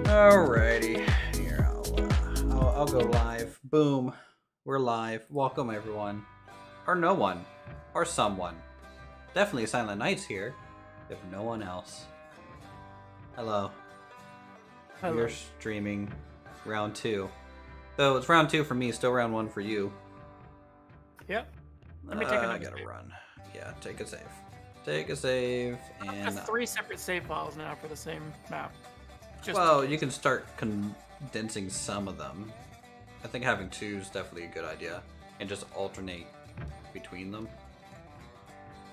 Alrighty, here I'll go live. Boom, we're live. Welcome everyone, or no one, or someone. Definitely Silent Night's here, if no one else. Hello. Hello. We're streaming round 2. Though it's round 2 for me, still round 1 for you. Yep. Let me take another. I gotta run. Yeah, take a save. Take a save, and 3 separate save files now for the same map. Well, you can start condensing some of them. I think having 2 is definitely a good idea, and just alternate between them.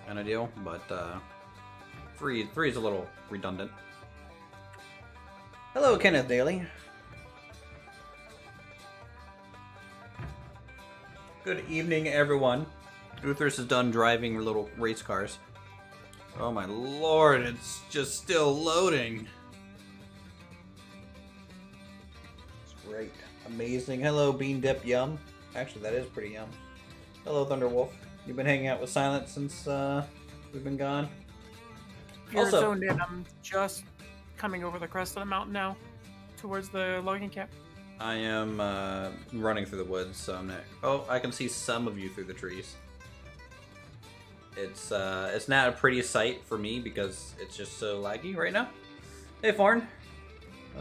Kind of deal, but 3 is a little redundant. Hello, Kenneth Daly. Good evening, everyone. Uthris is done driving little race cars. Oh my lord, it's just still loading. Great. Amazing. Hello, Bean Dip Yum. Actually, that is pretty yum. Hello, Thunderwolf. You've been hanging out with Silent since we've been gone? You're Also, zoned in. I'm just coming over the crest of the mountain now, towards the logging camp. I am running through the woods, so I'm not... Oh, I can see some of you through the trees. It's not a pretty sight for me because it's just so laggy right now. Hey, Forn.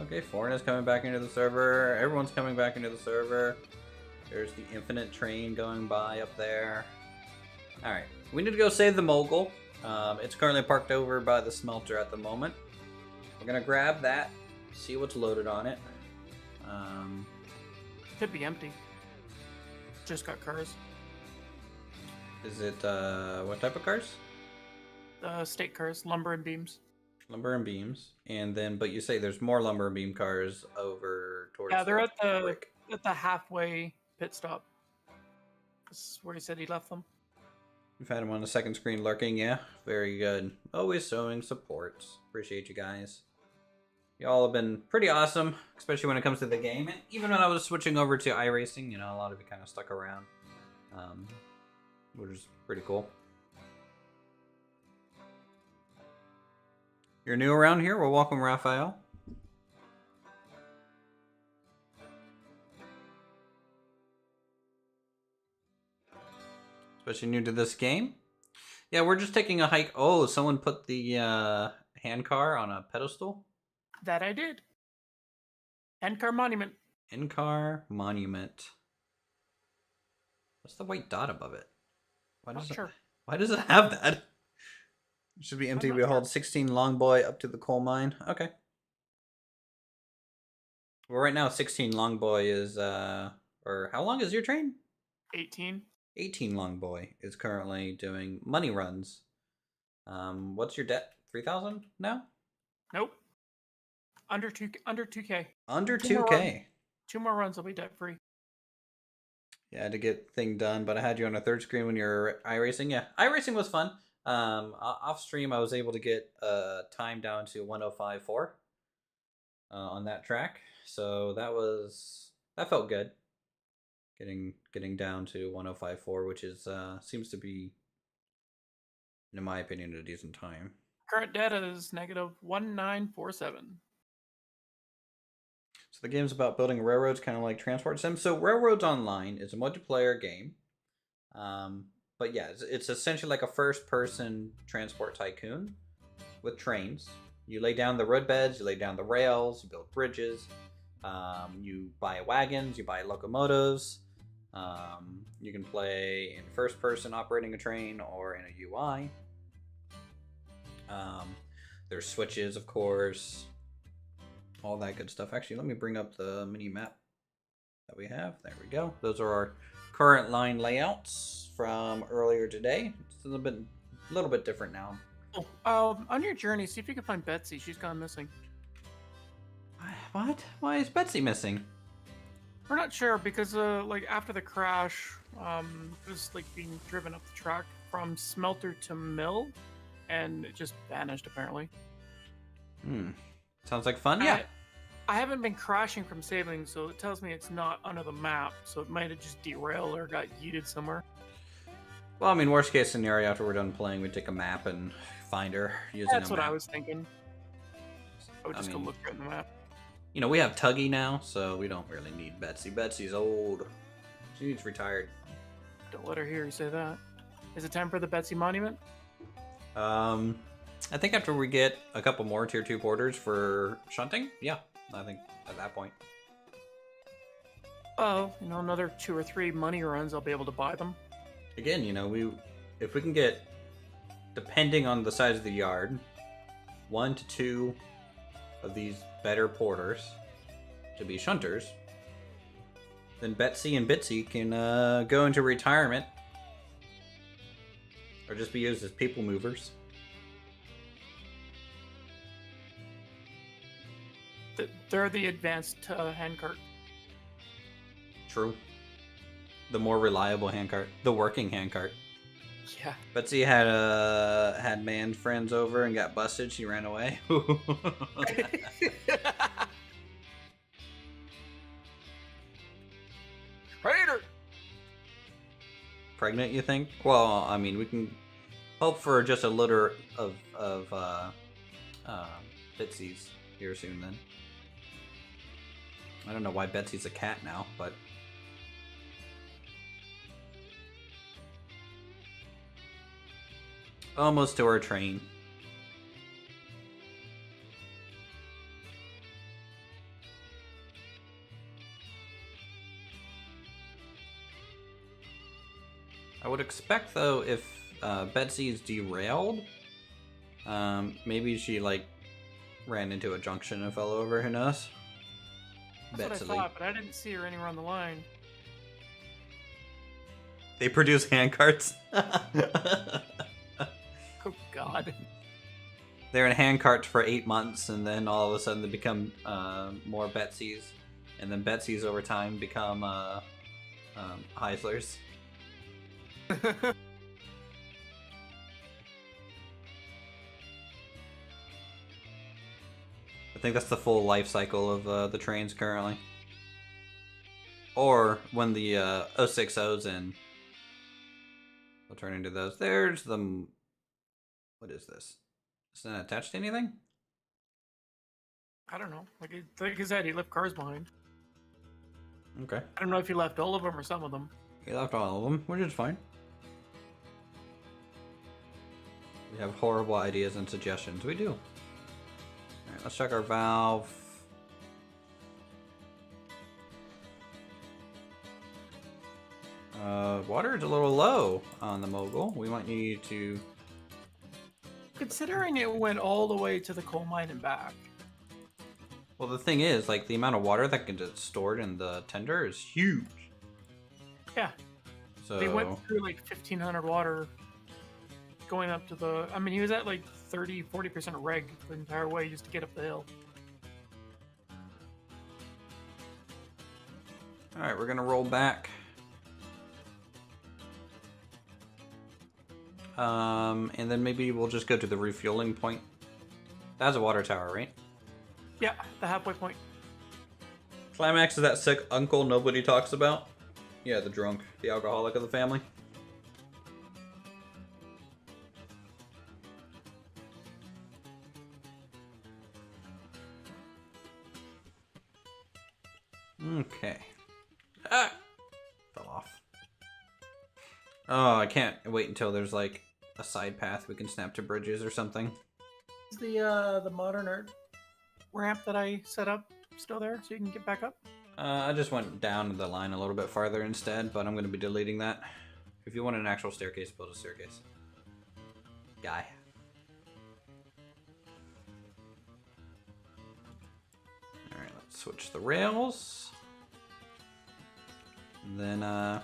Okay, Forn is coming back into the server. Everyone's coming back into the server. There's the infinite train going by up there. Alright, we need to go save the mogul. It's currently parked over by the smelter at the moment. We're gonna grab that, see what's loaded on it. Could be empty. Just got cars. Is it, what type of cars? State cars, lumber and beams. Lumber and beams, and then, but you say there's more lumber and beam cars over towards. Yeah, they're at the halfway pit stop. This is where he said he left them. We've had him on the second screen lurking. Yeah, very good. Always showing support. Appreciate you guys. Y'all have been pretty awesome, especially when it comes to the game. And even when I was switching over to iRacing, you know, a lot of it kind of stuck around, which is pretty cool. You're new around here? Well, welcome, Raphael. Especially new to this game. Yeah, we're just taking a hike. Oh, someone put the handcar on a pedestal? That I did. Handcar monument. Handcar monument. What's the white dot above it? Why does it have that? It should be empty. We hold 16 Longboy up to the coal mine. Okay. Well, right now 16 Longboy is or how long is your train? 18. 18 Longboy is currently doing money runs. What's your debt? 3,000 now? Nope. Under 2K. Under 2K. 2 more runs will be debt free. Yeah, to get thing done, but I had you on a third screen when you're iRacing. Yeah, iRacing was fun. Off stream, I was able to get time down to 105.4 on that track, so that felt good. Getting down to 105.4, which is seems to be, in my opinion, a decent time. Current data is negative 1947. So the game's about building railroads, kind of like Transport Sim. So Railroads Online is a multiplayer game. But yeah, it's essentially like a first-person transport tycoon with trains. You lay down the roadbeds, you lay down the rails, you build bridges, you buy wagons, you buy locomotives. You can play in first-person operating a train or in a UI. There's switches, of course, all that good stuff. Actually, let me bring up the mini map that we have. There we go. Those are our current line layouts from earlier today. It's a little bit different now. Oh, on your journey, see if you can find Betsy. She's gone missing. What? Why is Betsy missing? We're not sure because like after the crash, it was like being driven up the track from smelter to mill, and it just vanished apparently. Sounds like fun. Yeah. I haven't been crashing from saving, so it tells me it's not under the map, so it might have just derailed or got yeeted somewhere. Well, I mean, worst case scenario, after we're done playing, we take a map and find her using a map. That's what I was thinking. I would just go look at the map. You know, we have Tuggy now, so we don't really need Betsy. Betsy's old. She needs retired. Don't let her hear you say that. Is it time for the Betsy Monument? I think after we get a couple more Tier 2 porters for shunting, yeah, I think at that point. Oh, you know, another 2 or 3 money runs, I'll be able to buy them. Again, you know, if we can get, depending on the size of the yard, 1 to 2 of these better porters to be shunters, then Betsy and Bitsy can go into retirement or just be used as people movers. They're the advanced handcart. True. The more reliable handcart. The working handcart. Yeah. Betsy had man friends over and got busted. She ran away. Traitor! Pregnant, you think? Well, I mean, we can hope for just a litter of Betsy's here soon then. I don't know why Betsy's a cat now, but... Almost to our train. I would expect, though, if Betsy is derailed, maybe she, like, ran into a junction and fell over, who knows? That's what I thought, but I didn't see her anywhere on the line. They produce handcarts? Oh, God. They're in handcarts for 8 months, and then all of a sudden they become more Betsy's. And then Betsy's over time become Heislers. I think that's the full life cycle of the trains currently. Or when the 060's in, we'll turn into those. There's the... What is this? Is that attached to anything? I don't know. Like I said, he left cars behind. Okay. I don't know if he left all of them or some of them. He left all of them, which is fine. We have horrible ideas and suggestions. We do. Alright, let's check our valve. Water is a little low on the mogul. We might need to... Considering it went all the way to the coal mine and back. Well, the thing is, like, the amount of water that can get stored in the tender is huge. Yeah. So... They went through, like, 1,500 water going up to the... I mean, he was at, like, 30-40% reg the entire way just to get up the hill. Alright, we're gonna roll back. And then maybe we'll just go to the refueling point. That's a water tower, right? Yeah, the halfway point. Climax is that sick uncle nobody talks about. Yeah, the drunk, the alcoholic of the family. Okay. Ah! Fell off. Oh, I can't wait until there's like a side path we can snap to bridges or something. Is the modern art ramp that I set up still there so you can get back up? I just went down the line a little bit farther instead, but I'm going to be deleting that. If you want an actual staircase, build a staircase. Guy. Alright, let's switch the rails. And then,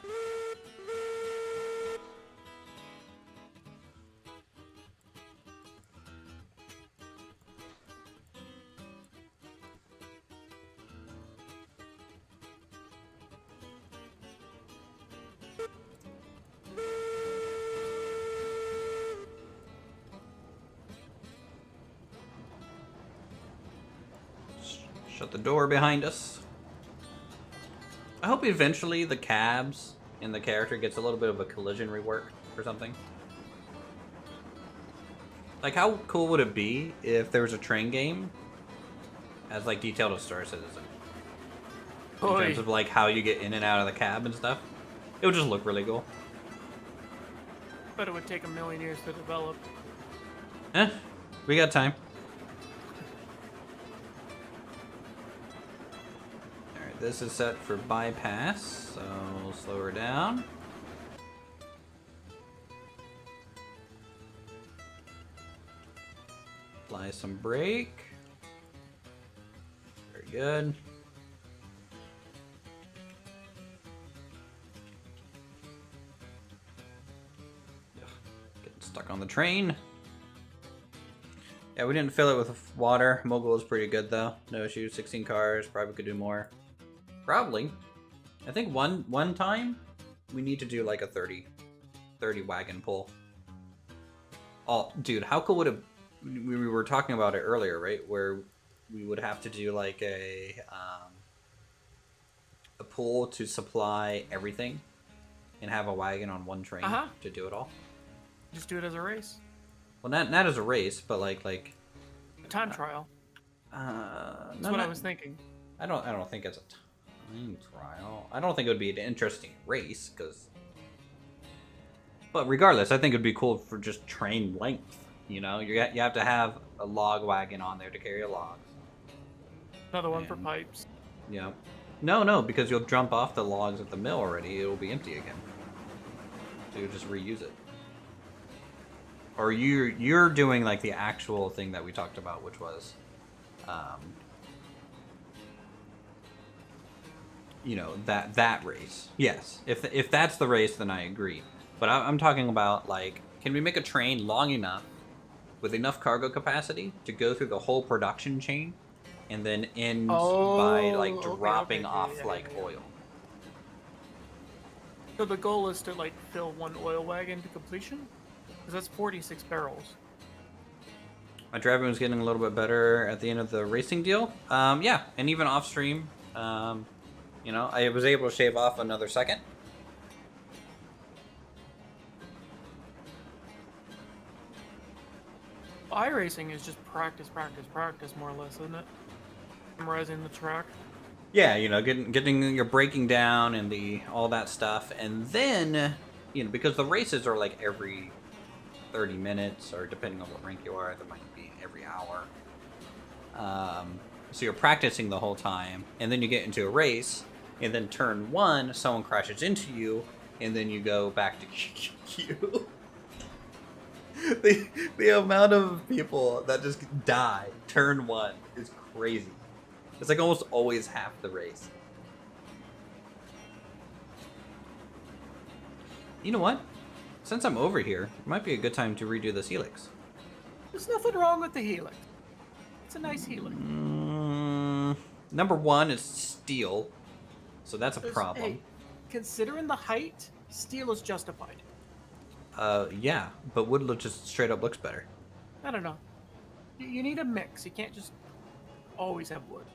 Shut the door behind us. I hope eventually the cabs in the character gets a little bit of a collision rework or something. Like, how cool would it be if there was a train game as, like, detailed as Star Citizen? In terms of, like, how you get in and out of the cab and stuff. It would just look really cool. But it would take a million years to develop. We got time. Alright, this is set for bypass, so we'll slow her down. Apply some brake. Very good. Ugh, getting stuck on the train. Yeah, we didn't fill it with water. Mogul is pretty good though. No issues. 16 cars. Probably could do more. Probably. I think one time we need to do like a 30 wagon pull. Oh, dude, how cool would it? We were talking about it earlier, right? Where we would have to do like a pull to supply everything, and have a wagon on one train to do it all. Just do it as a race. Well, not as a race, but like a time trial. That's what I was thinking. I don't think it's a time trial. I don't think it would be an interesting race, because. But regardless, I think it'd be cool for just train length. You know, you have to have a log wagon on there to carry a log. Another one for pipes. Yeah. No, because you'll jump off the logs at the mill already. It will be empty again. So you'll just reuse it. Or you're doing like the actual thing that we talked about, which was, you know, that race. Yes, if that's the race, then I agree. But I'm talking about, like, can we make a train long enough with enough cargo capacity to go through the whole production chain and then end by, like, dropping off, oil? So the goal is to, like, fill one oil wagon to completion? Because that's 46 barrels. My driving was getting a little bit better at the end of the racing deal. Yeah, and even off stream, you know, I was able to shave off another second. iRacing is just practice, more or less, isn't it? Memorizing the track. Yeah, you know, getting your braking down and all that stuff, and then, you know, because the races are like every 30 minutes, or depending on what rank you are, there might be every hour. So you're practicing the whole time, and then you get into a race, and then turn one, someone crashes into you, and then you go back to queue. The amount of people that just die turn one is crazy. It's like almost always half the race. You know what? Since I'm over here, it might be a good time to redo this helix. There's nothing wrong with the helix. It's a nice helix. Number one is steel, so that's a problem. Hey, considering the height, steel is justified. Yeah, but wood just straight up looks better. I don't know. You need a mix. You can't just always have wood.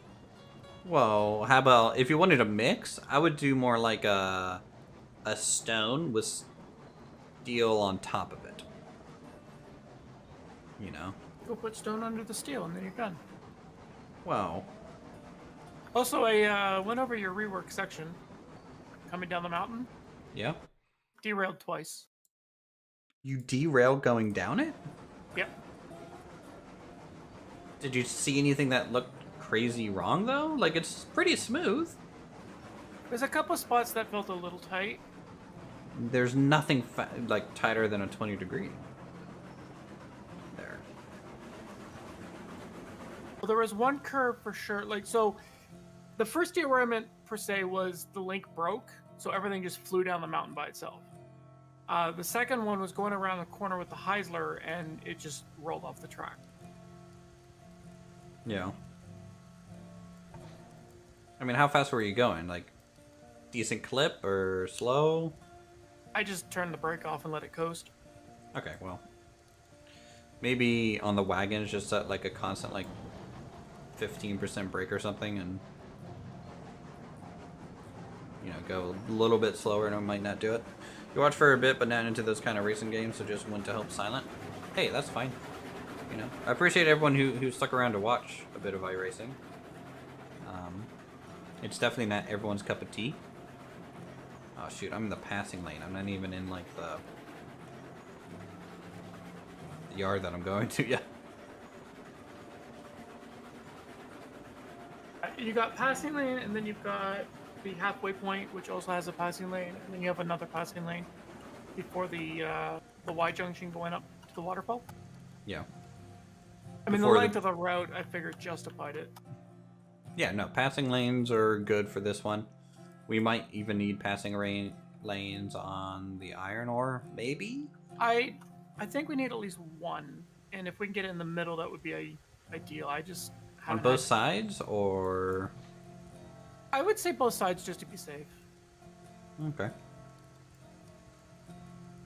Well, how about if you wanted a mix? I would do more like a stone with steel on top of it. You know. Go put stone under the steel, and then you're done. Wow. Also, I went over your rework section. Coming down the mountain. Yeah. Derailed twice. You derailed going down it? Yep. Did you see anything that looked crazy wrong, though? Like, it's pretty smooth. There's a couple spots that felt a little tight. There's nothing, like, tighter than a 20 degree. There. Well, there was one curve for sure. Like, so, the first derailment, per se, was the link broke, so everything just flew down the mountain by itself. The second one was going around the corner with the Heisler, and it just rolled off the track. Yeah. I mean, how fast were you going? Like, decent clip or slow? I just turned the brake off and let it coast. Okay, well. Maybe on the wagon it's just at like a constant, like, 15% brake or something, and go a little bit slower, and I might not do it. You watch for a bit, but not into those kind of racing games, so just went to help silent. Hey, that's fine. I appreciate everyone who stuck around to watch a bit of iRacing. It's definitely not everyone's cup of tea. Oh shoot, I'm in the passing lane. I'm not even in like the yard that I'm going to yet. You got passing lane, and then you've got the halfway point, which also has a passing lane, and then you have another passing lane before the Y junction going up to the waterfall. Yeah. I mean, the length of the route, I figured, justified it. Yeah, no, passing lanes are good for this one. We might even need passing lanes on the iron ore, maybe? I think we need at least one, and if we can get it in the middle, that would be ideal. I just on both sides, or I would say both sides just to be safe. Okay.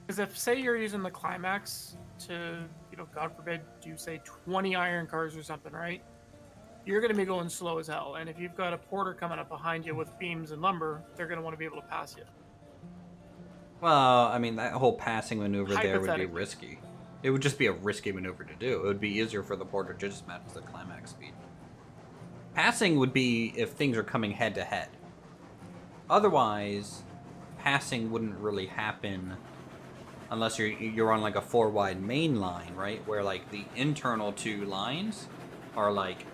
Because if, say, you're using the climax to, God forbid, you say 20 iron cars or something, right? You're going to be going slow as hell, and if you've got a porter coming up behind you with beams and lumber, they're going to want to be able to pass you. Well, I mean, that whole passing maneuver there would be risky. It would just be a risky maneuver to do. It would be easier for the porter to just match the climax speed. Passing would be if things are coming head to head. Otherwise, passing wouldn't really happen unless you're on like a 4-wide main line, right? Where like the internal two lines are like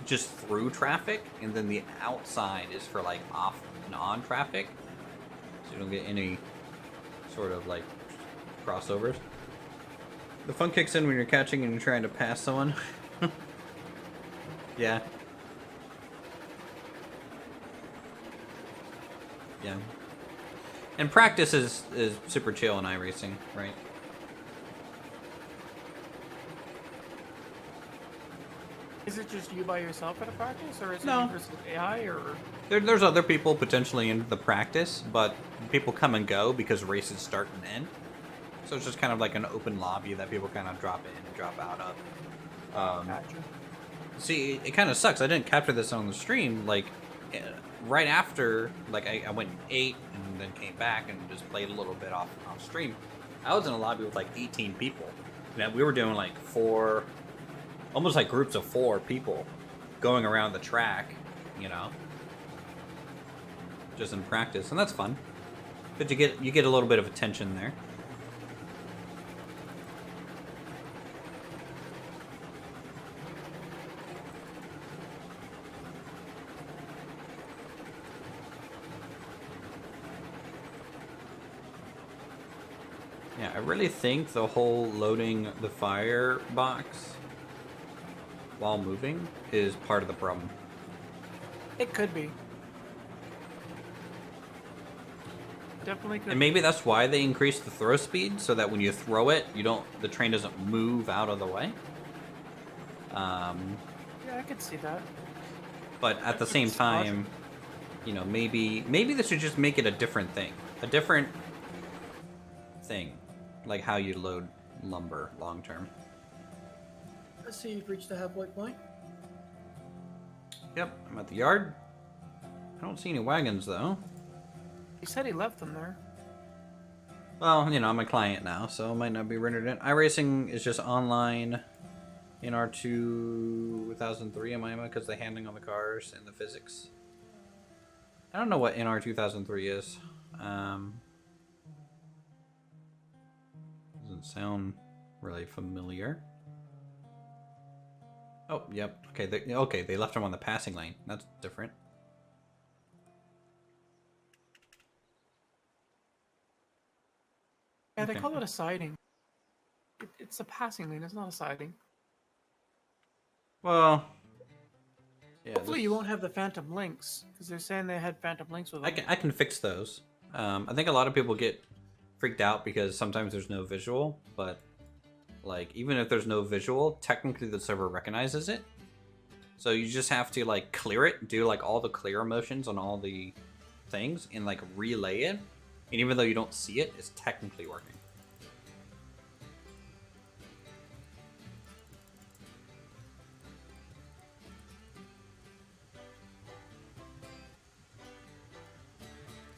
just through traffic, and then the outside is for like off and on traffic, so you don't get any sort of like crossovers. The fun kicks in when you're catching and you're trying to pass someone. Yeah. Yeah. And practice is super chill in iRacing, right? Is it just you by yourself at a practice, or is it No. versus AI, or? There's other people potentially in the practice, but people come and go because races start and end. So it's just kind of like an open lobby that people kind of drop in and drop out of. Gotcha. See, it kind of sucks. I didn't capture this on the stream. Like, right after, like, I went and ate and then came back and just played a little bit off stream. I was in a lobby with like 18 people. We were doing like almost like groups of 4 people going around the track, just in practice, and that's fun. But you get a little bit of attention there. Yeah, I really think the whole loading the firebox while moving is part of the problem. It could be. Definitely could. And maybe that's why they increased the throw speed, so that when you throw it, the train doesn't move out of the way. Yeah, I could see that. But at the same time, maybe they should just make it a different thing. A different thing. Like how you load lumber long term. Let's see, you've reached the halfway point. Yep, I'm at the yard. I don't see any wagons though. He said he left them there. Well, I'm a client now, so it might not be rendered in. iRacing is just online in our 2003 MIMA because the handling on the cars and the physics. I don't know what NR 2003 is. Doesn't sound really familiar. Oh, yep. Okay, they left him on the passing lane. That's different. Yeah, they call it a siding. It's a passing lane. It's not a siding. Well, yeah. Hopefully you won't have the phantom links, because they're saying they had phantom links with them. I can fix those. I think a lot of people get freaked out because sometimes there's no visual, but like even if there's no visual, technically the server recognizes it. So you just have to like clear it, do like all the clear motions on all the things, and like relay it. And even though you don't see it, it's technically working.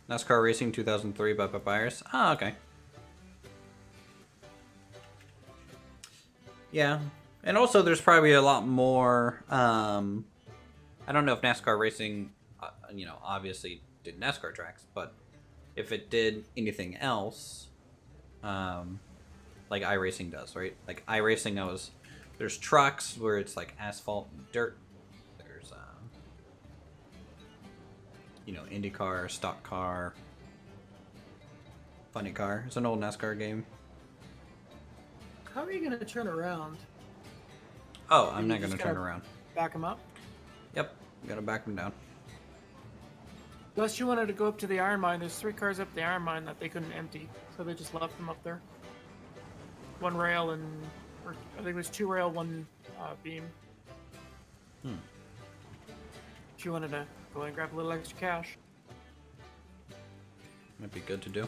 NASCAR Racing 2003 by Papyrus. Ah, okay. Yeah. And also there's probably a lot more, I don't know if NASCAR Racing, obviously did NASCAR tracks, but if it did anything else, like iRacing does, right? Like iRacing knows there's trucks where it's like asphalt and dirt. There's, IndyCar, stock car, funny car. It's an old NASCAR game. How are you gonna turn around? Oh, I'm not gonna turn around. Back them up? Yep, gotta back them down. Unless you wanted to go up to the iron mine, there's 3 cars up the iron mine that they couldn't empty, so they just left them up there. 1 rail and, or I think it was 2 rail, 1 beam. If you wanted to go and grab a little extra cash. Might be good to do.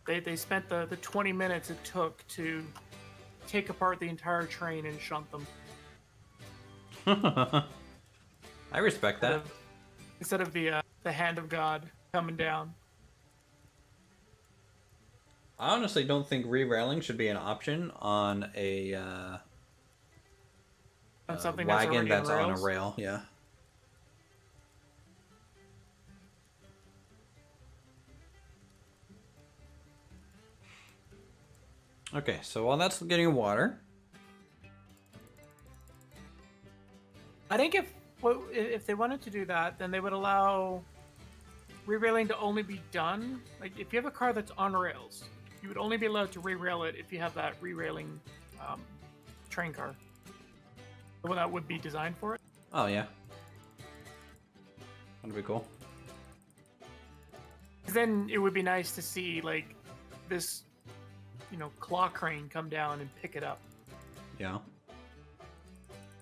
They spent the 20 minutes it took to take apart the entire train and shunt them. I respect that. Instead of the hand of God coming down. I honestly don't think re-railing should be an option on a On something wagon that's on a rail. Yeah. Okay, so while that's getting water, I think if they wanted to do that, then they would allow re-railing to only be done. Like if you have a car that's on rails, you would only be allowed to re-rail it if you have that re-railing train car, the one that would be designed for it. oh yeah, that'd be cool. 'Cause then it would be nice to see like this, claw crane come down and pick it up. Yeah.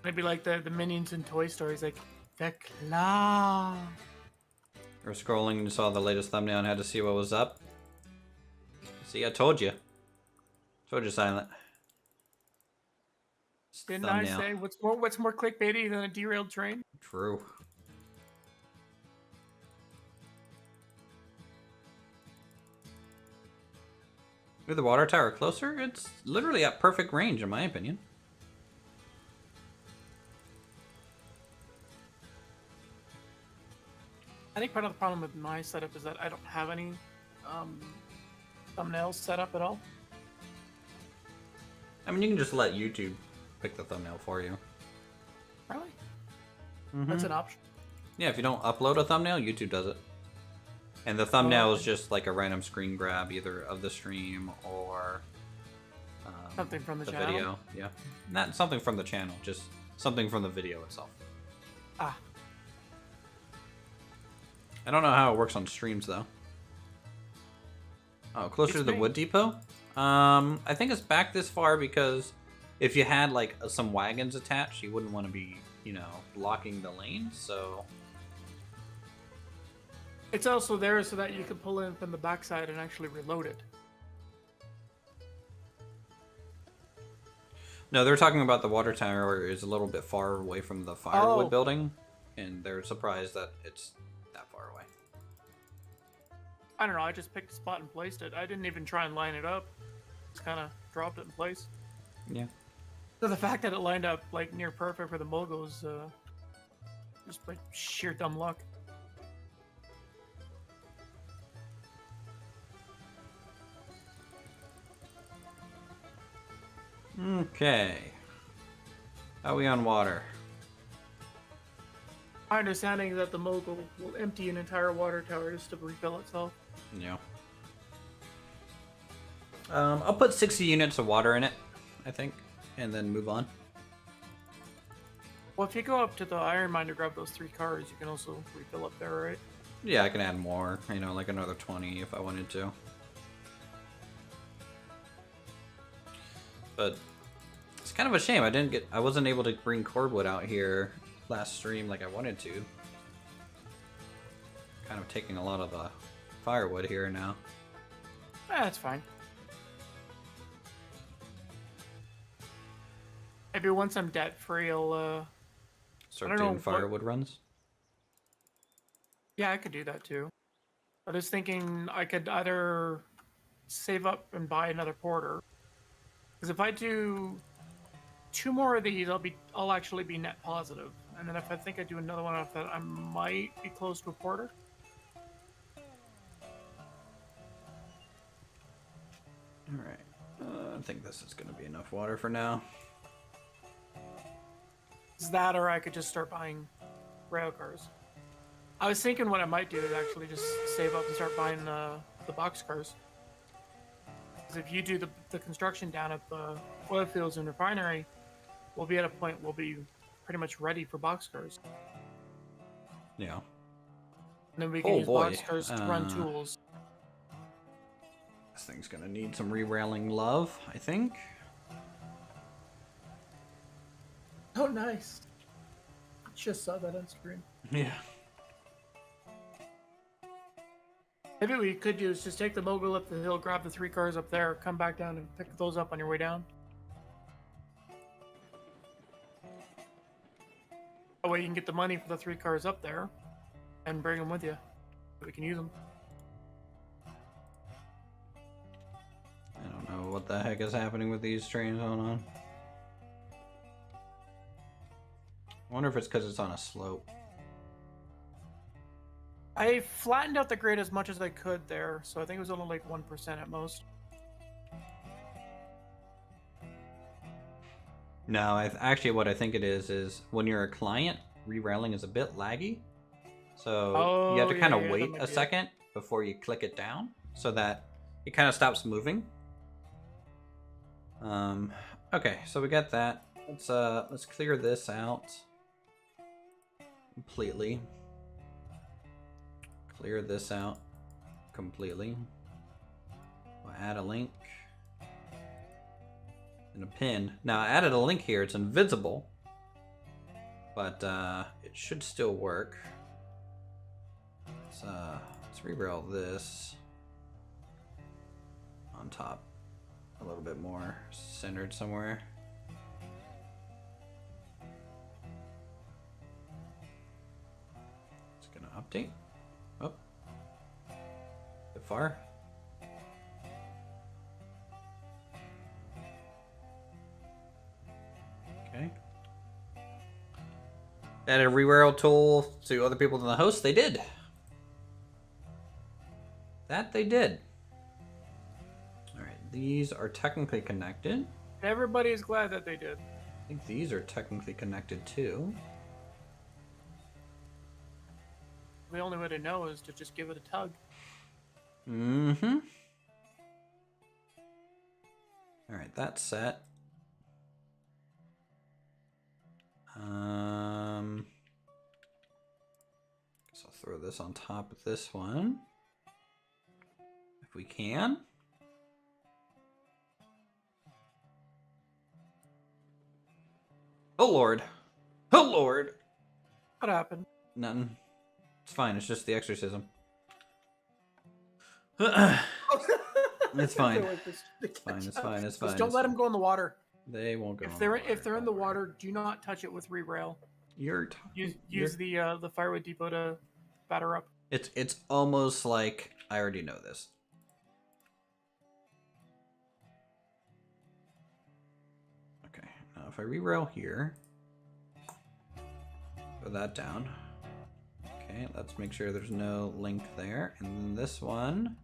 It'd be like the minions in Toy Story. It's like the claw. Or scrolling and saw the latest thumbnail and had to see what was up. See, I told you. Told you, Silent. Didn't I say what's more clickbaity than a derailed train? True. With the water tower closer, it's literally at perfect range, in my opinion. I think part of the problem with my setup is that I don't have any thumbnails set up at all. I mean, you can just let YouTube pick the thumbnail for you. Really? Mm-hmm. That's an option. Yeah, if you don't upload a thumbnail, YouTube does it. And the thumbnail is just like a random screen grab, either of the stream or something from the channel. Video. Yeah, not something from the channel, just something from the video itself. Ah. I don't know how it works on streams though. Oh, closer to the wood depot? I think it's back this far because if you had like some wagons attached, you wouldn't want to be, blocking the lane, so... It's also there so that you can pull in from the backside and actually reload it. No, they're talking about the water tower is a little bit far away from the firewood building, and they're surprised that it's that far away. I don't know, I just picked a spot and placed it. I didn't even try and line it up. Just kind of dropped it in place. Yeah. So the fact that it lined up like near perfect for the Mogos, just like sheer dumb luck. Okay. How are we on water? My understanding is that the Mogul will empty an entire water tower just to refill itself. Yeah. I'll put 60 units of water in it, I think, and then move on. Well, if you go up to the iron mine to grab those 3 cars, you can also refill up there, right? Yeah, I can add more, like another 20 if I wanted to. But it's kind of a shame I wasn't able to bring cordwood out here last stream like I wanted to. Kind of taking a lot of the firewood here now. That's fine. Maybe once I'm debt free, I'll start doing firewood runs. Yeah, I could do that too. I was thinking I could either save up and buy another porter, because if I do 2 more of these, I'll actually be net positive. And then if I think I do another one off that, I might be close to a porter. All right. I think this is going to be enough water for now. Is that, or I could just start buying rail cars. I was thinking what I might do is actually just save up and start buying the box cars. Because if you do the construction down at the oil fields and refinery, we'll be at a point we'll be pretty much ready for box cars. Yeah. And then we can use box cars to run tools. This thing's gonna need some re-railing love, I think. Oh, nice. Just saw that on screen. Yeah. Maybe what you could do is just take the mogul up the hill, grab the 3 cars up there, come back down and pick those up on your way down. That way you can get the money for the 3 cars up there and bring them with you. We can use them. I don't know what the heck is happening with these trains going on. I wonder if it's because it's on a slope. I flattened out the grid as much as I could there, so I think it was only like 1% at most. No, actually what I think it is when you're a client, re-railing is a bit laggy. So you have to kind of wait a second before you click it down so that it kind of stops moving. Okay, so we got that. Let's clear this out completely. Clear this out completely. We'll add a link and a pin. Now I added a link here. It's invisible, but it should still work. Let's re-rail this on top a little bit more, centered somewhere. It's gonna update. Oh, bit far. Okay. Added a re-rail tool to other people than the host. They did. That they did. Alright, these are technically connected. Everybody is glad that they did. I think these are technically connected too. The only way to know is to just give it a tug. Mm-hmm. Alright, that's set. Guess I'll throw this on top of this one. If we can. Oh Lord. Oh Lord. What happened? Nothing. It's fine, it's just the exorcism. It's fine. It's fine, it's fine, it's fine. Just don't let them go in the water. They won't go if they're in the water, do not touch it with re-rail. Use the firewood depot to batter up. It's almost like I already know this. Okay, now if I re-rail here, put that down. Okay, let's make sure there's no link there. And then this one.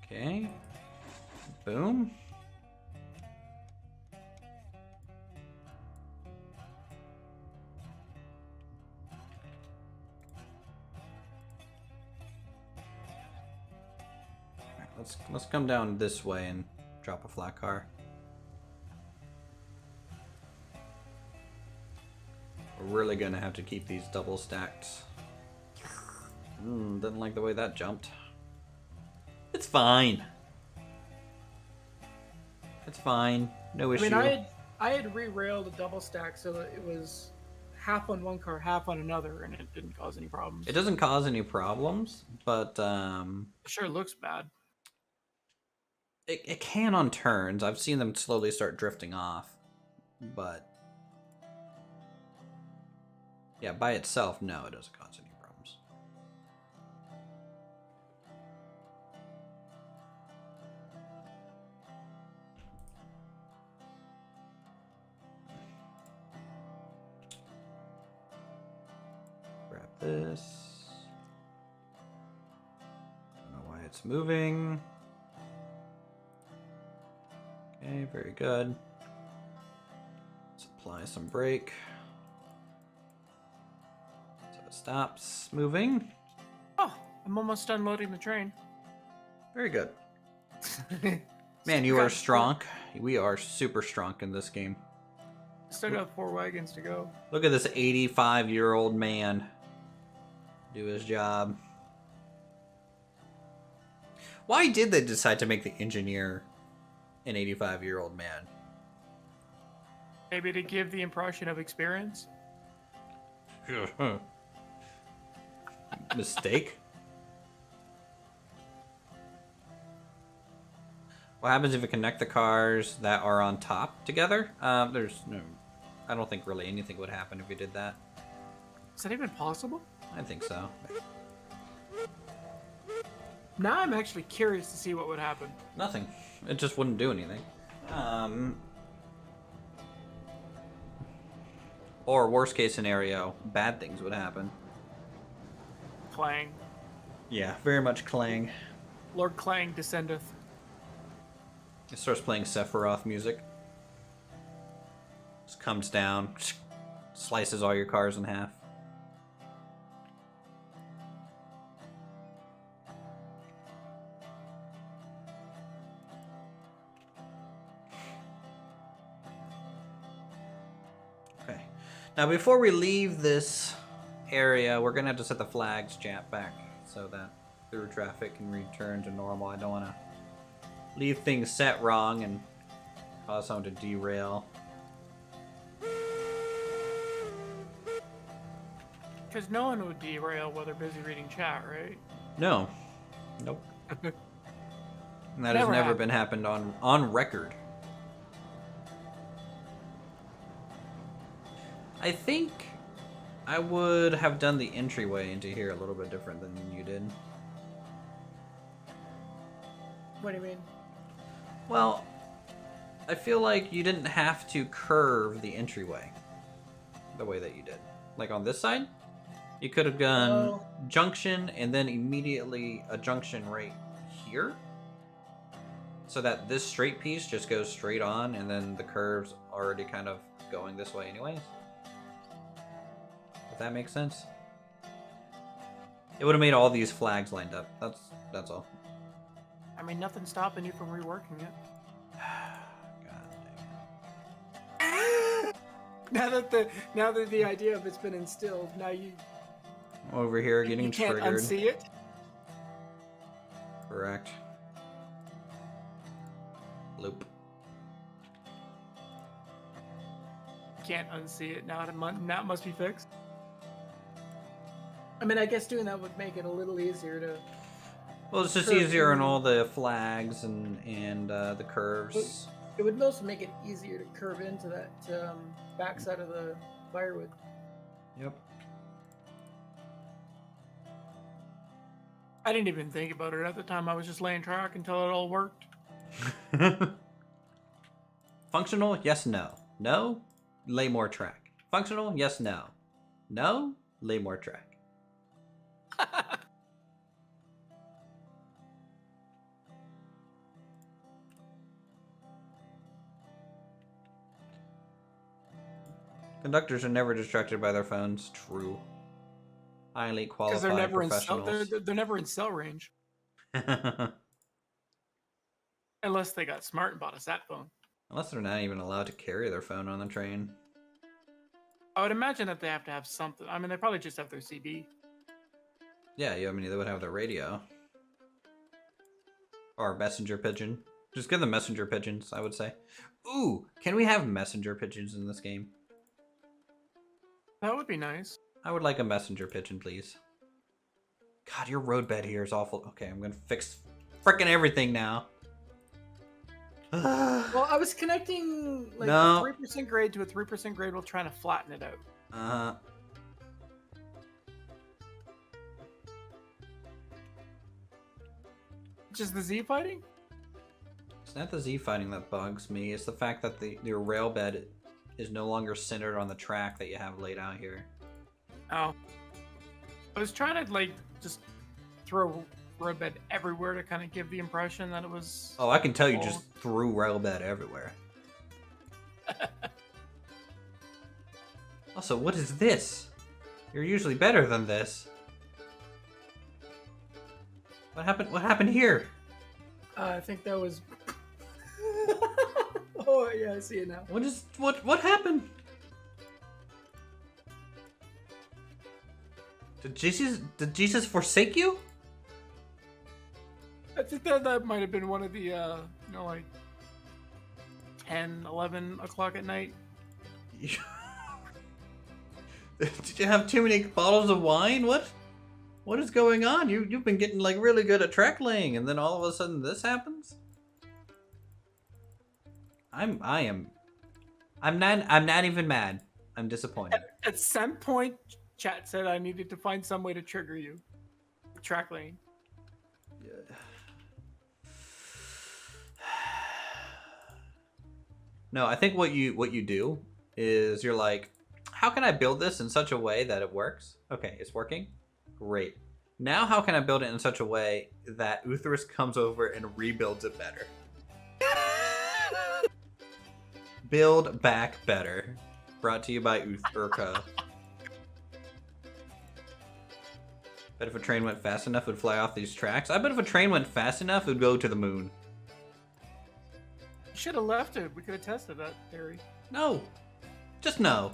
Okay. Boom. Alright, let's come down this way and drop a flat car. We're really gonna have to keep these double stacked. Didn't like the way that jumped. It's fine. It's fine. No issue. I mean, I had re-railed a double stack so that it was half on one car, half on another, and it didn't cause any problems. It doesn't cause any problems, but it sure looks bad. It can on turns. I've seen them slowly start drifting off, but Yeah, by itself, no, it doesn't cause any problems. Grab this. Don't know why it's moving. Okay, very good. Let's apply some brake. So it stops moving. Oh, I'm almost done loading the train. Very good. Man, you are strong. We are super strong in this game. Still got 4 wagons to go. Look at this 85-year-old man do his job. Why did they decide to make the engineer an 85-year-old man? Maybe to give the impression of experience. Mistake? What happens if you connect the cars that are on top together? There's no... I don't think really anything would happen if you did that. Is that even possible? I think so. Now I'm actually curious to see what would happen. Nothing. It just wouldn't do anything. Or worst case scenario, bad things would happen. Clang. Yeah, very much Clang. Lord Clang descendeth. It starts playing Sephiroth music. Just comes down, slices all your cars in half. Okay. Now before we leave this area, we're gonna have to set the flags back so that through traffic can return to normal. I don't want to leave things set wrong and cause someone to derail. Because no one would derail while they're busy reading chat, right? No. Nope. And that has never been happened on record. I think I would have done the entryway into here a little bit different than you did. What do you mean? Well, I feel like you didn't have to curve the entryway the way that you did. Like on this side, you could have done junction and then immediately a junction right here. So that this straight piece just goes straight on and then the curve's already kind of going this way anyways. If that makes sense. It would have made all these flags lined up. That's all. I mean, nothing's stopping you from reworking it. God dang it. Now that the idea of it's been instilled, now you Over here getting you can't triggered. unsee it. Correct. Loop. You can't unsee it. Now that must be fixed. I mean, I guess doing that would make it a little easier to. Well, it's just easier on all the flags and the curves. It would also make it easier to curve into that backside of the firewood. Yep. I didn't even think about it at the time. I was just laying track until it all worked. Functional? Yes, no. No? Lay more track. Functional? Yes, no. No? Lay more track. Conductors are never distracted by their phones. True. Highly qualified Because professionals. they're never in cell range. Unless they got smart and bought a sat phone. Unless they're not even allowed to carry their phone on the train. I would imagine that they have to have something. I mean, they probably just have their CB. Yeah, I mean, they would have their radio. Or messenger pigeon. Just give them messenger pigeons, I would say. Ooh, can we have messenger pigeons in this game? That would be nice. I would like a messenger pigeon, please. God, your roadbed here is awful. Okay, I'm gonna fix frickin' everything now. Well, I was connecting like a 3% grade to a 3% grade while trying to flatten it out. Just the Z fighting? It's not the Z fighting that bugs me. It's the fact that your rail bed is no longer centered on the track that you have laid out here. Oh. I was trying to, like, just throw rail bed everywhere to kind of give the impression that it was... Oh, I can tell you just threw rail bed everywhere. Also, what is this? You're usually better than this. What happened? What happened here? I think that was... Oh, yeah, I see it now. What happened? Did Jesus forsake you? I think that might have been one of the, you know, like 10, 11 o'clock at night. Did you have too many bottles of wine? What is going on? You've been getting like really good at track laying, and then all of a sudden this happens? I'm not even mad. I'm disappointed. At some point, chat said I needed to find some way to trigger you. Track laying. Yeah. No, I think what you do is you're like, how can I build this in such a way that it works? Okay, it's working. Great. Now how can I build it in such a way that Uthris comes over and rebuilds it better? Build back better. Brought to you by Urka. Bet if a train went fast enough, it would fly off these tracks. I bet if a train went fast enough, it would go to the moon. You should have left it. We could have tested that theory. No. Just no.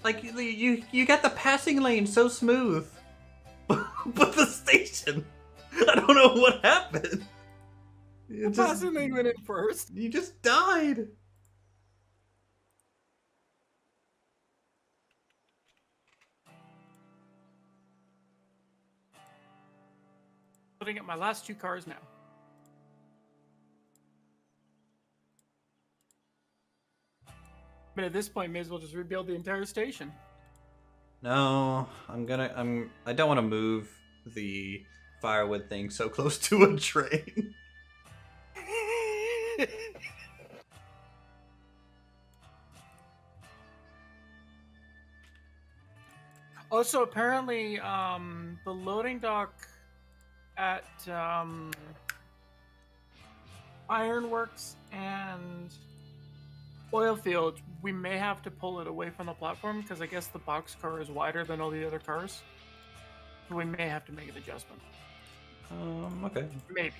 Like, you got the passing lane so smooth. But the station, I don't know what happened. The passing lane went in first. You just died. Putting up my last 2 cars now. But at this point, may as well just rebuild the entire station. No, I don't want to move the firewood thing so close to a train. Also, apparently, the loading dock at Ironworks and Oilfield, we may have to pull it away from the platform because I guess the boxcar is wider than all the other cars. So we may have to make an adjustment. Okay. Maybe.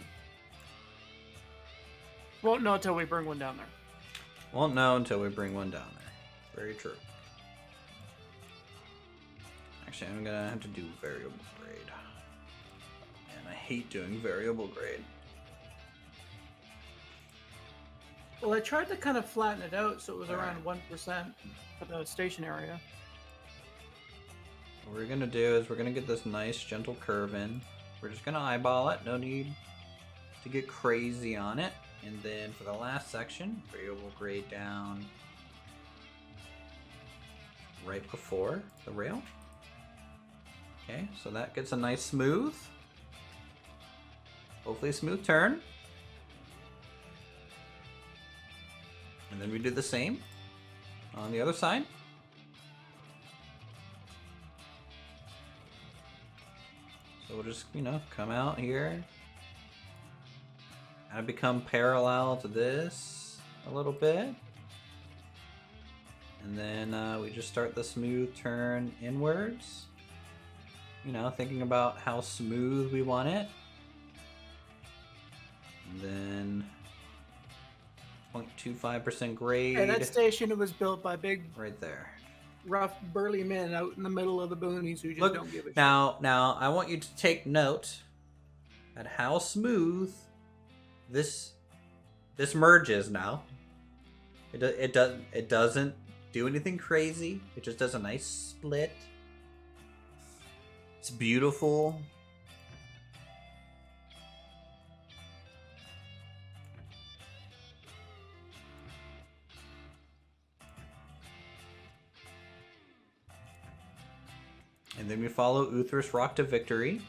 Won't know until we bring one down there. Won't know until we bring one down there. Very true. Actually, I'm gonna have to do variable grade. And I hate doing variable grade. Well, I tried to kind of flatten it out so it was around 1% for the station area. What we're gonna do is we're gonna get this nice gentle curve in. We're just gonna eyeball it, no need to get crazy on it. And then for the last section, variable grade down right before the rail. Okay, so that gets a nice smooth, hopefully a smooth turn. And then we do the same on the other side. So we'll just, come out here. Kind of become parallel to this a little bit. And then we just start the smooth turn inwards. Thinking about how smooth we want it. And then 0.25% grade. Yeah, that station was built by big, right there. rough, burly men out in the middle of the boonies who just don't give a shit. Now, I want you to take note at how smooth this merges now. It doesn't do anything crazy. It just does a nice split. It's beautiful. And then we follow Uthris Rock to victory.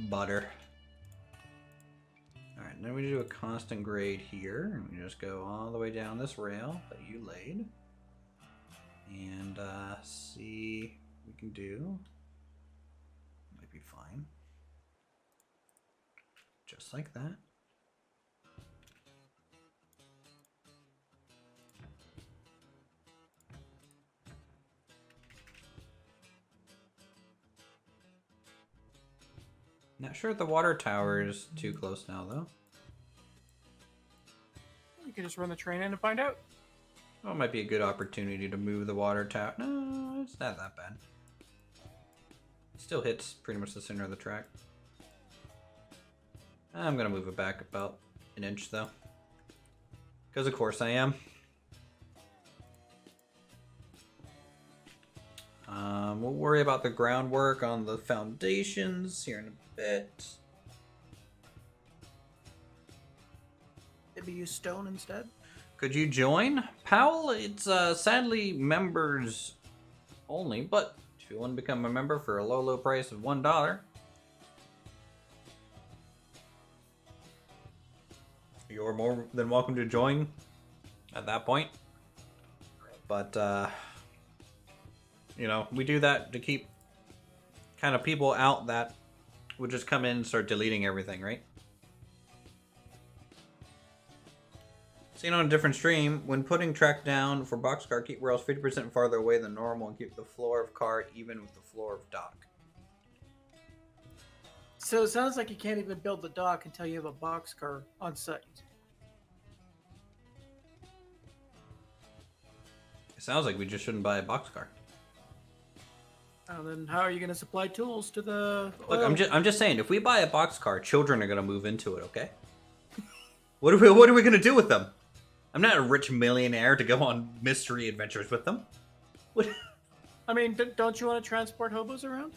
Butter. Alright, then we do a constant grade here. And we just go all the way down this rail that you laid. And see what we can do. Might be fine. Just like that. Not sure if the water tower is too close now, though. You can just run the train in and find out. Well, it might be a good opportunity to move the water tower. No, it's not that bad. It still hits pretty much the center of the track. I'm gonna move it back about an inch, though. Because of course I am. We'll worry about the groundwork on the foundations here in a bit. Maybe use stone instead. Could you join? Powell, it's sadly members only, but if you want to become a member for a low price of $1, you're more than welcome to join at that point. But, you know, we do that to keep kind of people out that would just come in and start deleting everything, right? Seen on a different stream, when putting track down for boxcar, keep rails 50% farther away than normal and keep the floor of cart even with the floor of dock. So it sounds like you can't even build the dock until you have a boxcar on site. It sounds like we just shouldn't buy a boxcar. Then how are you going to supply tools to the... Look, I'm just saying, if we buy a boxcar, children are going to move into it, okay? What are we going to do with them? I'm not a rich millionaire to go on mystery adventures with them. What? I mean, don't you want to transport hobos around?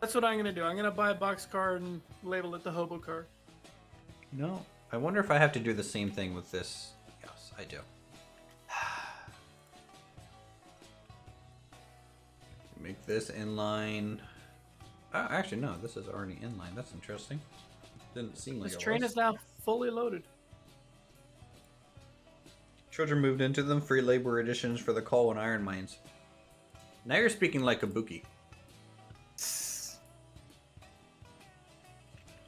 That's what I'm going to do. I'm going to buy a boxcar and label it the hobo car. No. I wonder if I have to do the same thing with this. Yes, I do. Make this inline. Oh, actually, no. This is already inline. That's interesting. Didn't seem like this it train was. is now fully loaded. Children moved into them. Free labor additions for the coal and iron mines. Now you're speaking like Kabuki.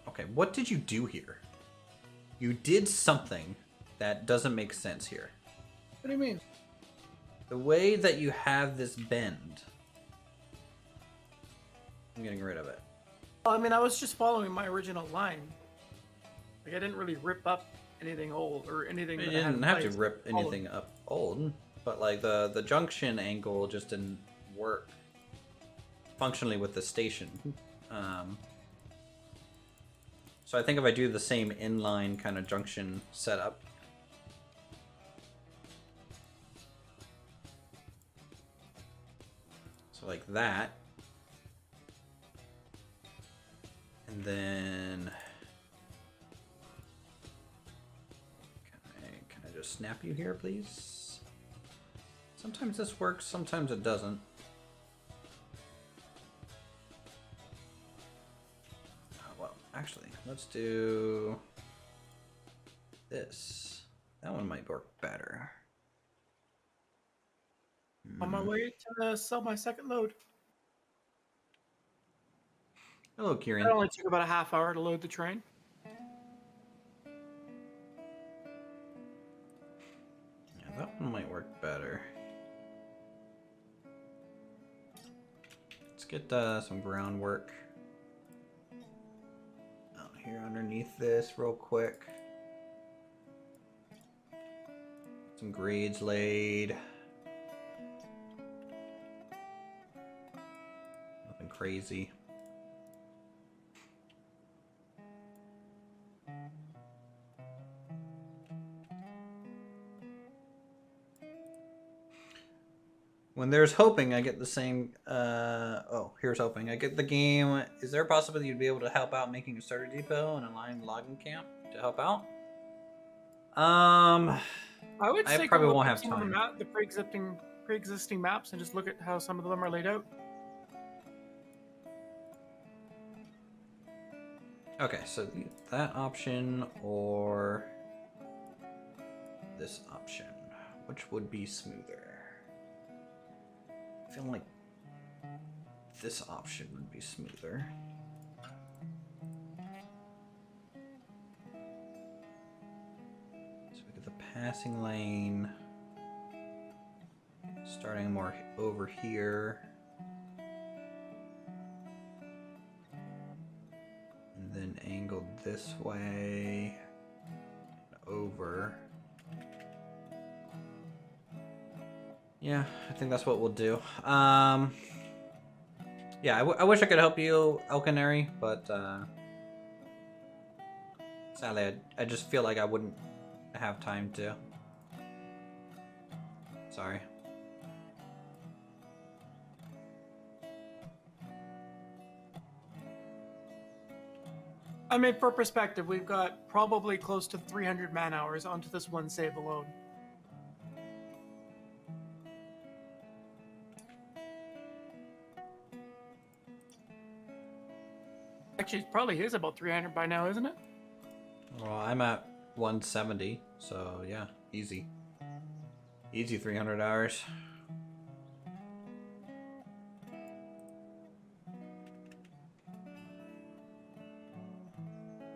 Okay, what did you do here? You did something that doesn't make sense here. What do you mean? The way that you have this bend. I'm getting rid of it. Well, I mean, I was just following my original line. Like, I didn't really rip up anything old or anything. You didn't have to rip anything up old, but like the junction angle just didn't work functionally with the station. So I think if I do the same inline kind of junction setup, so like that, and then can I just snap you here, please? Sometimes this works, sometimes it doesn't. Actually, let's do this. That one might work better. On my way to sell my second load. Hello, Kieran. It only took about a half hour to load the train. Yeah, that one might work better. Let's get some groundwork. Here underneath this real quick. Some grades laid. Nothing crazy. When there's hoping, I get the same. Oh, here's hoping. I get the game. Is there a possibility you'd be able to help out making a starter depot and align logging camp to help out? I would I say probably go look won't up have some of time. the pre-existing maps and just look at how some of them are laid out. Okay, so that option or this option, which would be smoother? I feel like this option would be smoother. So we get the passing lane starting more over here. And then angled this way and over. Yeah, I think that's what we'll do. Yeah, I wish I could help you, El Canary, but sadly, I just feel like I wouldn't have time to. Sorry. I mean, for perspective, we've got probably close to 300 man hours onto this one save alone. Actually, it probably is about 300 by now, isn't it? Well, I'm at 170, so yeah, easy. Easy 300 hours.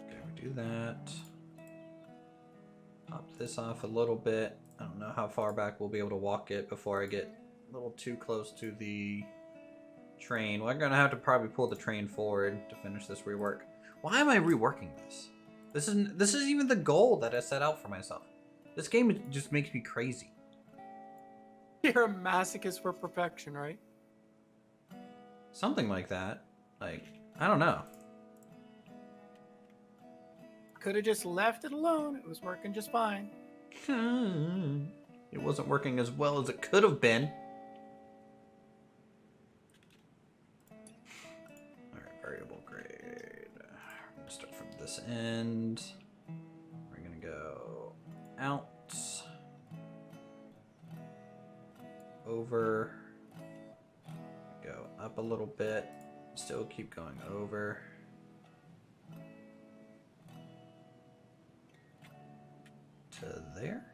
Okay, we do that. Pop this off a little bit. I don't know how far back we'll be able to walk it before I get a little too close to the train. We're gonna have to probably pull the train forward to finish this rework. Why am I reworking this? This isn't even the goal that I set out for myself. This game just makes me crazy. You're a masochist for perfection, right? Something like that. Like, I don't know. Could have just left it alone. It was working just fine. It wasn't working as well as it could have been. Alright, variable grade. We're gonna start from this end. We're gonna go out. Over. Go up a little bit. Still keep going over. To there.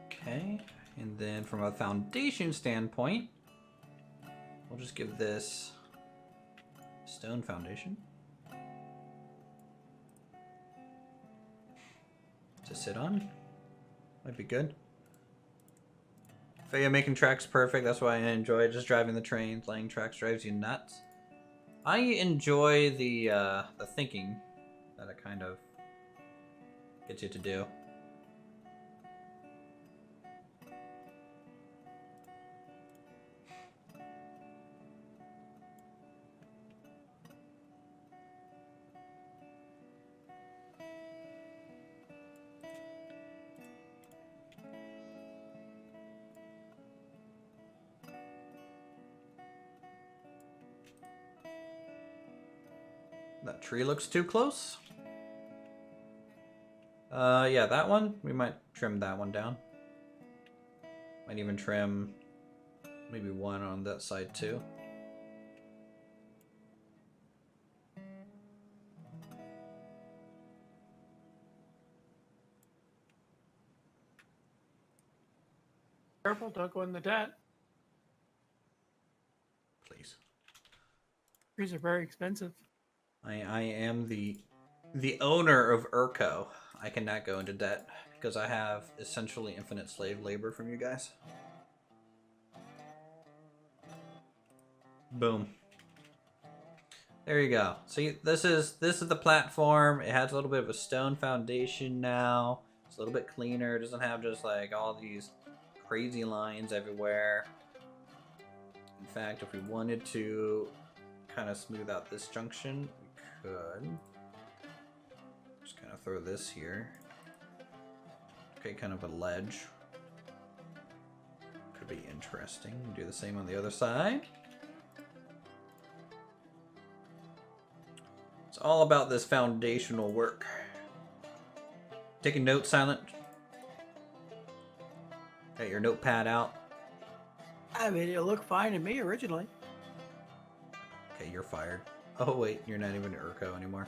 Okay, and then from a foundation standpoint, we'll just give this stone foundation to sit on. Might be good. Faya making tracks perfect. That's why I enjoy just driving the trains. Laying tracks drives you nuts. I enjoy the thinking that it kind of gets you to do. That tree looks too close. Yeah, that one, we might trim that one down. Might even trim maybe one on that side too. Careful, don't go in the debt. Please. Trees are very expensive. I am the owner of Urco. I cannot go into debt because I have essentially infinite slave labor from you guys. Boom. There you go. See, this is the platform. It has a little bit of a stone foundation now. It's a little bit cleaner. It doesn't have just like all these crazy lines everywhere. In fact, if we wanted to kind of smooth out this junction, we could just kind of throw this here. Okay, kind of a ledge. Could be interesting. Do the same on the other side. It's all about this foundational work. Taking notes, Silent. Got your notepad out. I mean, it looked fine to me originally. Okay, you're fired. Oh wait, you're not even Urko anymore.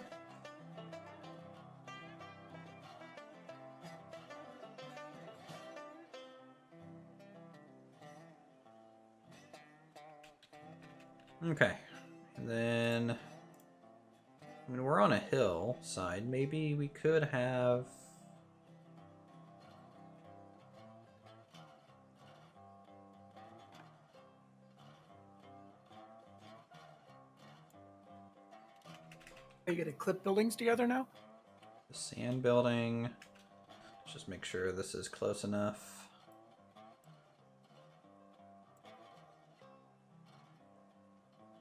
Okay, and then I mean, we're on a hillside. Maybe we could have. Are you gonna clip buildings together now? The sand building. Let's just make sure this is close enough.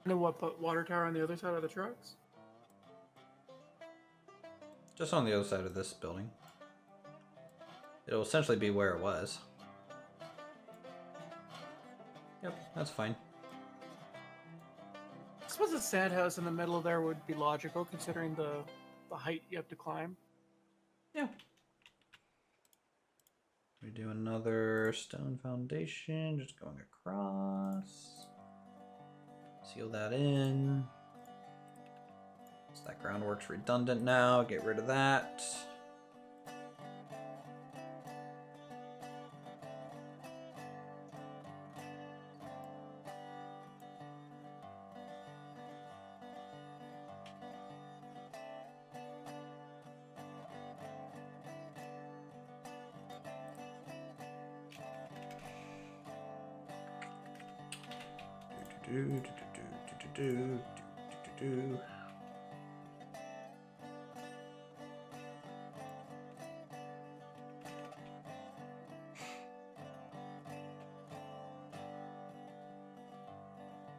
And then what? Put water tower on the other side of the trucks? Just on the other side of this building. It'll essentially be where it was. Yep, that's fine. I suppose a sand house in the middle there would be logical, considering the height you have to climb. Yeah. We do another stone foundation, just going across. Seal that in. So that groundwork's redundant now. Get rid of that.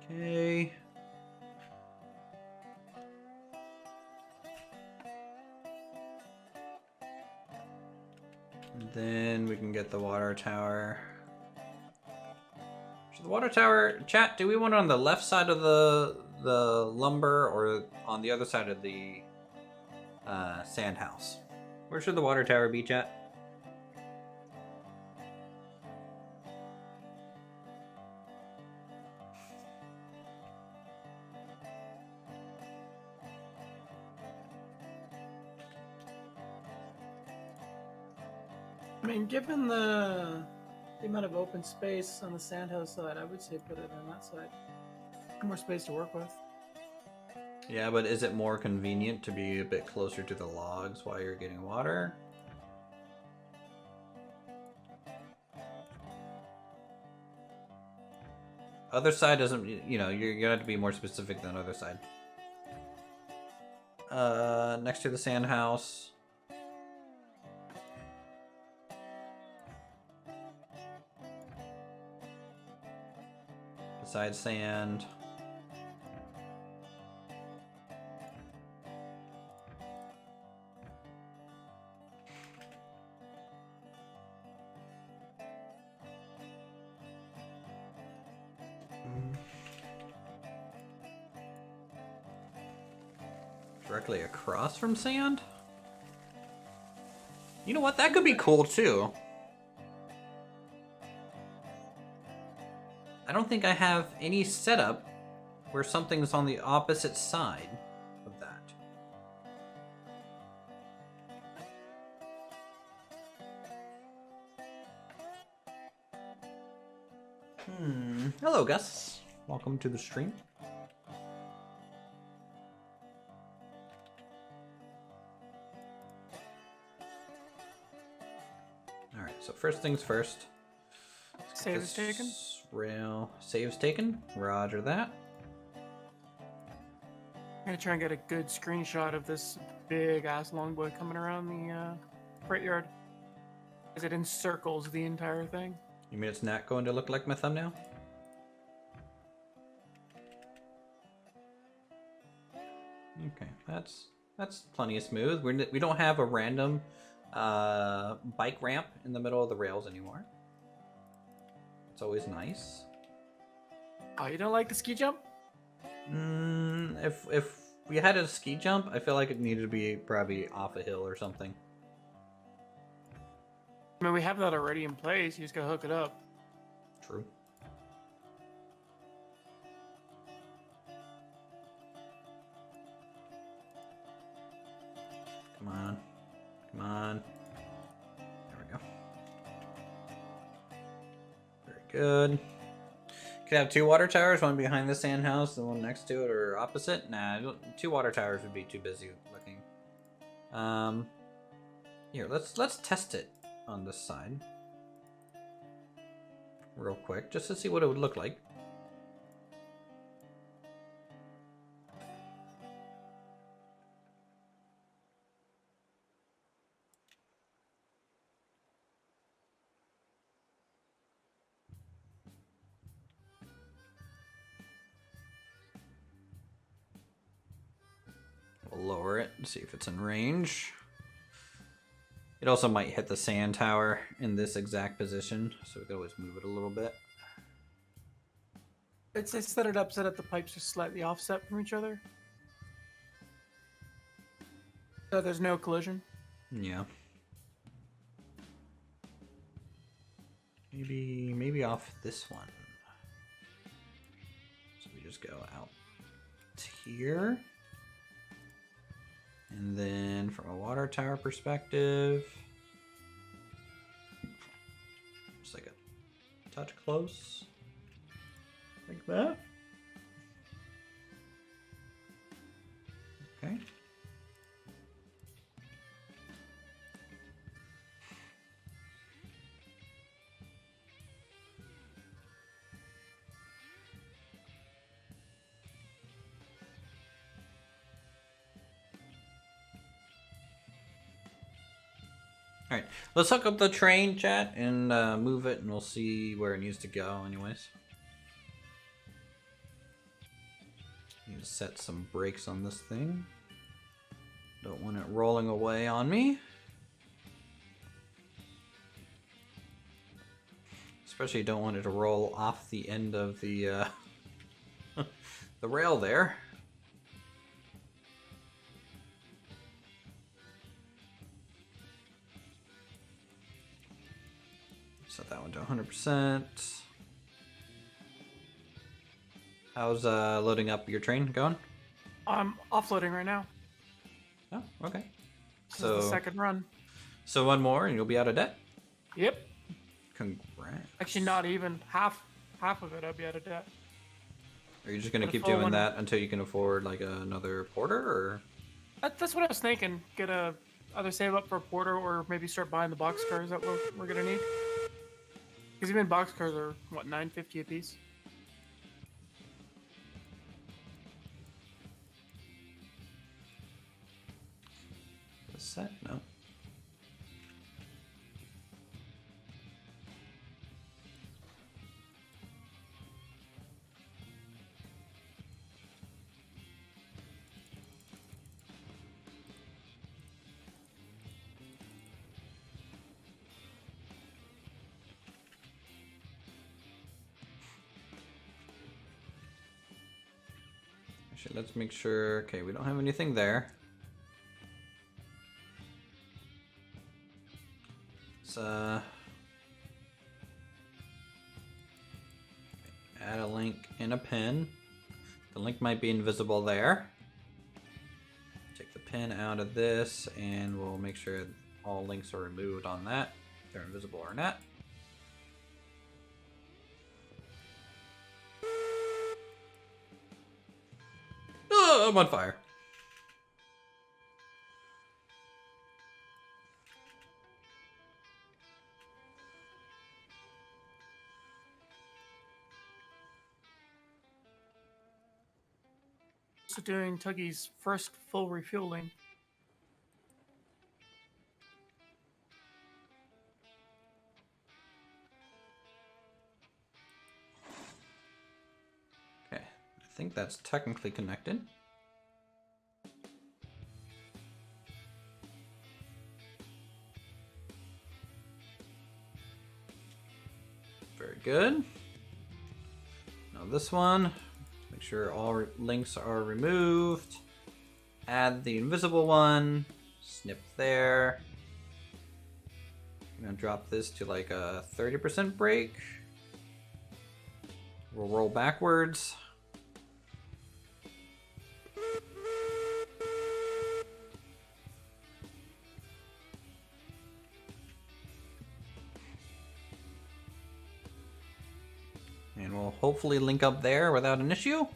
Okay. And then we can get the water tower. So the water tower, chat, do we want it on the left side of the lumber or on the other side of the sand house? Where should the water tower be, chat? I mean, given the amount of open space on the sandhouse side, I would say put it on that side. More space to work with. Yeah, but is it more convenient to be a bit closer to the logs while you're getting water? Other side doesn't, you know, you're gonna have to be more specific than other side. Next to the sand house. Beside sand. Directly across from sand? You know what? That could be cool too. I don't think I have any setup where something's on the opposite side of that. Hello, Gus. Welcome to the stream. Alright, so first things first. Save is taken. Rail saves taken. Roger that. I'm gonna try and get a good screenshot of this big ass longboy coming around the freight yard, as it encircles the entire thing. You mean it's not going to look like my thumbnail? Okay, that's plenty of smooth. We don't have a random bike ramp in the middle of the rails anymore. It's always nice. Oh, you don't like the ski jump? If we had a ski jump, I feel like it needed to be probably off a hill or something. I mean, we have that already in place. You just gotta hook it up. True. Come on. Come on. There we go. Very good. Could have 2 water towers, one behind the sand house, the one next to it, or opposite. Nah, 2 water towers would be too busy looking. Here, let's test it on this side real quick, just to see what it would look like. We'll lower it and see if it's in range. It also might hit the sand tower in this exact position, so we could always move it a little bit. It's set it up so that the pipes are slightly offset from each other. So there's no collision. Yeah. Maybe off this one. So we just go out here. And then from a water tower perspective, just like a touch close. Like that. Okay. All right, let's hook up the train, chat, and move it, and we'll see where it needs to go anyways. Need to set some brakes on this thing. Don't want it rolling away on me. Especially don't want it to roll off the end of the the rail there. Set that one to 100%. How's loading up your train going? I'm offloading right now. Oh, okay. This is the second run. So one more and you'll be out of debt? Yep. Congrats. Actually, not even half of it. I'll be out of debt. Are you just gonna The keep full doing one. that until you can afford like another porter, or? That's what I was thinking. Get either save up for a porter or maybe start buying the boxcars that we're gonna need. Because even boxcars are what, $9.50 a piece. The set? No. Actually, let's make sure. Okay, we don't have anything there. Let's add a link and a pin. The link might be invisible there. Take the pin out of this, and we'll make sure all links are removed on that. If they're invisible or not. Oh, I'm on fire. So doing Tuggy's first full refueling. Okay, I think that's technically connected. good. Now this one, make sure all links are removed. Add the invisible one, snip there. I'm gonna drop this to like a 30% break. We'll roll backwards. And we'll hopefully link up there without an issue.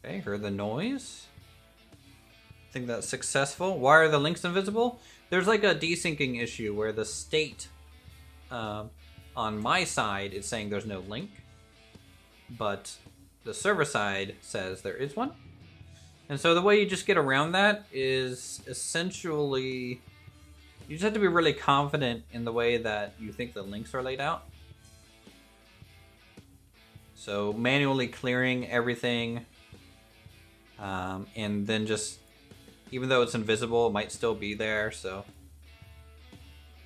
Okay, heard the noise. I think that's successful. Why are the links invisible? There's like a desyncing issue where the state on my side is saying there's no link, but the server side says there is one. And so the way you just get around that is essentially you just have to be really confident in the way that you think the links are laid out. So manually clearing everything, and then just, even though it's invisible, it might still be there. So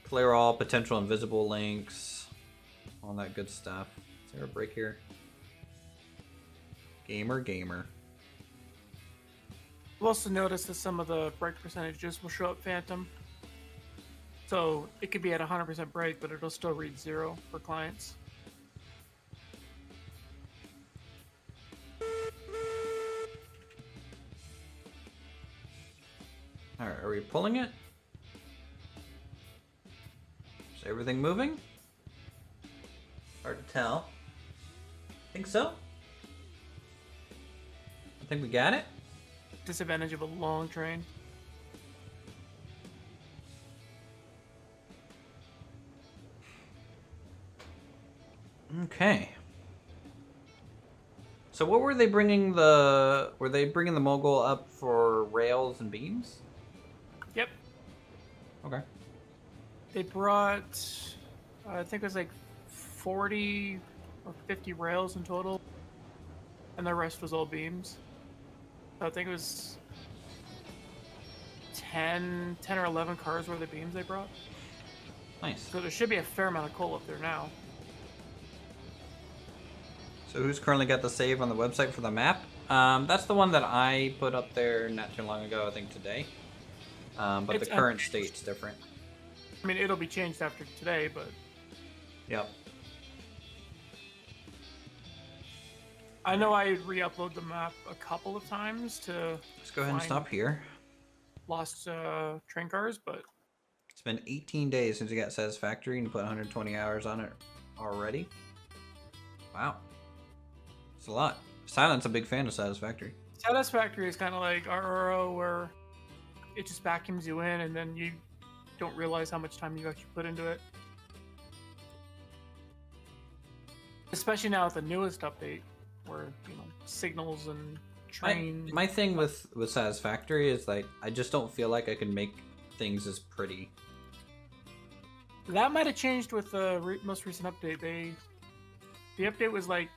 clear all potential invisible links, all that good stuff. Is there a break here? Gamer. You'll also notice that some of the break percentages will show up phantom. So it could be at 100% break, but it'll still read 0 for clients. Alright, are we pulling it? Is everything moving? Hard to tell. Think so? I think we got it. Disadvantage of a long train. Okay. So what were they bringing the... Were they bringing the mogul up for rails and beams? Yep. Okay. They brought, I think it was like 40 or 50 rails in total, and the rest was all beams. So I think it was 10 or 11 cars worth of beams they brought. Nice. So there should be a fair amount of coal up there now. So who's currently got the save on the website for the map? That's the one that I put up there not too long ago, I think today. But It's the current state's different. I mean, it'll be changed after today, but Yep. I know I re-upload the map a couple of times to Let's go ahead and Fine. stop here. lost train cars, but It's been 18 days since you got Satisfactory and you put 120 hours on it already. Wow. It's a lot. Silent's a big fan of Satisfactory. Satisfactory is kind of like RRO, where it just vacuums you in and then you don't realize how much time you actually put into it. Especially now with the newest update, where, you know, signals and train. My thing with Satisfactory is like I just don't feel like I can make things as pretty. That might have changed with the most recent update. The update was like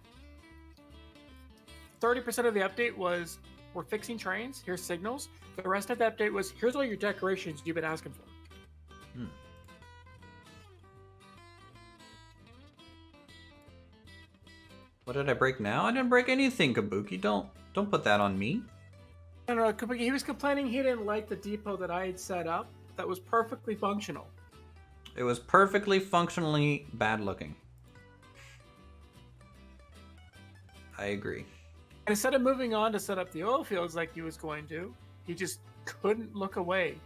30% of the update was we're fixing trains. Here's signals. The rest of the update was here's all your decorations you've been asking for. What did I break now? I didn't break anything, Kabuki. Don't put that on me. I don't know. He was complaining he didn't like the depot that I had set up. That was perfectly functional. It was perfectly functionally bad looking. I agree. And instead of moving on to set up the oil fields like he was going to, he just couldn't look away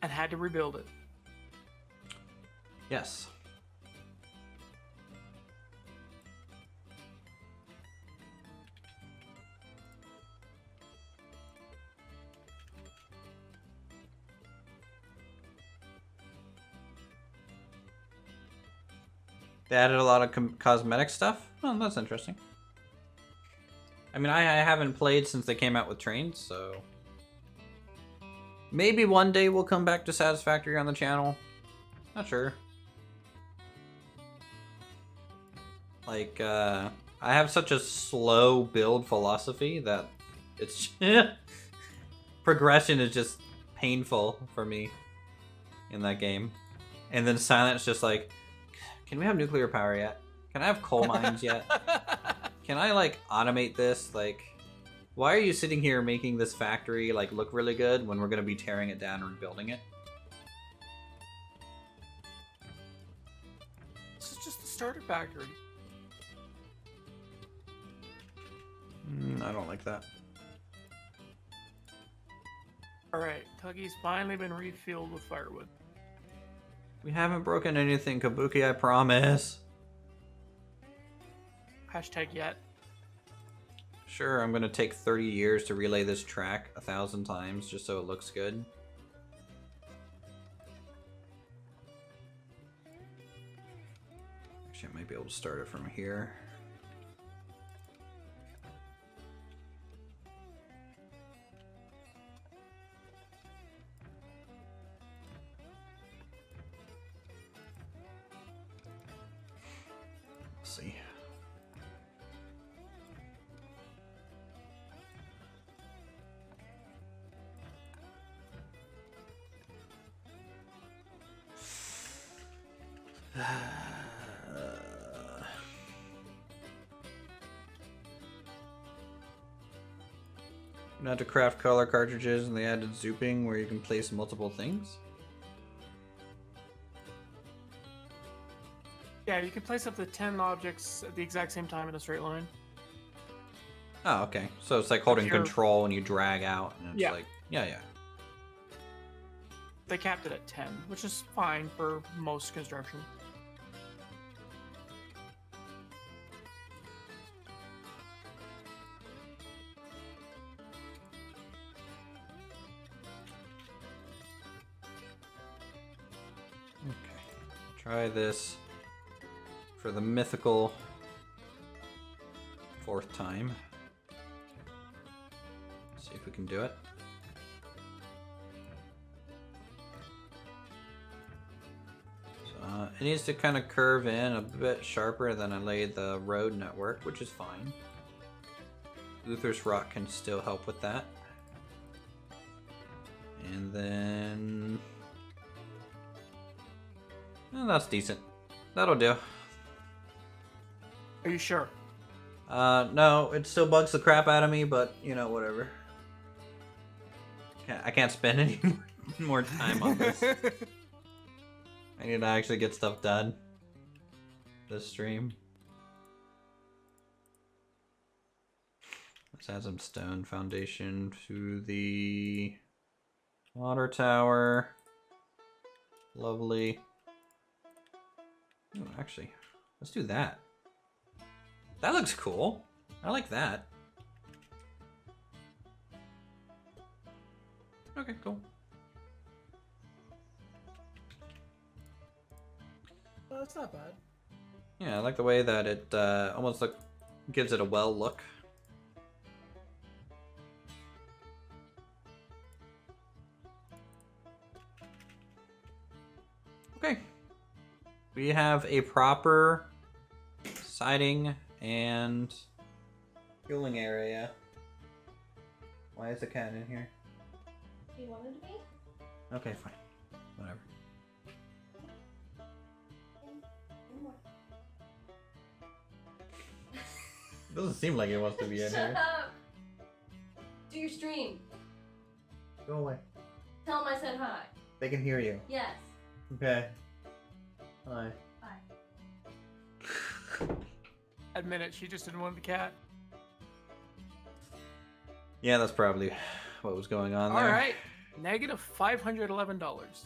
and had to rebuild it. Yes. They added a lot of cosmetic stuff. Oh, that's interesting. I mean, I haven't played since they came out with trains, so maybe one day we'll come back to Satisfactory on the channel. Not sure. Like, I have such a slow build philosophy that it's progression is just painful for me in that game. And then Silent's just like, can we have nuclear power yet? Can I have coal mines yet? Can I, like, automate this? Like, why are you sitting here making this factory, like, look really good when we're going to be tearing it down and rebuilding it? This is just the starter factory. I don't like that. Alright, Tuggy's finally been refueled with firewood. We haven't broken anything, Kabuki, I promise. Hashtag yet. Sure, I'm gonna take 30 years to relay this track 1,000 times just so it looks good. Actually, I might be able to start it from here. Let's see. You know how to craft color cartridges and they added zooping where you can place multiple things? Yeah, you can place up to 10 objects at the exact same time in a straight line. Oh, okay. So it's like holding If you're- control and you drag out and it's Yeah. like, yeah. They capped it at 10, which is fine for most construction. Okay. Try this for the mythical 4th time. See if we can do it. So, it needs to kind of curve in a bit sharper than I laid the road network, which is fine. Uthris rock can still help with that. And then... oh, that's decent. That'll do. Are you sure? No, it still bugs the crap out of me, but, you know, whatever. I can't spend any more time on this. I need to actually get stuff done this stream. Let's add some stone foundation to the water tower. Lovely. Oh, actually, let's do that. That looks cool. I like that. Okay, cool. Oh, that's not bad. Yeah, I like the way that it almost gives it a well look. Okay. We have a proper siding and fueling area. Why is the cat in here? He wanted to be? Okay, fine. Whatever. Doesn't seem like it wants to be in Shut here. up! Do your stream. Go away. Tell him I said hi. They can hear you. Yes. Okay. Hi. Bye. Admit it, she just didn't want the cat. Yeah, that's probably what was going on there. Alright, negative $511.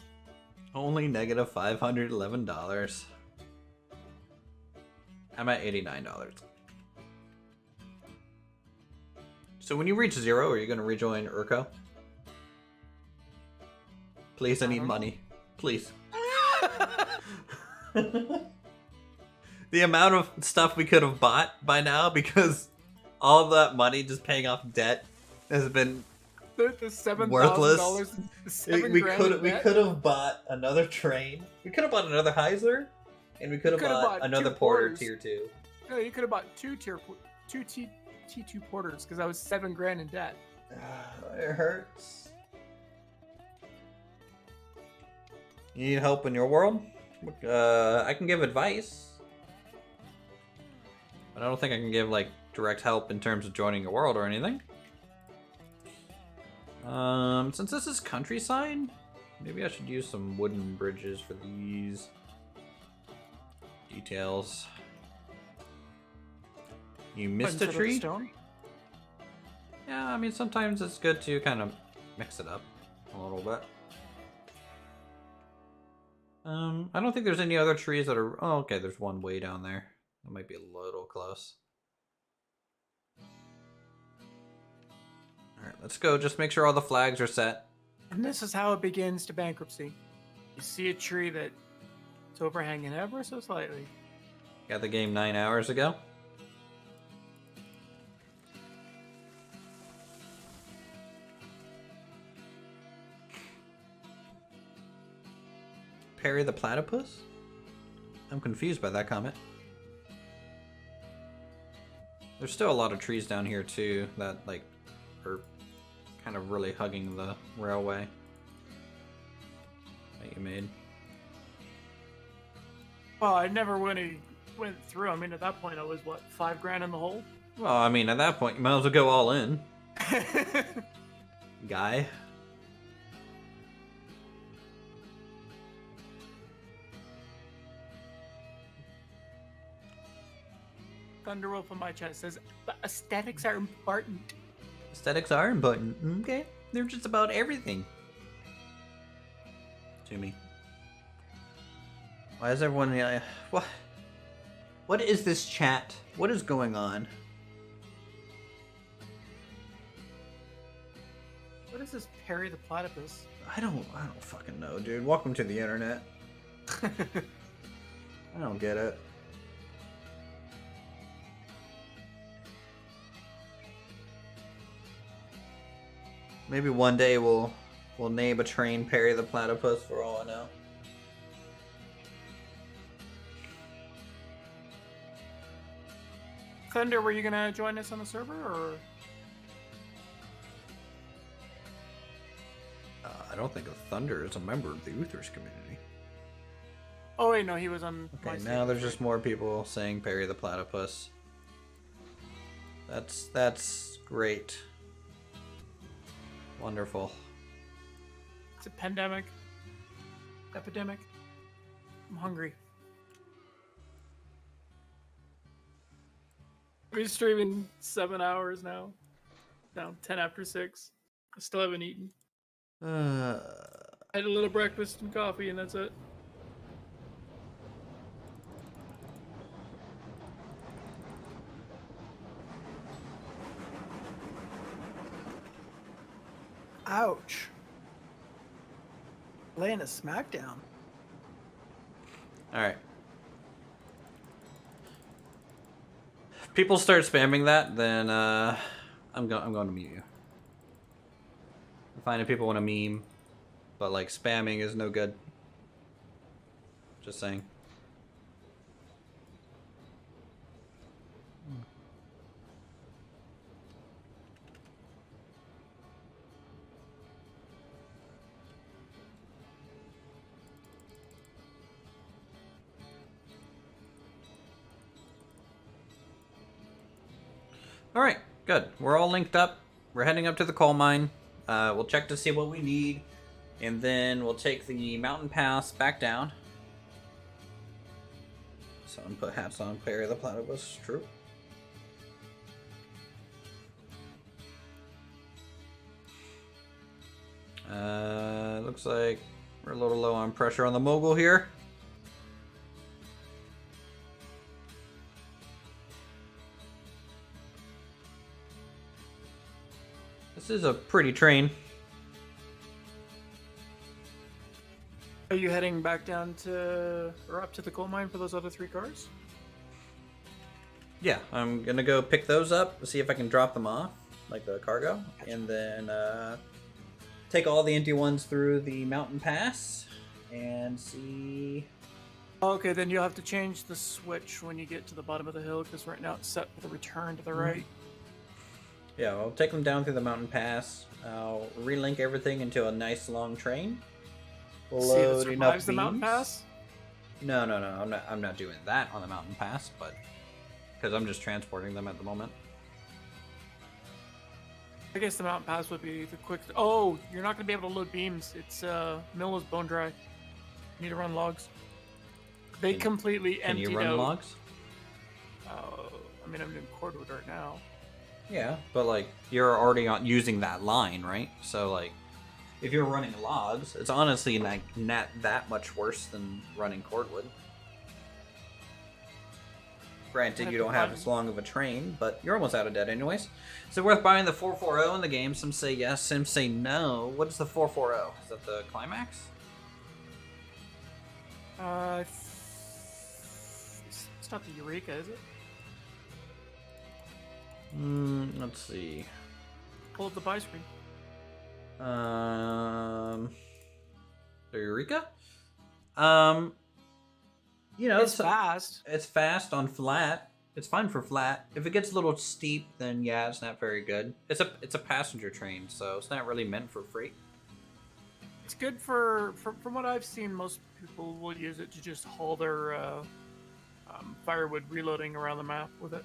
Only negative $511. I'm at $89. So when you reach 0, are you going to rejoin Urko? Please, I need money. Please. The amount of stuff we could have bought by now, because all that money just paying off debt has been The $7,000. worthless. $7 we grand could have bought another train. We could have bought another Heisler, and we could have bought another two Porter Porters. Tier 2. No, you could have bought two T2 porters because I was $7,000 in debt. It hurts. You need help in your world? I can give advice. But I don't think I can give, like, direct help in terms of joining your world or anything. Since this is countryside, maybe I should use some wooden bridges for these details. You missed a Instead of tree? Stone? Yeah, I mean, sometimes it's good to kind of mix it up a little bit. I don't think there's any other trees that are... Oh, okay, there's one way down there. That might be a little close. Alright, let's go. Just make sure all the flags are set. And this is how it begins to bankruptcy. You see a tree that's overhanging ever so slightly. Got the game 9 hours ago. Perry the platypus? I'm confused by that comment. There's still a lot of trees down here too that like are kind of really hugging the railway that you made. Well, I never went through. I mean, at that point, I was what, $5,000 in the hole? Well, I mean, at that point, you might as well go all in, guy. Thunderwolf on my chat says, but aesthetics are important. Aesthetics are important. Okay, they're just about everything. To me. Why is everyone? What is this chat? What is going on? What is this Perry the platypus? I don't fucking know, dude. Welcome to the internet. I don't get it. Maybe one day we'll name a train Perry the platypus for all I know. Thunder, were you gonna join us on the server, or? I don't think Thunder is a member of the Uthris community. Oh wait, no, he was on. Okay, now there's just more people saying Perry the platypus. That's great. Wonderful. It's a pandemic. Epidemic. I'm hungry. We're streaming 7 hours now. Now 10 after 6. I still haven't eaten. I had a little breakfast and coffee, and that's it. Ouch. Laying a smackdown. Alright. If people start spamming that, then I'm going to mute you. I'm finding people want to meme, but like spamming is no good. Just saying. Alright, good. We're all linked up. We're heading up to the coal mine. We'll check to see what we need, and then we'll take the mountain pass back down. Someone put hats on Perry the platypus. True. Looks like we're a little low on pressure on the mogul here. This is a pretty train. Are you heading back down to, or up to the coal mine for those other 3 cars? Yeah, I'm gonna go pick those up, see if I can drop them off, like the cargo, and then take all the empty ones through the mountain pass and see Okay, then you'll have to change the switch when you get to the bottom of the hill, because right now it's set for the return to the right. Yeah, I'll take them down through the mountain pass. I'll relink everything into a nice long train. See if it Loading up survives the mountain beams. pass. No. I'm not doing that on the mountain pass, but because I'm just transporting them at the moment. I guess the mountain pass would be the quick. Oh, you're not going to be able to load beams. It's mill is bone dry. You need to run logs. They completely Can emptied you run out. logs? I mean, I'm doing cordwood right now. Yeah, but like you're already using that line, right? So like, if you're running logs, it's honestly not that much worse than running cordwood. Granted, you don't have as long of a train, but you're almost out of debt anyways. Is it worth buying the 440 in the game? Some say yes, some say no. What is the 440? Is that the climax? It's not the Eureka, is it? Let's see. Pull up the buy screen. The Eureka? You know, It's fast. It's fast on flat. It's fine for flat. If it gets a little steep, then yeah, it's not very good. It's a passenger train, so it's not really meant for freight. It's good for from what I've seen, most people will use it to just haul their firewood reloading around the map with it.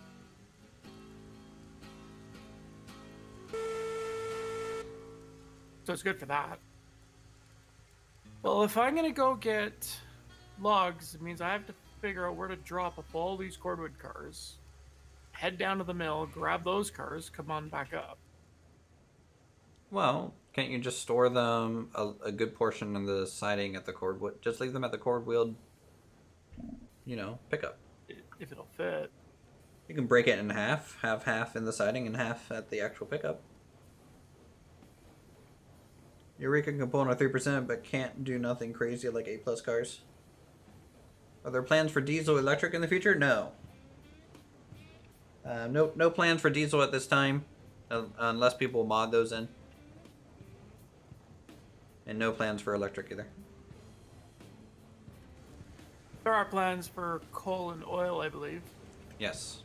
So it's good for that. Well, if I'm gonna go get logs, it means I have to figure out where to drop off all these cordwood cars, head down to the mill, grab those cars, come on back up. Well, can't you just store them a good portion of the siding at the cordwood? Just leave them at the cord wheeled, pickup. If it'll fit. You can break it in half, have half in the siding and half at the actual pickup. Eureka can pull on a 3%, but can't do nothing crazy like A+ cars. Are there plans for diesel electric in the future? No. No plans for diesel at this time, unless people mod those in. And no plans for electric either. There are plans for coal and oil, I believe. Yes.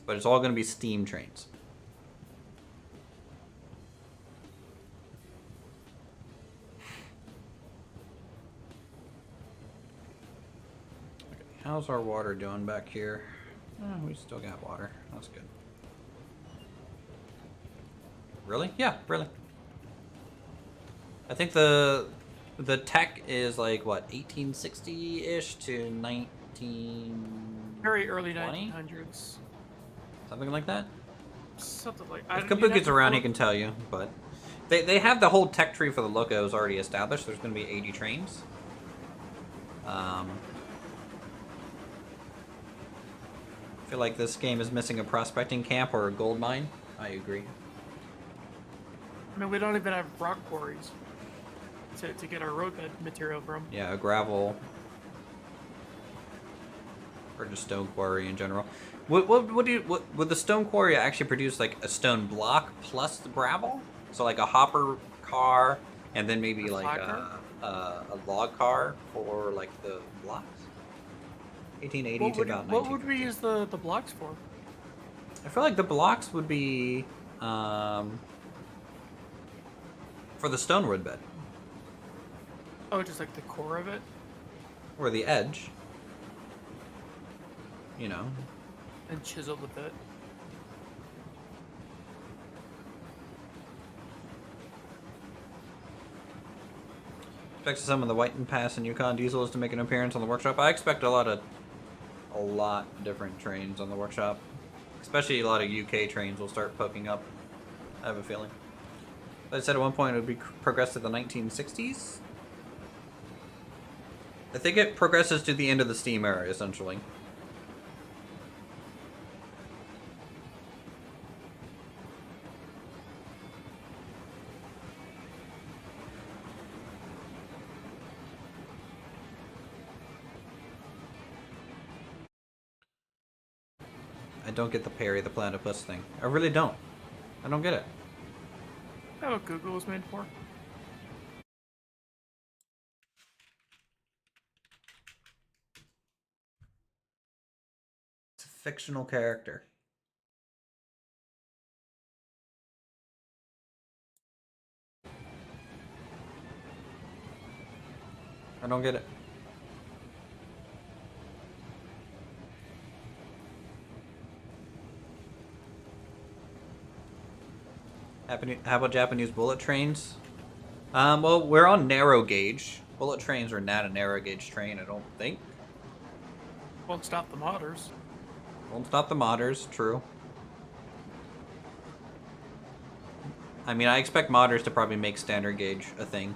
But it's all going to be steam trains. Okay, how's our water doing back here? Oh, we still got water. That's good. Really? Yeah, really. I think the tech is like what, 1860-ish to 19 Very early 20? 1900s. Something like that. Something like If Kabuki's around, he can tell you. But they have the whole tech tree for the locos already established. There's going to be 80 trains. I feel like this game is missing a prospecting camp or a gold mine. I agree. I mean, we don't even have rock quarries to get our roadbed material from. Yeah, a gravel or just stone quarry in general. Would the stone quarry actually produce like a stone block plus the gravel? So like a hopper car and then maybe A like flat a log car for like the blocks? 1880 to about 1950. What would we use the blocks for? I feel like the blocks would be for the stone roadbed Oh, just like the core of it? or the edge. You know. And chisel the bit. Expect some of the Whiten Pass and Yukon diesels to make an appearance on the workshop. I expect a lot different trains on the workshop. Especially a lot of UK trains will start poking up. I have a feeling. But I said at one point it would be progress to the 1960s. I think it progresses to the end of the Steam era, essentially. I don't get the parry the platypus thing. I really don't. I don't get it. Is that what Google was made for? fictional character. I don't get it. How about Japanese bullet trains? Well, we're on narrow gauge. Bullet trains are not a narrow gauge train, I don't think. Won't stop the modders. Won't stop the modders, true. I mean, I expect modders to probably make standard gauge a thing.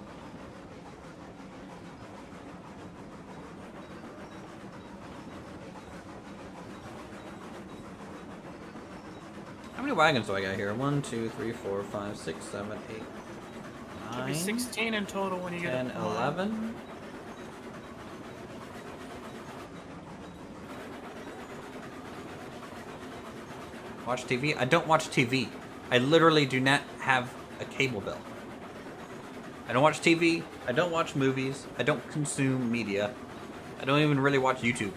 How many wagons do I got here? 1, 2, 3, 4, 5, 6, 7, 8, Should be 9, 16 in total when you get 10, up to mine. 11. Watch TV? I don't watch TV. I literally do not have a cable bill. I don't watch TV. I don't watch movies. I don't consume media. I don't even really watch YouTube.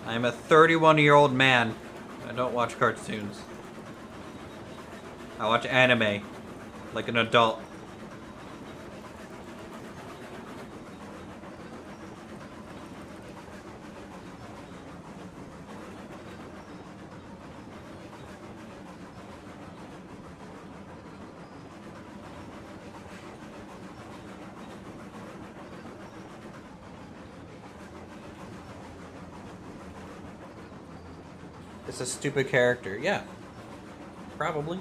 I'm a 31-year-old man. I don't watch cartoons. I watch anime. Like an adult. It's a stupid character. Yeah. Probably.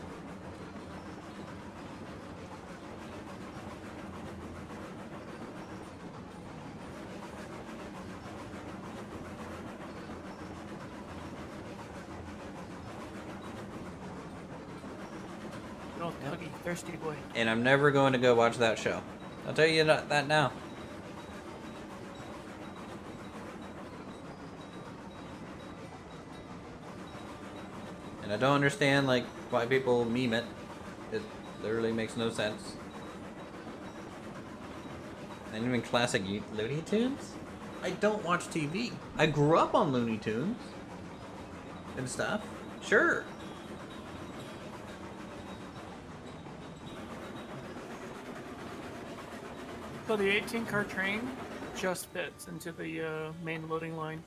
No, Tuggy, thirsty boy. And I'm never going to go watch that show. I'll tell you that now. And I don't understand, like, why people meme it. It literally makes no sense. And even classic Looney Tunes? I don't watch TV. I grew up on Looney Tunes. And stuff. Sure. So the 18-car train just fits into the main loading line.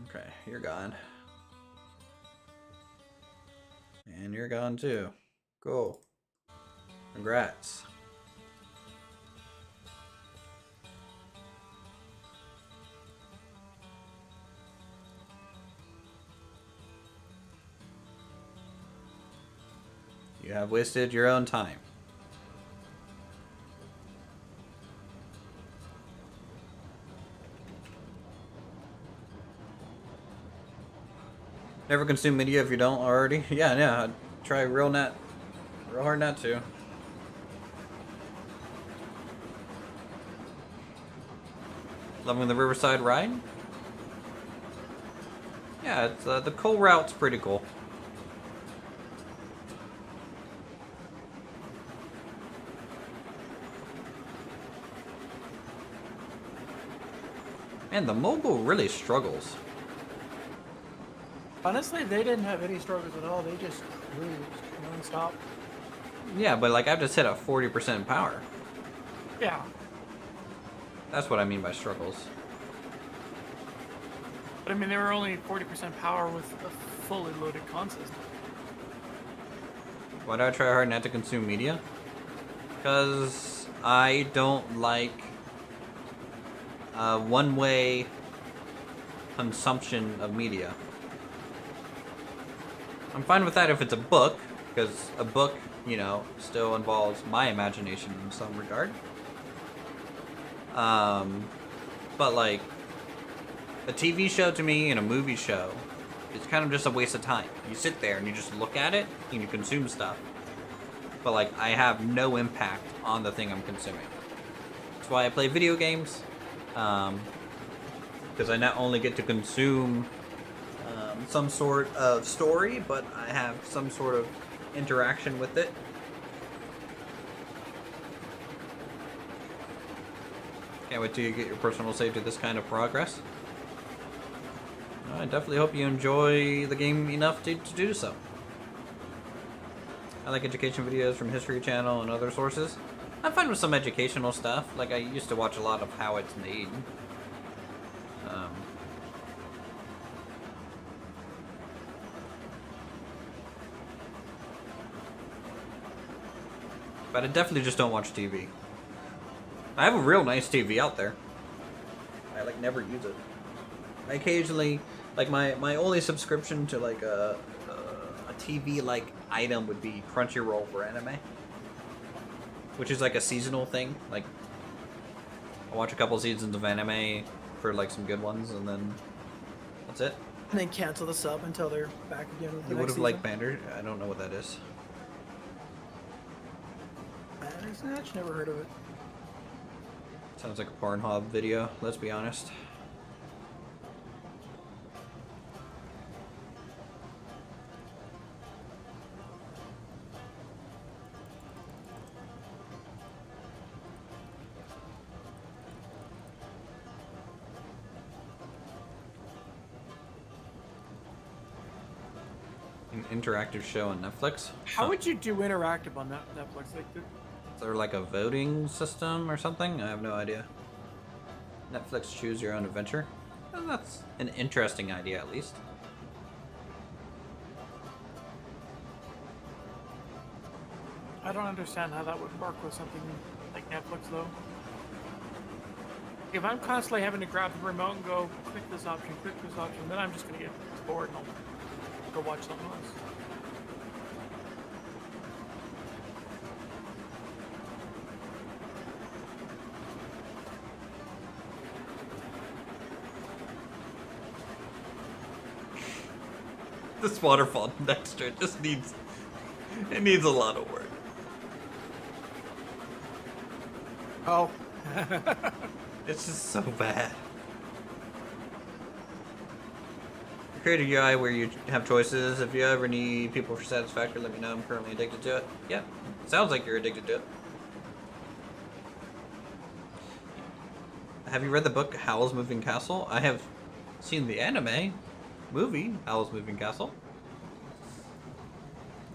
Okay, you're gone. And you're gone too. Cool. Congrats. You have wasted your own time. Never consume media if you don't already. Yeah, I'd try real hard not to. Loving the Riverside ride? Yeah, it's the coal route's pretty cool. Man, the Mogul really struggles. Honestly, they didn't have any struggles at all. They just cruised non-stop. Yeah, but like I've just hit a 40% power. Yeah. That's what I mean by struggles. But I mean, they were only 40% power with a fully loaded con system. Why do I try hard not to consume media? Because I don't like one-way consumption of media. I'm fine with that if it's a book, because a book, you know, still involves my imagination in some regard. But like, a TV show to me and a movie show, it's kind of just a waste of time. You sit there and you just look at it and you consume stuff. but like I have no impact on the thing I'm consuming. That's why I play video games, because I not only get to consume some sort of story, but I have some sort of interaction with it. Can't wait till you get your personal save to this kind of progress. I definitely hope you enjoy the game enough to do so. I like education videos from History Channel and other sources. I'm fine with some educational stuff. Like, I used to watch a lot of how it's made. But I definitely just don't watch TV. I have a real nice TV out there. I like never use it. I occasionally, like my only subscription to like a TV like item would be Crunchyroll for anime, which is like a seasonal thing. Like I watch a couple seasons of anime for like some good ones, and then that's it. And then cancel the sub until they're back again with the You would next have liked season. Banner. I don't know what that is. Bandersnatch? Never heard of it. Sounds like a Pornhub video. Let's be honest. An interactive show on Netflix. How would you do interactive on Netflix? Like, Is there like a voting system or something? I have no idea. Netflix choose your own adventure. Well, that's an interesting idea, at least. I don't understand how that would work with something like Netflix, though. If I'm constantly having to grab the remote and go, click this option, then I'm just gonna get bored and I'll go watch something else. This waterfall next to it just needs... It needs a lot of work. Oh. It's just so bad. Create a UI where you have choices. If you ever need people for satisfactory, let me know. I'm currently addicted to it. Yeah, sounds like you're addicted to it. Have you read the book Howl's Moving Castle? I have seen the anime movie Howl's Moving Castle,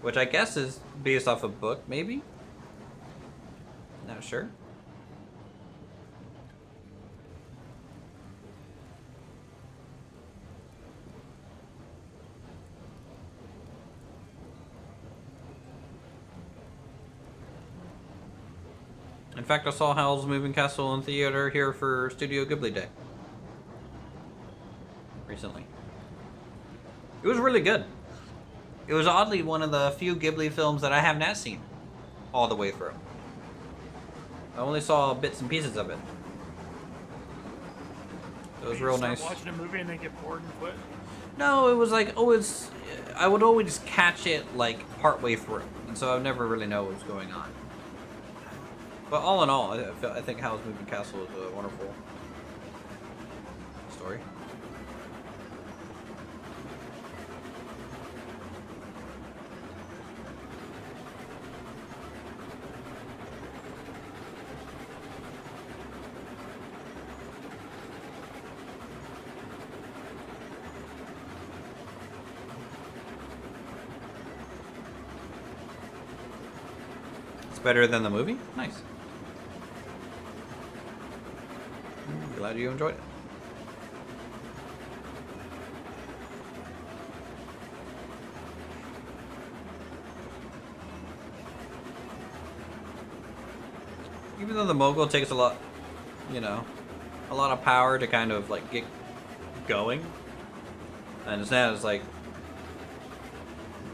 which I guess is based off a book, maybe? Not sure. In fact, I saw Howl's Moving Castle in theater here for Studio Ghibli Day recently. It was really good. It was oddly one of the few Ghibli films that I have not seen all the way through. I only saw bits and pieces of it. It was real nice. Watching a movie and then get bored and quit. No, it was like always. I would always catch it like partway through, and so I would never really know what was going on. But all in all, I think Howl's Moving Castle is a wonderful story. It's better than the movie? Nice. Glad you enjoyed it. Even though the mogul takes a lot, you know, a lot of power to kind of like get going, and it's not as like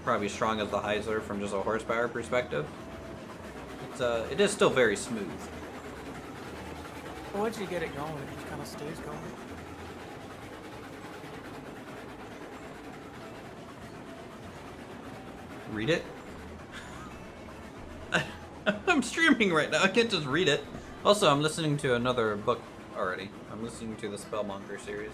probably strong as the Heisler from just a horsepower perspective. It is still very smooth. But once you get it going, it just kind of stays going. Read it. I'm streaming right now. I can't just read it. Also, I'm listening to another book already. I'm listening to the Spellmonger series.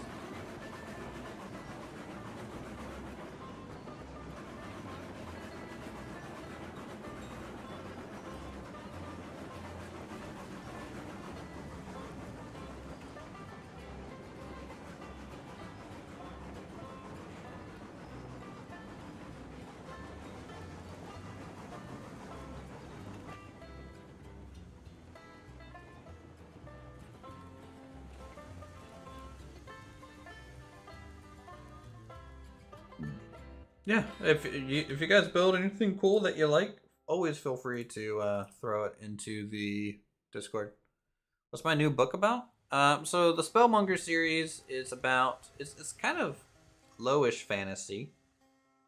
Yeah, if you guys build anything cool that you like, always feel free to throw it into the Discord. What's my new book about? So the Spellmonger series is about it's kind of lowish fantasy,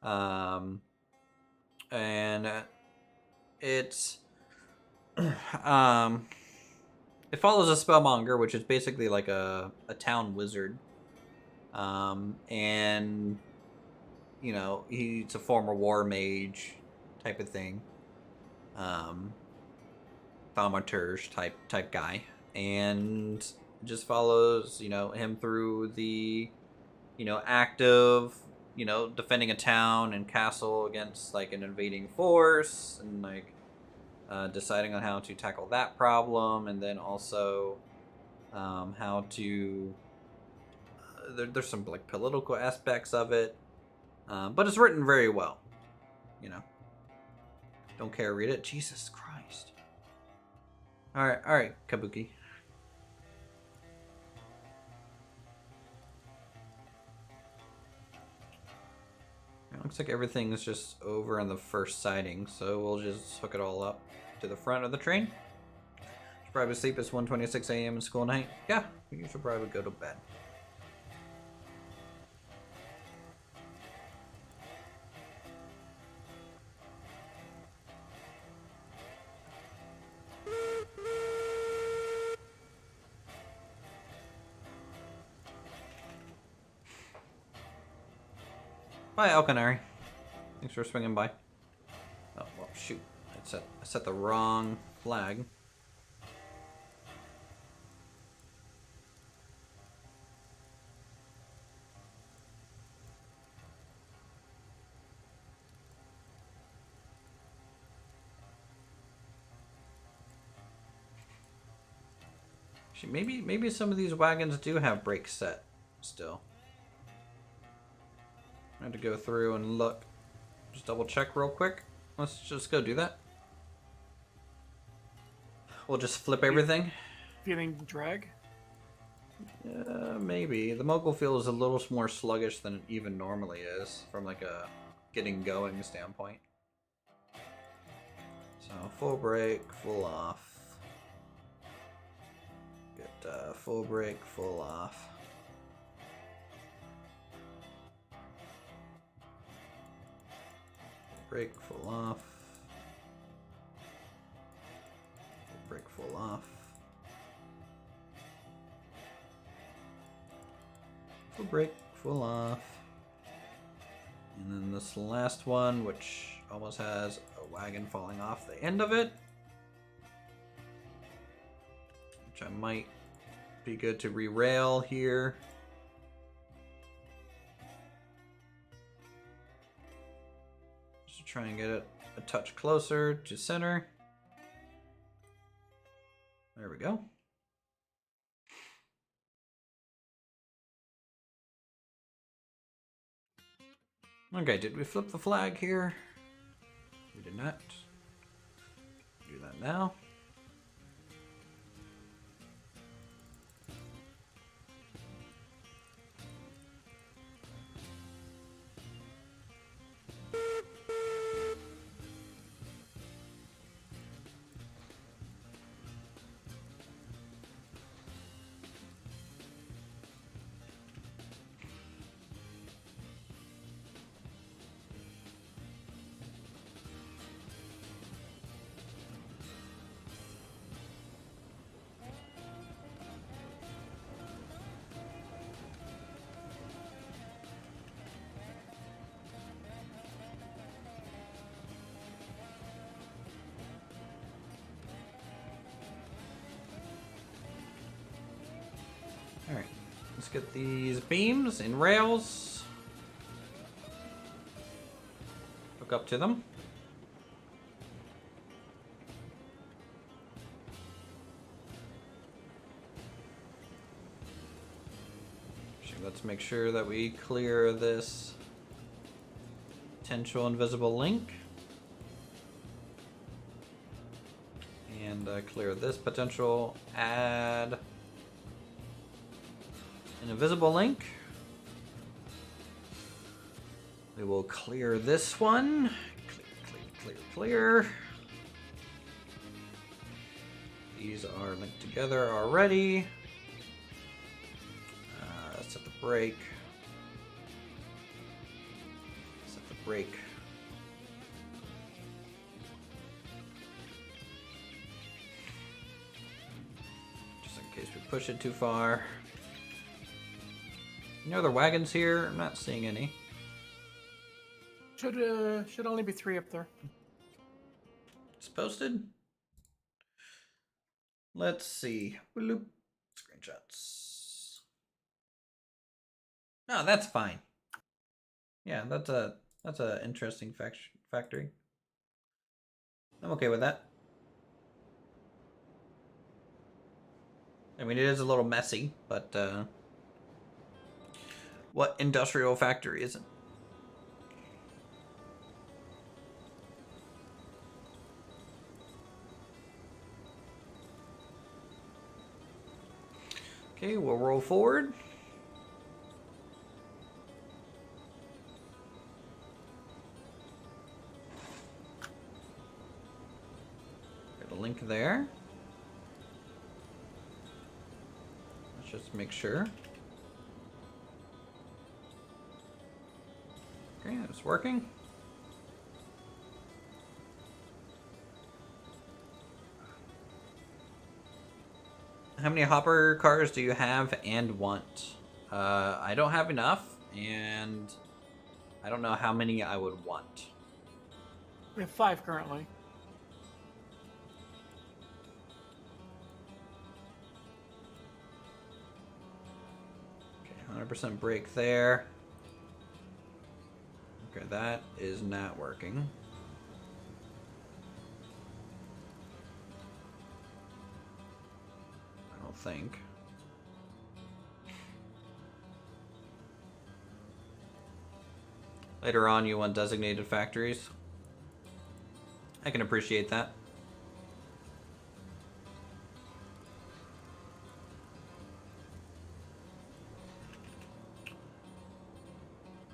and it's it follows a spellmonger, which is basically like a town wizard, and you know, he's a former war mage type of thing. Thaumaturge type guy. And just follows, you know, him through the, you know, active, you know, defending a town and castle against like an invading force, and like deciding on how to tackle that problem, and then also how to there's some like political aspects of it. But it's written very well, you know. Don't care, read it. Jesus Christ. All right, Kabuki. It looks like everything is just over on the first siding, so we'll just hook it all up to the front of the train. Should probably sleep. It's 1:26 a.m. in school night. Yeah, you should probably go to bed. Bye, Alcanary. Thanks for swinging by. Oh, well, shoot. I set the wrong flag. Actually, maybe some of these wagons do have brakes set still. I have to go through and look. Just double check real quick. Let's just go do that. We'll just flip everything. Feeling drag? Maybe. The mogul field is a little more sluggish than it even normally is from like a getting going standpoint. So full brake, full off. Get full brake, full off. Brake, full off. Brake, full off. Full brake, full off. And then this last one, which almost has a wagon falling off the end of it. Which I might be good to re-rail here. Try and get it a touch closer to center. There we go. Okay, did we flip the flag here? We did not. Do that now. Alright, let's get these beams and rails. Hook up to them. Let's make sure that we clear this potential invisible link. And clear this potential, add an invisible link. We will clear this one. Clear. These are linked together already. Set the brake. Set the brake. Just in case we push it too far. Any other wagons here? I'm not seeing any. Should only be 3 up there. It's posted. Let's see. Bloop. Screenshots. No, that's fine. Yeah, that's a interesting factory. I'm okay with that. I mean, it is a little messy, but what industrial factory isn't? Okay, we'll roll forward. Got a link there. Let's just make sure. Okay, it's working. How many hopper cars do you have and want? I don't have enough, and I don't know how many I would want. We have 5 currently. Okay, 100% brake there. Okay, that is not working. I don't think. Later on, you want designated factories. I can appreciate that.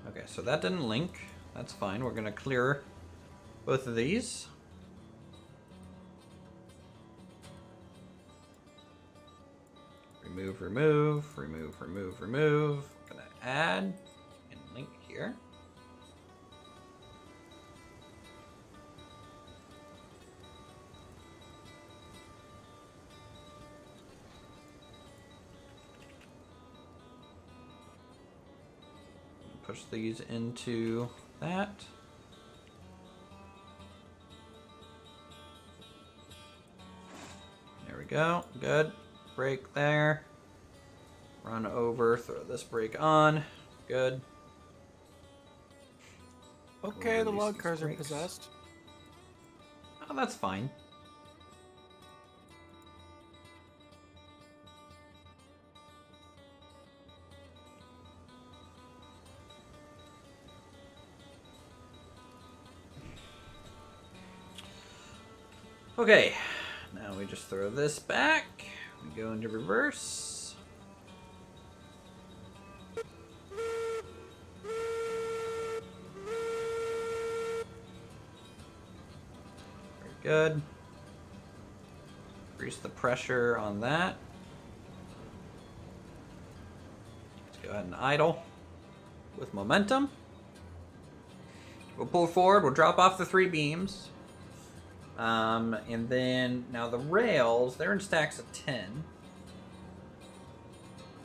Okay, so that didn't link. That's fine. We're gonna clear both of these. Remove, remove, remove, remove, remove. Gonna add and link here. Push these into that. There we go. Good. Brake there. Run over. Throw this brake on. Good. Okay, We'll the release log these cars are brakes. possessed. Oh, that's fine. Okay, now we just throw this back. We go into reverse. Very good. Increase the pressure on that. Let's go ahead and idle with momentum. We'll pull forward, we'll drop off the 3 beams. And then now the rails, they're in stacks of 10.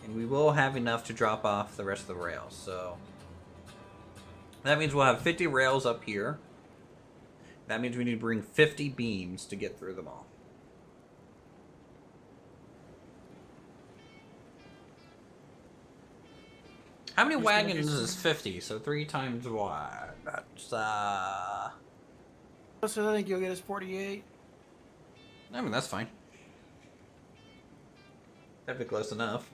And we will have enough to drop off the rest of the rails. So that means we'll have 50 rails up here. That means we need to bring 50 beams to get through them all. How many Just gonna wagons do is 50? So 3 times what? That's So I think you'll get us 48. I mean that's fine. That'd be close enough.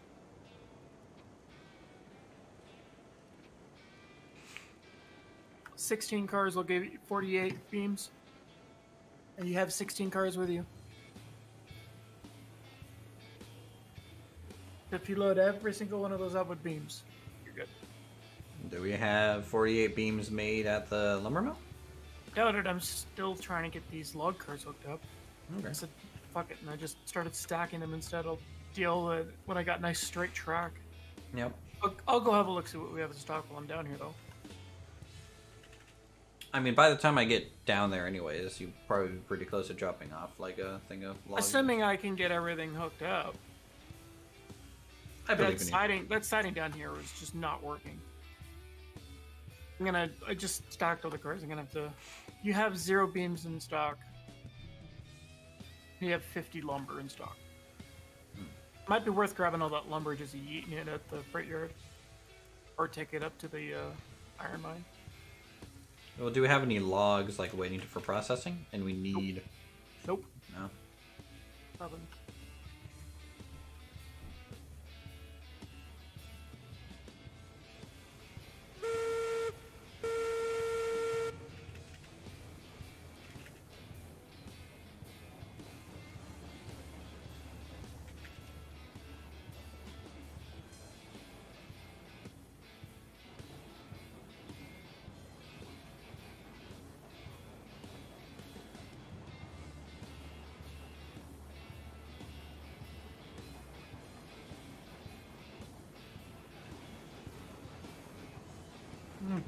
$16 cars will give you 48 beams. And you have 16 cars with you. If you load every single one of those up with beams, you're good. Do we have 48 beams made at the lumber mill? Doubt it. I'm still trying to get these log cars hooked up. Okay. I said, fuck it, and I just started stacking them instead. I'll deal with when I got nice straight track. Yep. I'll go have a look, see what we have in stock while I'm down here, though. I mean, by the time I get down there anyways, you probably be pretty close to dropping off like a thing of logs. Assuming I can get everything hooked up. I believe in you. That siding down here was just not working. I just stacked all the cars. I'm gonna have to. You have 0 beams in stock. You have 50 lumber in stock. Might be worth grabbing all that lumber, just yeeting it at the freight yard, or take it up to the iron mine. Well, do we have any logs like waiting for processing? And we need. Nope. No. Nothing.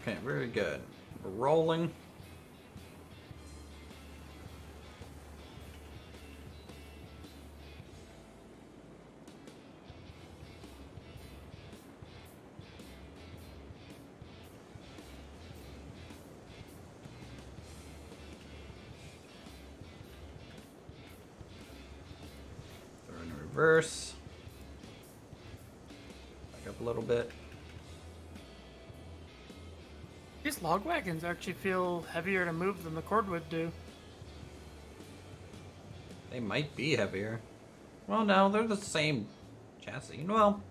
Okay, very good. We're rolling. Throw in reverse. Back up a little bit. These log wagons actually feel heavier to move than the cordwood do. They might be heavier. Well, no, they're the same chassis. Well,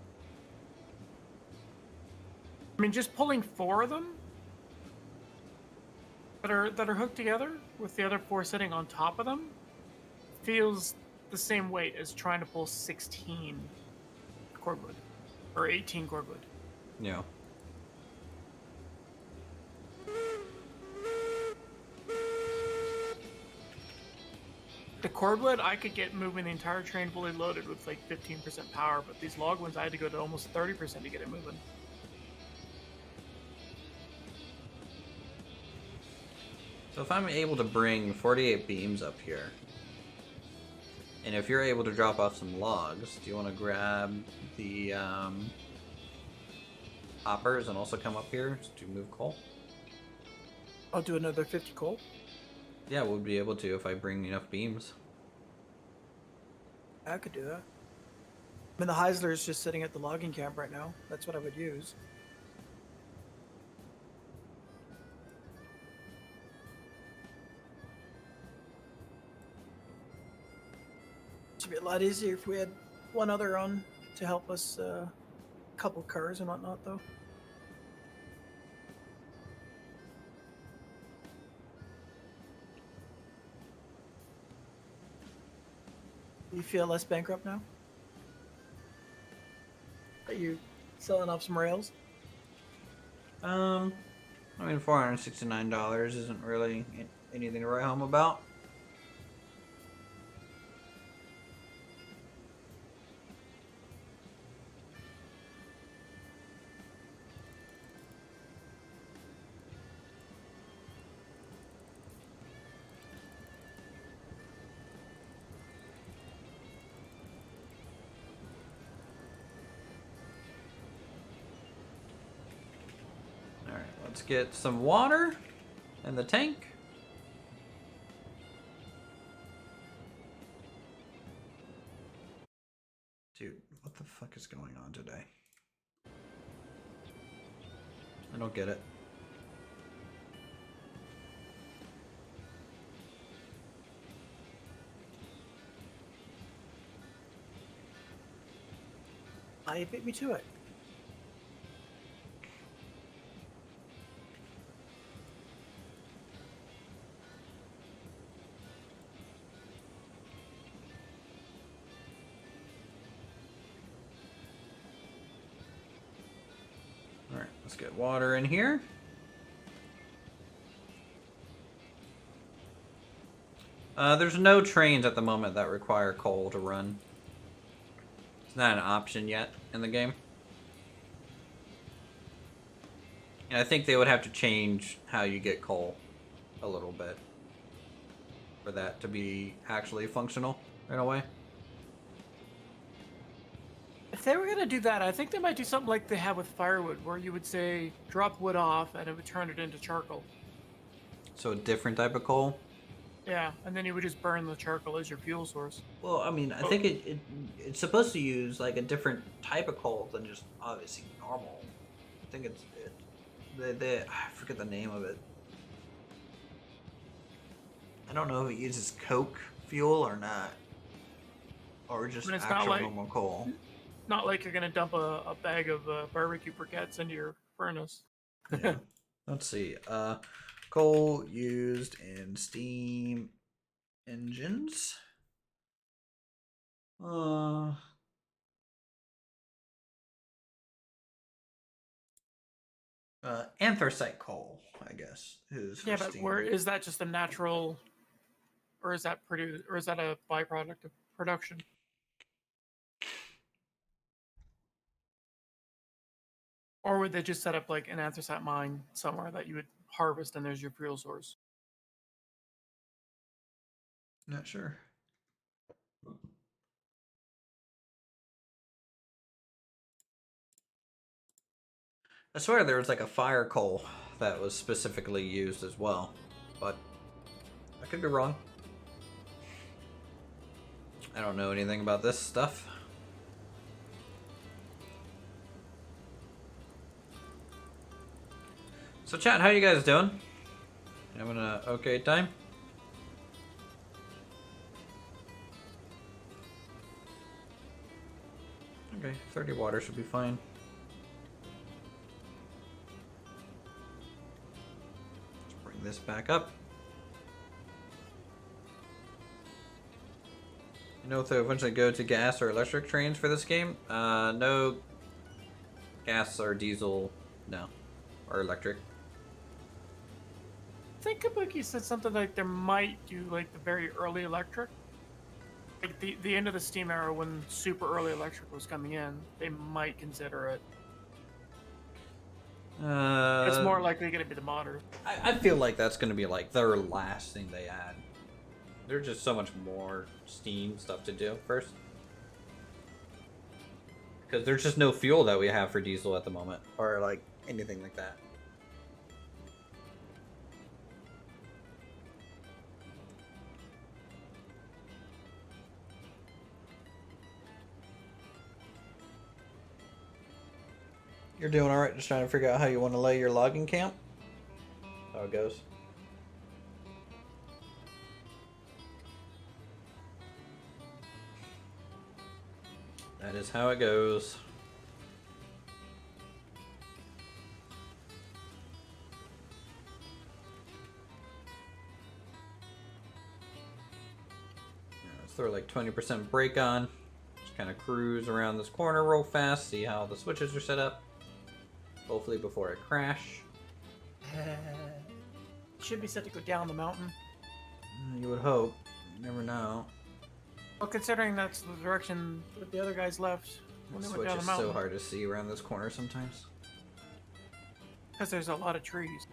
I mean, just pulling 4 of them that are hooked together with the other 4 sitting on top of them feels the same weight as trying to pull 16 cordwood or 18 cordwood. yeah. The cordwood, I could get moving the entire train fully loaded with like 15% power, but these log ones, I had to go to almost 30% to get it moving. So if I'm able to bring 48 beams up here, and if you're able to drop off some logs, do you want to grab the hoppers and also come up here to move coal? I'll do another 50 coal. Yeah, we'll be able to if I bring enough beams. I could do that. I mean, the Heisler is just sitting at the logging camp right now. That's what I would use. It'd be a lot easier if we had one other on to help us, couple cars and whatnot, though. You feel less bankrupt now? Are you selling off some rails? I mean, $469 isn't really anything to write home about. Let's get some water in the tank. Dude, what the fuck is going on today? I don't get it. I beat me to it. Alright, let's get water in here. There's no trains at the moment that require coal to run. It's not an option yet in the game. And I think they would have to change how you get coal a little bit for that to be actually functional right away. If they were gonna do that, I think they might do something like they have with firewood, where you would say drop wood off and it would turn it into charcoal. So a different type of coal. Yeah, and then you would just burn the charcoal as your fuel source. Well, I mean, I think it's supposed to use like a different type of coal than just obviously normal. I think I forget the name of it. I don't know if it uses coke fuel or not, or just But it's actual not like- normal coal. Not like you're gonna dump a bag of barbecue briquettes into your furnace. Yeah. Let's see. Coal used in steam engines. Anthracite coal, I guess, is for Yeah, but steam. where is that just a natural, or is that or is that a byproduct of production? Or would they just set up like an anthracite mine somewhere that you would harvest and there's your fuel source? Not sure. I swear there was like a fire coal that was specifically used as well, but I could be wrong. I don't know anything about this stuff. So chat, how you guys doing? Having a okay time? Okay, 30 water should be fine. Let's bring this back up. You know if they eventually go to gas or electric trains for this game? No gas or diesel, no. Or electric. I think Kabuki said something like there might do like the very early electric. Like the end of the Steam era when super early electric was coming in, they might consider it. It's more likely going to be the modern. I feel like that's going to be like their last thing they add. There's just so much more Steam stuff to do first. Because there's just no fuel that we have for diesel at the moment. Or like anything like that. You're doing alright, just trying to figure out how you want to lay your logging camp? How it goes. That is how it goes. Let's throw like 20% brake on. Just kind of cruise around this corner real fast, see how the switches are set up. Hopefully before I crash. Should be set to go down the mountain. You would hope. You never know. Well, considering that's the direction that the other guys left when The they went switch down the is mountain. so hard to see around this corner sometimes. Because there's a lot of trees.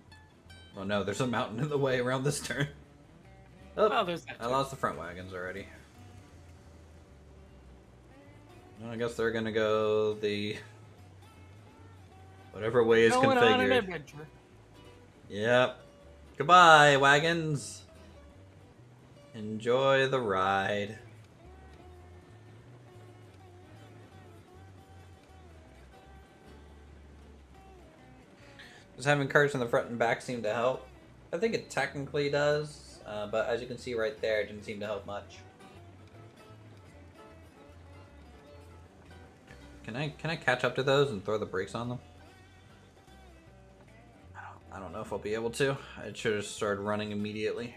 Oh no, there's a mountain in the way around this turn. Oh, Oh, there's that I too. lost the front wagons already. Well, I guess they're gonna go the whatever way is Going on an configured. adventure. Yep. Goodbye, wagons. Enjoy the ride. Does having carts in the front and back seem to help? I think it technically does, but as you can see right there, it didn't seem to help much. Can I catch up to those and throw the brakes on them? I don't know if I'll be able to. I should have started running immediately.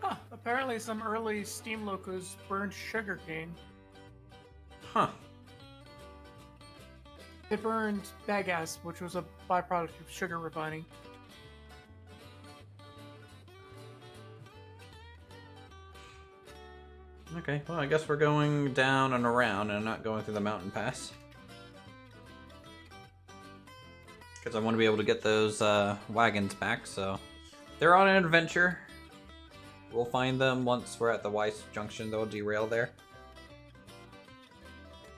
Huh, apparently some early steam locos burned sugar cane. Huh. They burned bagasse, which was a byproduct of sugar refining. Okay, well I guess we're going down and around and not going through the mountain pass. Because I want to be able to get those wagons back, so... They're on an adventure. We'll find them once we're at the Weiss Junction. They'll derail there.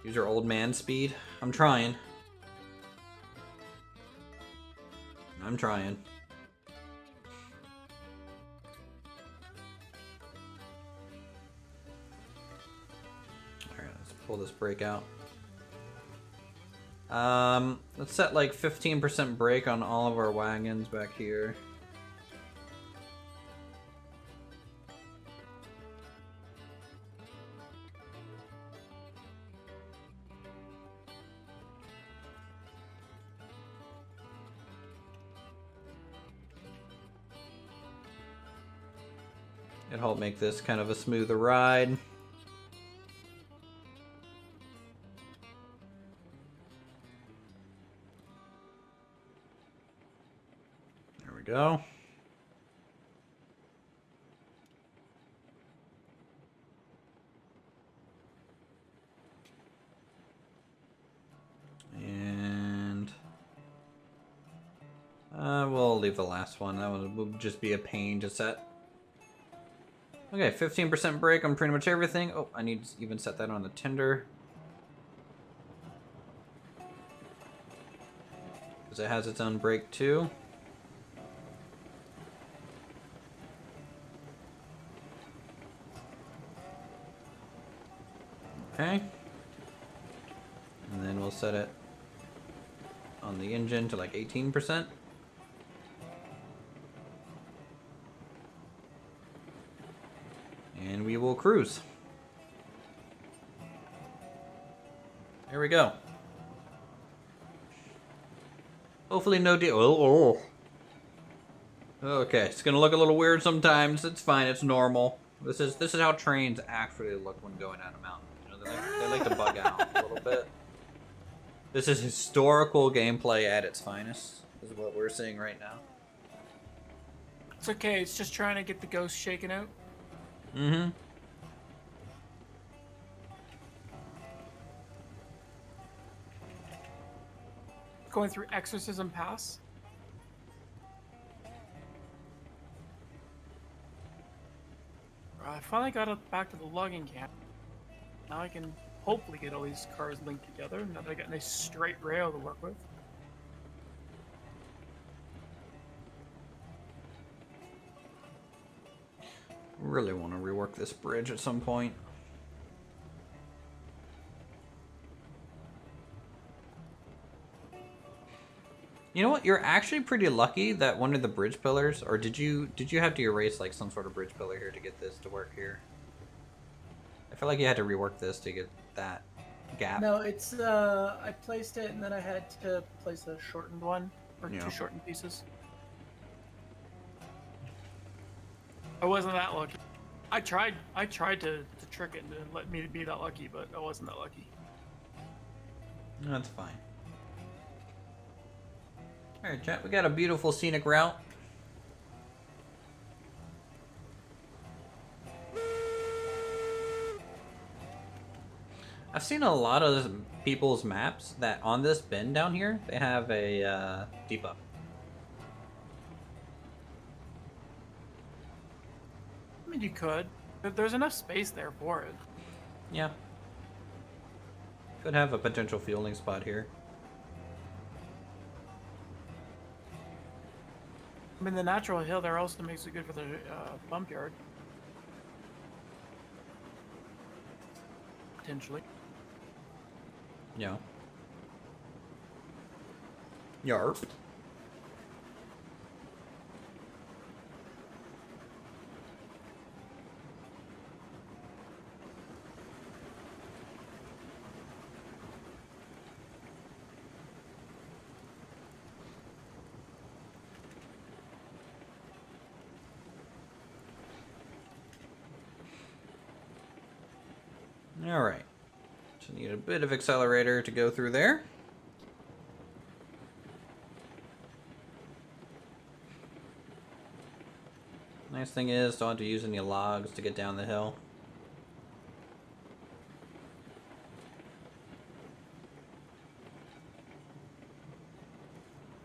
Use your old man speed. I'm trying. I'm trying. Alright, let's pull this brake out. Let's set like 15% brake on all of our wagons back here. It'll help make this kind of a smoother ride. There we go. And we'll leave the last one. That one will just be a pain to set. Okay, 15% brake on pretty much everything. Oh, I need to even set that on the tender. Because it has its own brake too. Okay. And then we'll set it on the engine to like 18%. And we will cruise. There we go. Hopefully no deal. Oh. Okay, it's gonna look a little weird sometimes. It's fine. It's normal. This is how trains actually look when going down a mountain. You know, they like to bug out a little bit. This is historical gameplay at its finest. This is what we're seeing right now. It's okay. It's just trying to get the ghost shaken out. Mm-hmm. Going through Exorcism Pass. I finally got it back to the logging camp. Now I can hopefully get all these cars linked together. Now that I got a nice straight rail to work with. Really want to rework this bridge at some point. You know what? You're actually pretty lucky that one of the bridge pillars, or did you have to erase like some sort of bridge pillar here to get this to work here? I feel like you had to rework this to get that gap. No, it's I placed it and then I had to place a shortened one or Yeah. two shortened pieces. I wasn't that lucky. I tried to trick it and let me be that lucky, but I wasn't that lucky. That's fine. Alright, chat, we got a beautiful scenic route. I've seen a lot of people's maps that on this bend down here, they have a Depo. I mean, you could. There's enough space there for it. Yeah. Could have a potential fueling spot here. I mean, the natural hill there also makes it good for the bump yard. Potentially. Yeah. Yarp. Alright. So need a bit of accelerator to go through there. Nice thing is, don't have to use any logs to get down the hill.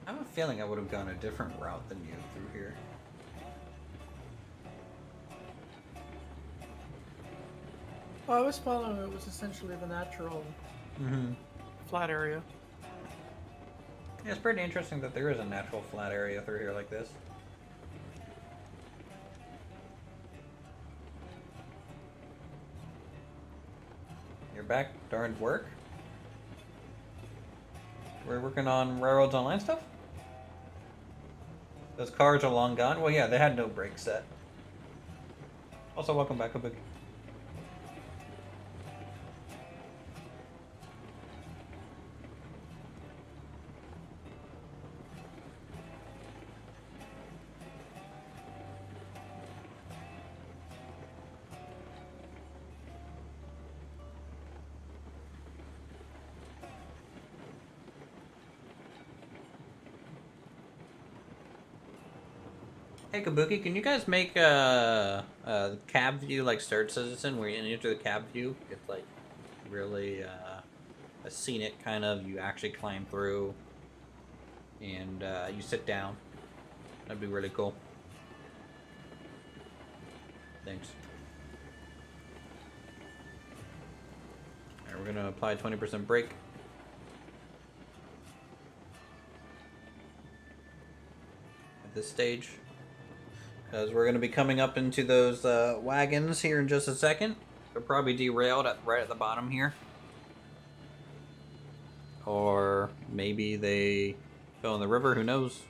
I have a feeling I would have gone a different route than you through here. Well, I was following it was essentially the natural. Flat area. Yeah, it's pretty interesting that there is a natural flat area through here like this. You're back, darn work. We're working on Railroads Online stuff? Those cars are long gone? Well, yeah, they had no brake set. Also, welcome back, Kabuki. Hey Kabuki, can you guys make a cab view like Third Citizen, where you enter the cab view, it's like really a scenic kind of, you actually climb through and you sit down. That'd be really cool. Thanks. Alright, we're gonna apply 20% brake. At this stage. Because we're going to be coming up into those wagons here in just a second. They're probably derailed right at the bottom here. Or maybe they fell in the river, who knows?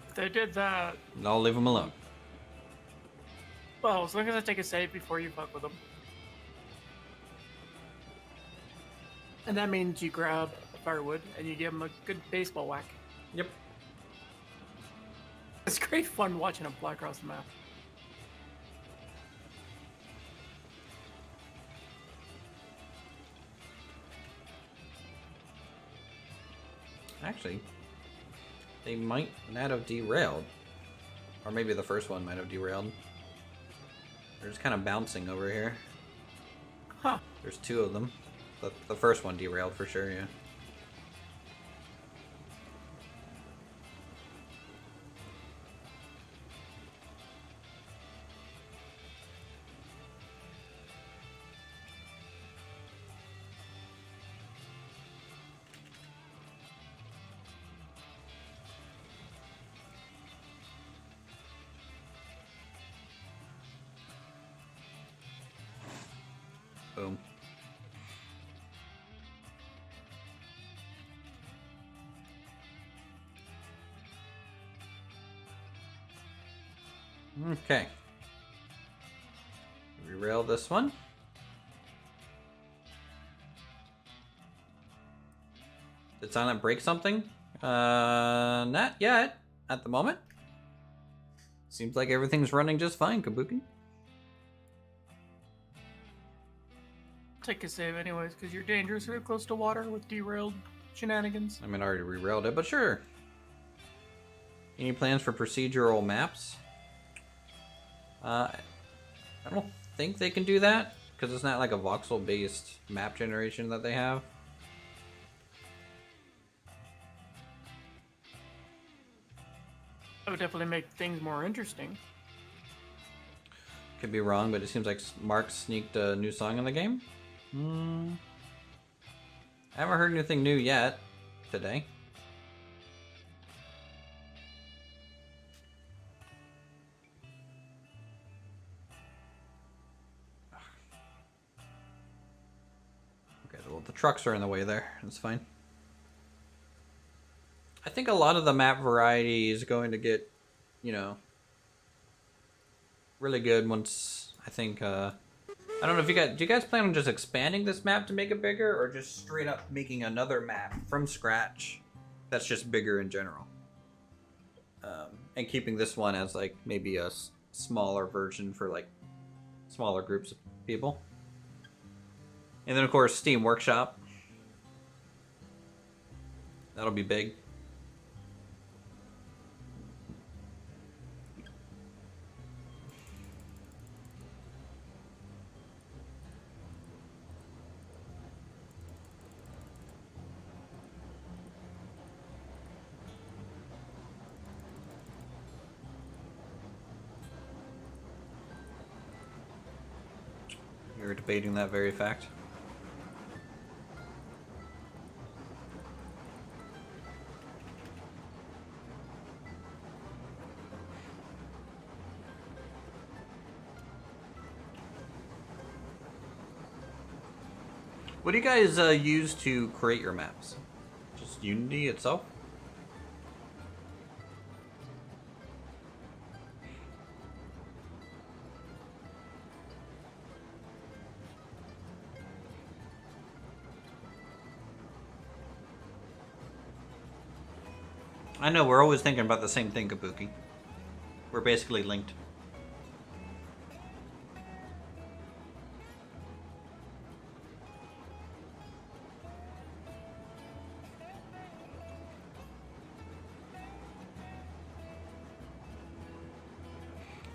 If they did that, I'll leave them alone. well, as long as I take a save before you fuck with them. And that means you grab firewood and you give them a good baseball whack. Yep. It's great fun watching them fly across the map. Actually, they might not have derailed. Or maybe the first one might have derailed. They're just kind of bouncing over here. Huh. There's two of them. The first one derailed for sure, yeah. Boom. Okay. Rerail this one. Did Silent break something? Not yet, at the moment. Seems like everything's running just fine, Kabuki. Take a save anyways, because you're dangerously close to water with derailed shenanigans. I mean, I already re-railed it, but sure. Any plans for procedural maps? I don't think they can do that, because it's not like a voxel-based map generation that they have. That would definitely make things more interesting. Could be wrong, but it seems like Mark sneaked a new song in the game. I haven't heard anything new yet today. trucks are in the way there. That's fine. I think a lot of the map variety is going to get, you know, really good once, I think, I don't know if do you guys plan on just expanding this map to make it bigger, or just straight up making another map from scratch that's just bigger in general? And keeping this one as, like, maybe a smaller version for, like, smaller groups of people. And then, of course, Steam Workshop. That'll be big. We were debating that very fact. What do you guys use to create your maps? Just Unity itself? I know, we're always thinking about the same thing, Kabuki. We're basically linked.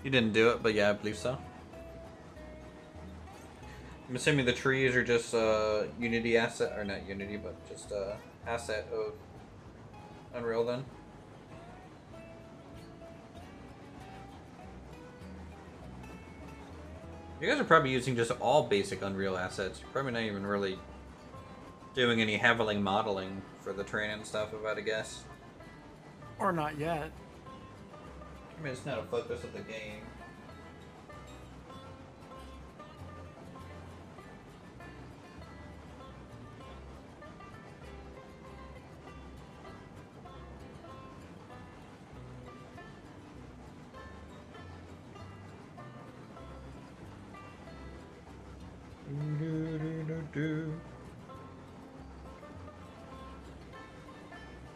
You didn't do it, but yeah, I believe so. I'm assuming the trees are just Unity asset, or not Unity, but just asset of Unreal then. You guys are probably using just all basic Unreal assets. You're probably not even really doing any heavily modeling for the train and stuff, if I had to guess. Or not yet. I mean, it's not a focus of the game.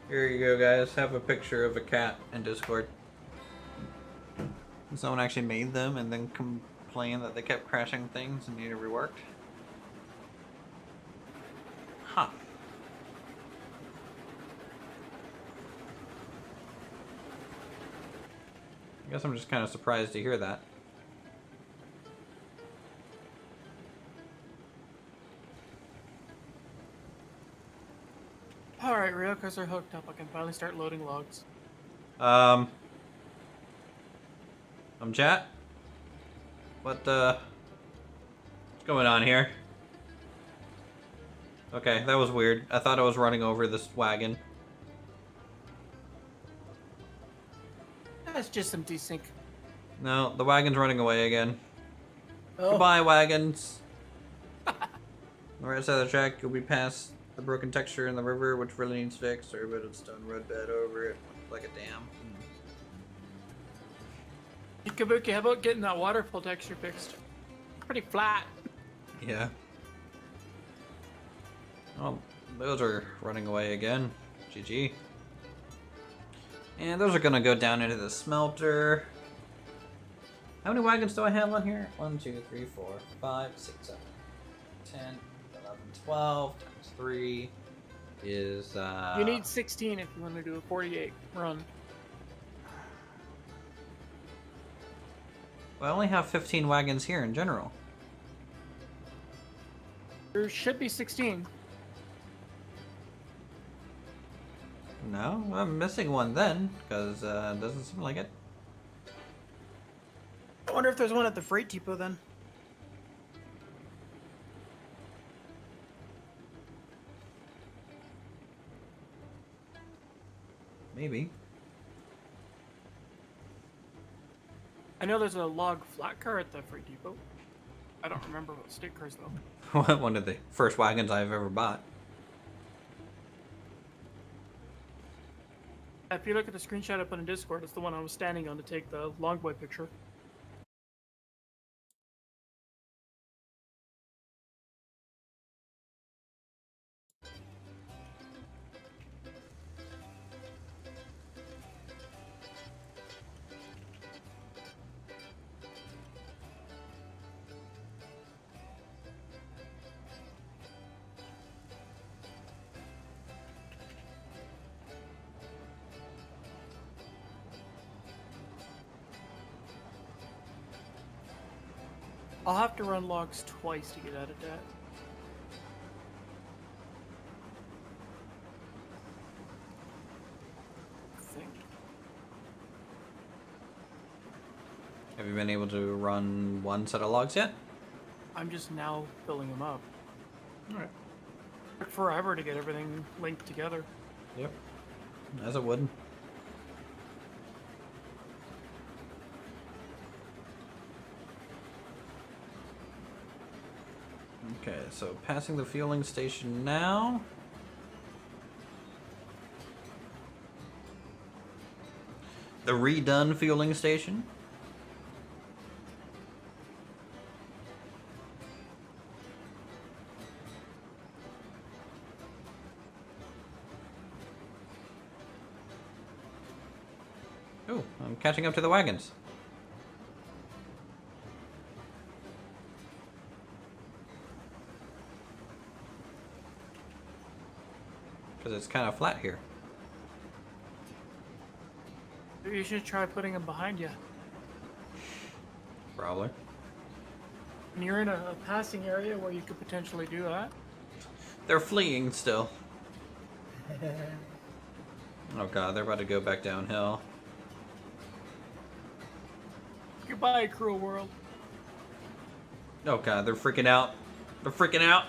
Here you go, guys. Have a picture of a cat in Discord. Someone actually made them and then complained that they kept crashing things and needed reworked. Huh. I guess I'm just kind of surprised to hear that. Alright, rail cars are hooked up. I can finally start loading logs. Chat? What's going on here? Okay, that was weird. I thought I was running over this wagon. That's just some desync. No, the wagon's running away again. Oh, Goodbye, wagons. On the right side of the track, you'll be past the broken texture in the river, which really needs fixed, or a bit of stone roadbed over it, like a dam. Kabuki, how about getting that waterfall texture fixed? Pretty flat. Yeah. Oh, those are running away again. GG. And those are gonna go down into the smelter. How many wagons do I have on here? 1, 2, 3, 4, 5, 6, 7, 10, 11, 12 times 3 is You need 16 if you want to do a 48 run. well, I only have 15 wagons here in general. There should be 16. No, I'm missing one then, because it doesn't seem like it. I wonder if there's one at the freight depot then. Maybe. I know there's a log flat car at the freight depot. I don't remember what state cars though. One of the first wagons I've ever bought. If you look at the screenshot I put in Discord, it's the one I was standing on to take the long boy picture. I'll have to run logs twice to get out of debt. I think. Have you been able to run one set of logs yet? I'm just now filling them up. Alright. Took forever to get everything linked together. Yep. As it would. Okay, so passing the fueling station now. The redone fueling station. Oh, I'm catching up to the wagons. Because it's kind of flat here. Maybe you should try putting them behind you. Probably. And you're in a passing area where you could potentially do that. They're fleeing still. Oh god, they're about to go back downhill. Goodbye, cruel world. Oh god, they're freaking out. They're freaking out.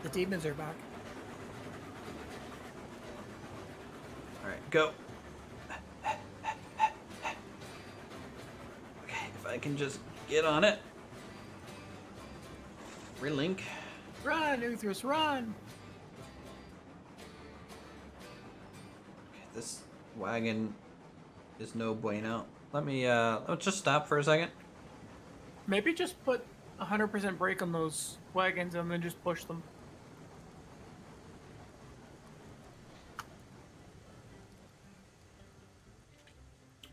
The demons are back. Alright, go. Okay, if I can just get on it. Relink. Run, Uthris, run! Okay, this wagon is no bueno. Let me, let's just stop for a second. Maybe just put 100% brake on those wagons and then just push them.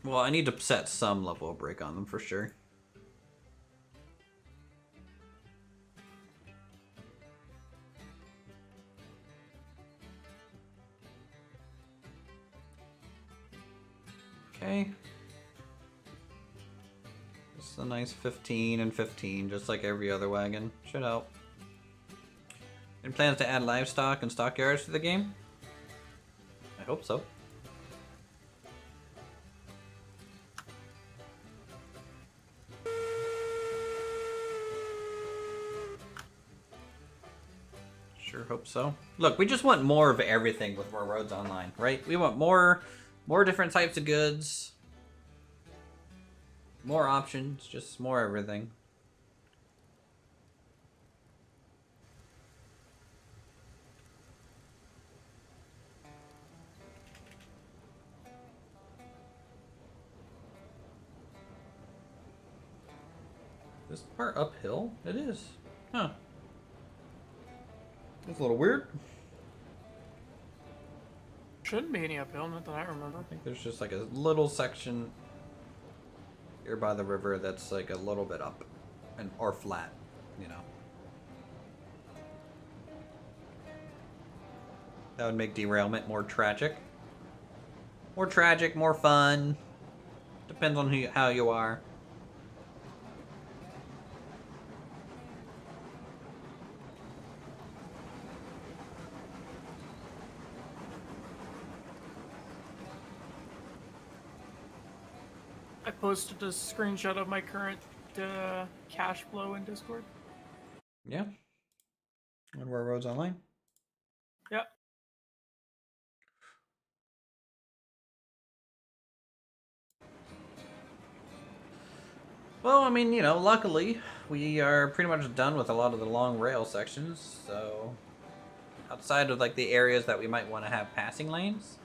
Well, I need to set some level of brake on them for sure. Okay. Just a nice 15 and 15, just like every other wagon. Should help. Any plans to add livestock and stockyards to the game? I hope so. Sure hope so. Look, we just want more of everything with more roads online, right? We want more different types of goods, more options, just more everything. This part uphill? It is. Huh. That's a little weird. Shouldn't be any uphill, not that I remember. I think there's just like a little section here by the river that's like a little bit up and or flat, you know. That would make derailment more tragic. More tragic, more fun. Depends on how you are. I posted a screenshot of my current cash flow in Discord. Yeah. On Railroads Online. Yep. Well, I mean, you know, luckily we are pretty much done with a lot of the long rail sections, so outside of like the areas that we might want to have passing lanes,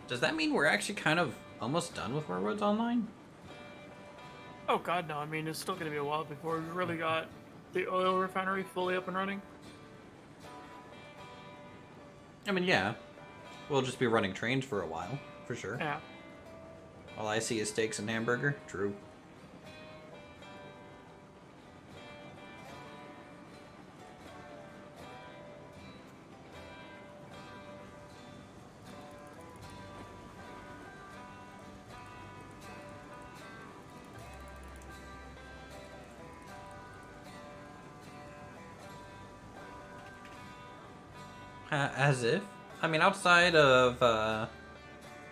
does that mean we're actually kind of almost done with Railroads Online? Oh god, no. I mean, it's still gonna be a while before we really got the oil refinery fully up and running. I mean, yeah, we'll just be running trains for a while, for sure. Yeah. All I see is steaks and hamburger. True. As if. I mean, outside of, I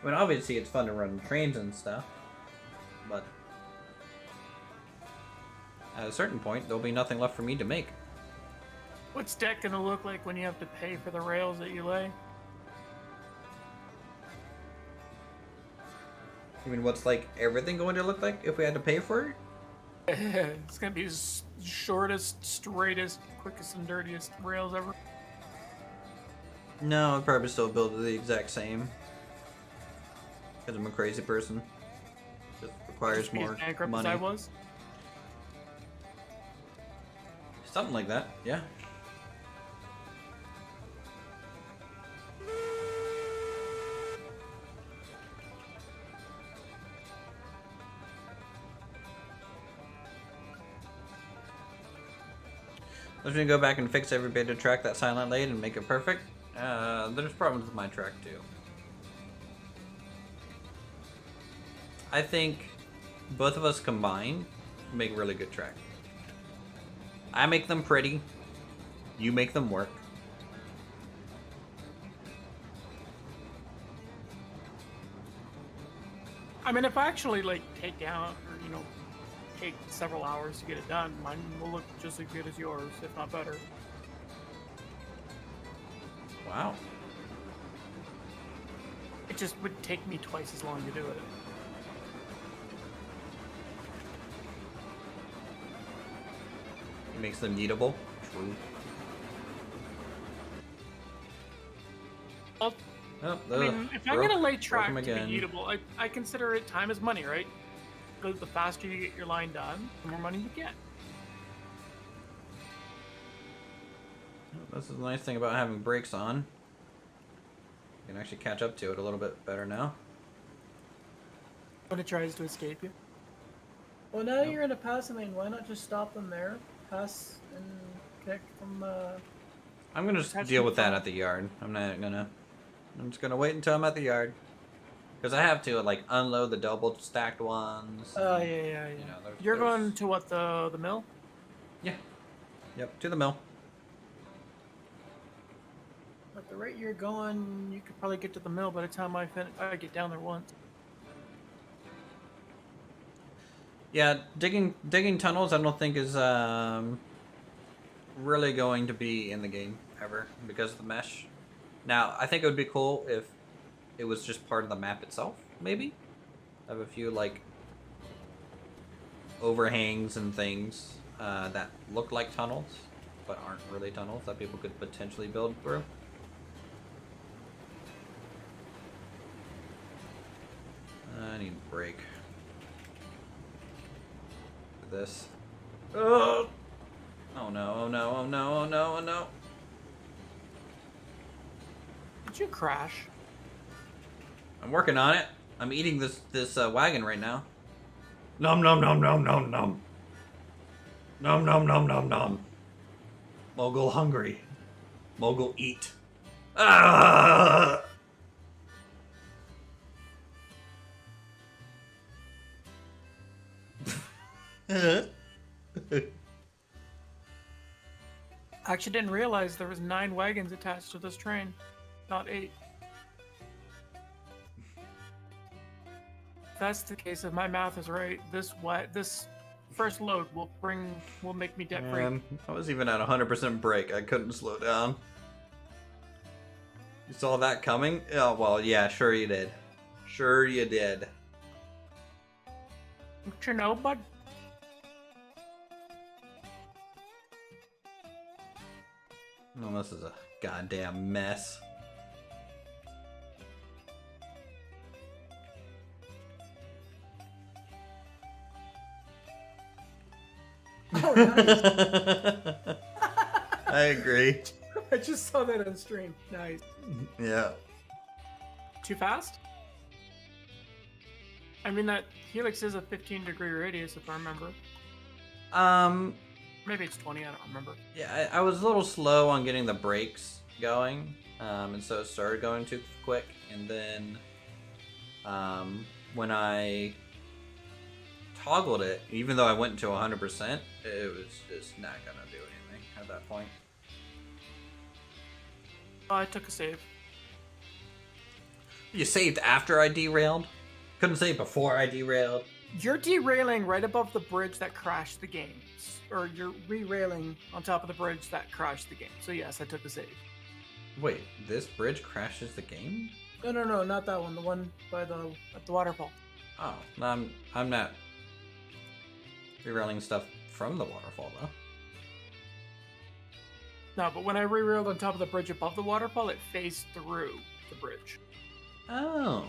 mean, obviously it's fun to run trains and stuff, but at a certain point, there'll be nothing left for me to make. What's deck gonna look like when you have to pay for the rails that you lay? You mean, what's like everything going to look like if we had to pay for it? It's gonna be the shortest, straightest, quickest, and dirtiest rails ever. No, I'd probably still build it the exact same. Because I'm a crazy person. Just requires Just be as more bankrupt money. as I was. Something like that, yeah. I was gonna go back and fix every bit of track that Silent laid and make it perfect. There's problems with my track too. I think both of us combined make really good track. I make them pretty. You make them work. I mean, if I actually like take down or take several hours to get it done, mine will look just as good as yours, if not better. Wow. It just would take me twice as long to do it. It makes them eatable. True. Well, Oh, I mean, if I'm gonna lay track broke to 'em be again. eatable, I consider it time is money, right? The faster you get your line done, the more money you get. This is the nice thing about having brakes on. You can actually catch up to it a little bit better now. When it tries to escape you. Well, now you're in a passing lane. Why not just stop them there, pass, and connect from? I'm gonna just Catch deal me with that from- at the yard. I'm just gonna wait until I'm at the yard. Because I have to, like, unload the double stacked ones. Oh and, yeah. You know, You're there's- going to what, the mill? Yeah. Yep, to the mill. At the rate you're going, you could probably get to the mill by the time I get down there once. Yeah, digging tunnels I don't think is really going to be in the game ever because of the mesh. Now, I think it would be cool if it was just part of the map itself, maybe. Have a few like overhangs and things that look like tunnels but aren't really tunnels that people could potentially build through. I need a break. This. Oh! Oh no, oh no, oh no, oh no, oh no. Did you crash? I'm working on it. I'm eating this wagon right now. Nom nom nom nom nom nom. Nom nom nom nom nom. Mogul hungry. Mogul eat. Ah! I actually didn't realize there was 9 wagons attached to this train, not 8. If that's the case, if my math is right, this first load will make me debt free. Man, I was even at 100% brake. I couldn't slow down. You saw that coming? Oh, well, yeah, sure you did. Sure you did. Don't you know, bud? Oh, this is a goddamn mess. Oh, nice. I agree. I just saw that on stream. Nice. Yeah. Too fast? I mean, that helix is a 15-degree radius, if I remember. Maybe it's 20, I don't remember. Yeah, I was a little slow on getting the brakes going, and so it started going too quick. And then, when I toggled it, even though I went to 100%, it was just not gonna do anything at that point. I took a save. You saved after I derailed? Couldn't save before I derailed? You're derailing right above the bridge that crashed the game. Or you're re-railing on top of the bridge that crashed the game. So yes, I took a save. Wait, this bridge crashes the game? No, not that one. The one by the At the waterfall. Oh, no, I'm not derailing stuff from the waterfall, though. No, but when I re-railed on top of the bridge above the waterfall, it phased through the bridge. Oh.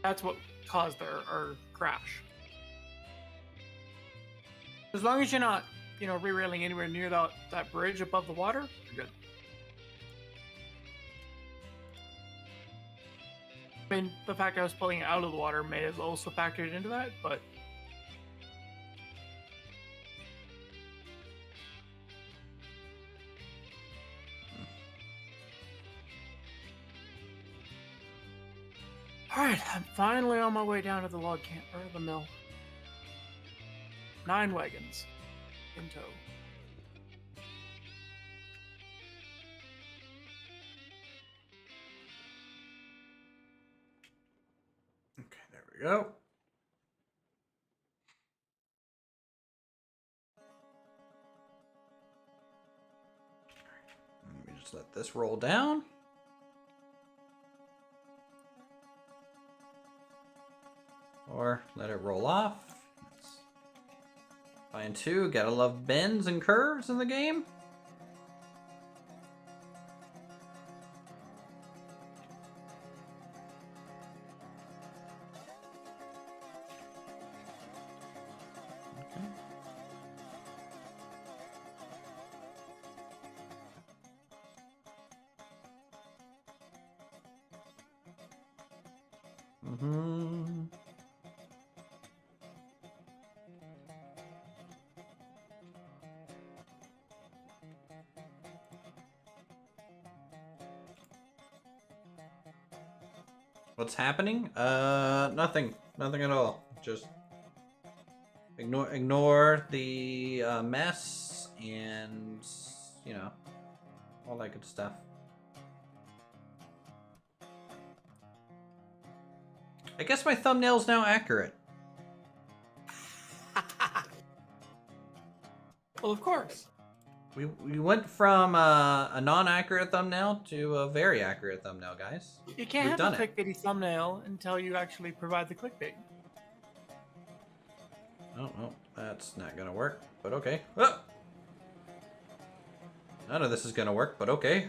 That's what caused our crash. As long as you're not, re-railing anywhere near that bridge above the water, you're good. I mean, the fact I was pulling it out of the water may have also factored into that, but... Alright, I'm finally on my way down to the log camp, or the mill. 9 wagons in tow. Okay, there we go. Let me just let this roll down. Or let it roll off. Fine too. Gotta love bends and curves in the game. Okay. Mm-hmm. What's happening? Nothing. Nothing at all. Just ignore the mess and, all that good stuff. I guess my thumbnail's now accurate. Well, of course. We went from a non-accurate thumbnail to a very accurate thumbnail, guys. You can't We've have a done it. clickbaity thumbnail until you actually provide the clickbait. Oh, well, that's not gonna work, but okay. Ah! None of this is gonna work, but okay.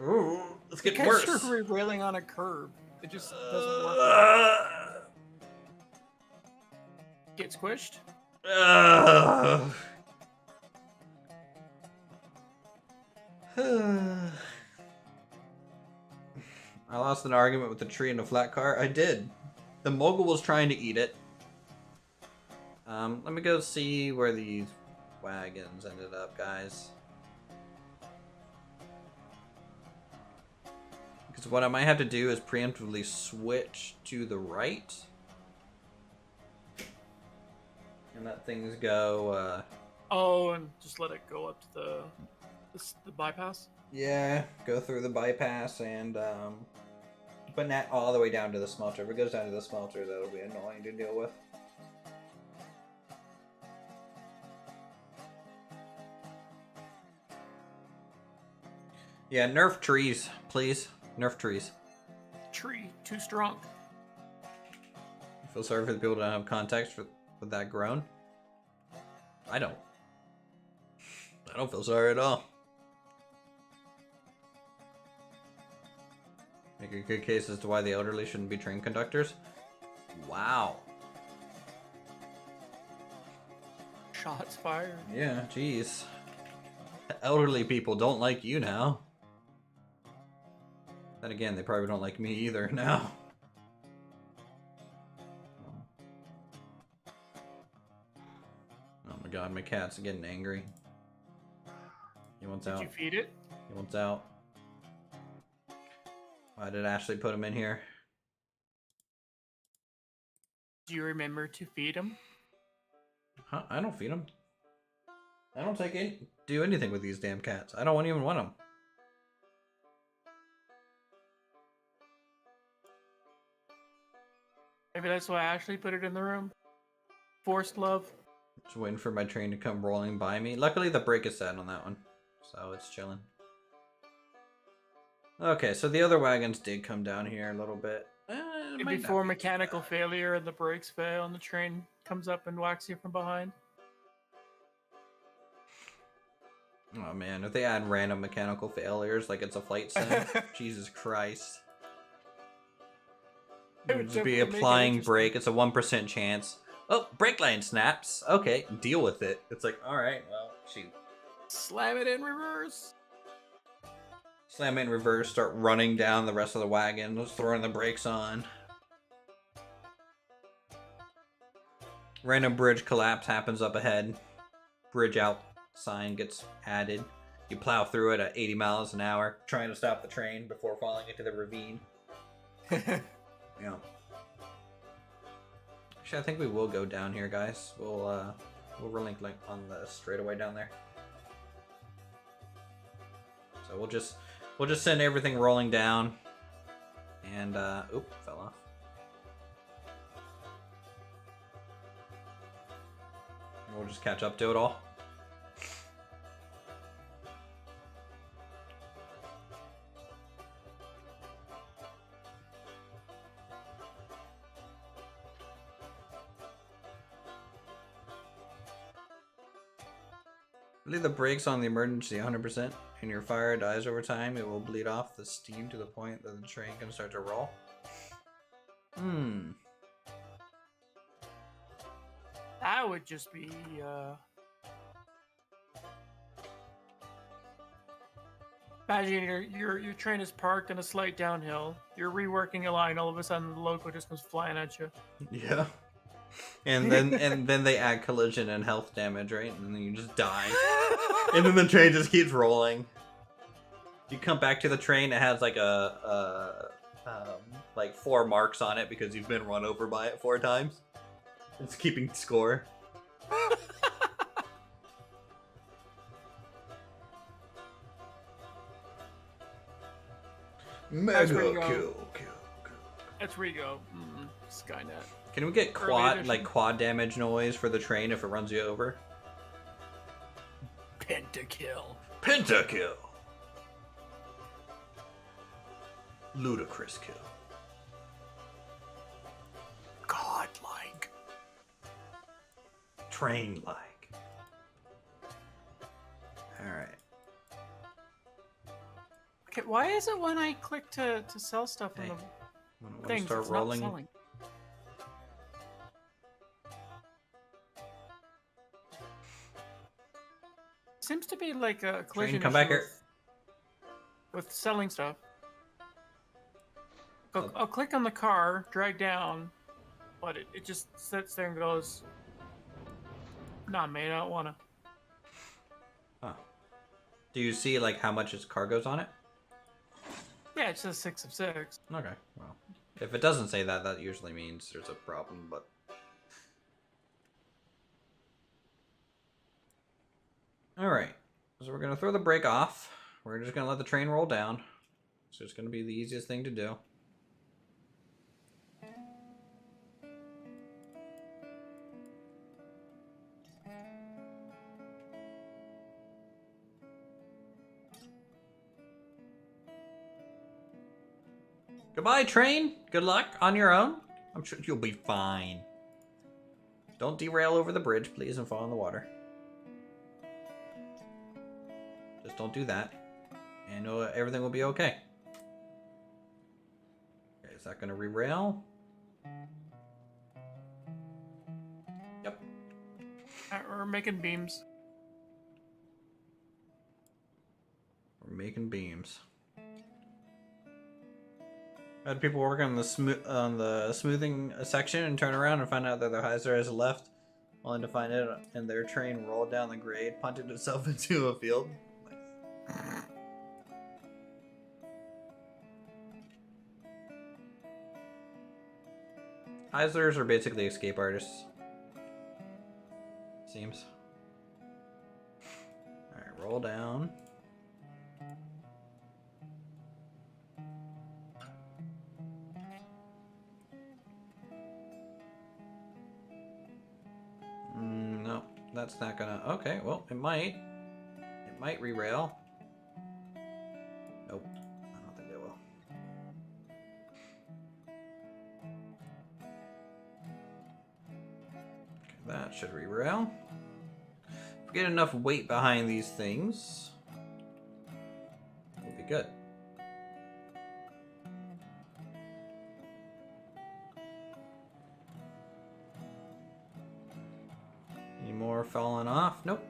Ooh, let's get Because worse. you're railing on a curb. It just doesn't work. Get squished? I lost an argument with the tree in a flat car. I did. The mogul was trying to eat it. Let me go see where these wagons ended up, guys. Because what I might have to do is preemptively switch to the right. And let things go, Oh, and just let it go up to the bypass? yeah, go through the bypass and, but not all the way down to the smelter. If it goes down to the smelter, that'll be annoying to deal with. Yeah, nerf trees, please. Nerf trees. Tree, too strong. I feel sorry for the people that don't have context with that groan. I don't. I don't feel sorry at all. Make a good case as to why the elderly shouldn't be train conductors. Wow. Shots fired. Yeah, jeez. Elderly people don't like you now. Then again, they probably don't like me either now. Oh my god, my cat's getting angry. He wants out. Did you feed it? He wants out. Why did Ashley put him in here? Do you remember to feed him? Huh? I don't feed him. I don't do anything with these damn cats. I don't even want them. Maybe that's why Ashley put it in the room. Forced love. Just waiting for my train to come rolling by me. Luckily, the brake is set on that one, so it's chilling. Okay, so the other wagons did come down here a little bit. Before mechanical failure and the brakes fail and the train comes up and whacks you from behind. Oh man, if they add random mechanical failures like it's a flight sim, Jesus Christ. It would Just be definitely make it applying interesting. brake, it's a 1% chance. Oh, brake line snaps. Okay, deal with it. It's like, alright, well, shoot. Slam it in reverse. Slam it in reverse, start running down the rest of the wagon, just throwing the brakes on. Random bridge collapse happens up ahead. Bridge out sign gets added. You plow through it at 80 miles an hour, trying to stop the train before falling into the ravine. Yeah. Actually, I think we will go down here, guys. We'll relink on the straightaway down there. So we'll just send everything rolling down. And oop, fell off. And we'll just catch up to it all. Leave the brakes on the emergency 100%, and your fire dies over time. It will bleed off the steam to the point that the train can start to roll. That would just be, Imagine your train is parked in a slight downhill. You're reworking a line. All of a sudden, the loco just comes flying at you. Yeah. And then they add collision and health damage, right? And then you just die. And then the train just keeps rolling. You come back to the train, it has like like 4 marks on it because you've been run over by it 4 times. It's keeping score. That's where you go. kill. That's where you go. Skynet. Can we get Early edition. quad damage noise for the train if it runs you over? Pentakill. Pentakill. Ludicrous kill. Godlike. Train-like. Alright. Okay, why is it when I click to sell stuff in Hey, the Wanna things, start it's rolling? not selling? Seems to be like a collision come back issue here. with selling stuff. I'll click on the car, drag down, but it just sits there and goes, nah, mate, I don't wanna. Huh. Do you see like how much its cargo's on it? Yeah, it says 6 of 6. Okay, well. If it doesn't say that, that usually means there's a problem, but... Alright, so we're going to throw the brake off. We're just going to let the train roll down. So it's going to be the easiest thing to do. Goodbye, train. Good luck on your own. I'm sure you'll be fine. Don't derail over the bridge, please, and fall in the water. Just don't do that. And everything will be okay. Okay, is that going to re-rail? Yep. We're making beams. We're making beams. I had people work on the smoothing section and turn around and find out that their hyzer has left, only to find it and their train rolled down the grade, punted itself into a field. Nice. Hyzers are basically escape artists. Seems. Alright, roll down. No, that's not gonna... Okay, well, it might. It might re-rail. Nope, I don't think it will. Okay, that should re-rail. If we get enough weight behind these things, we'll be good. Any more falling off? Nope.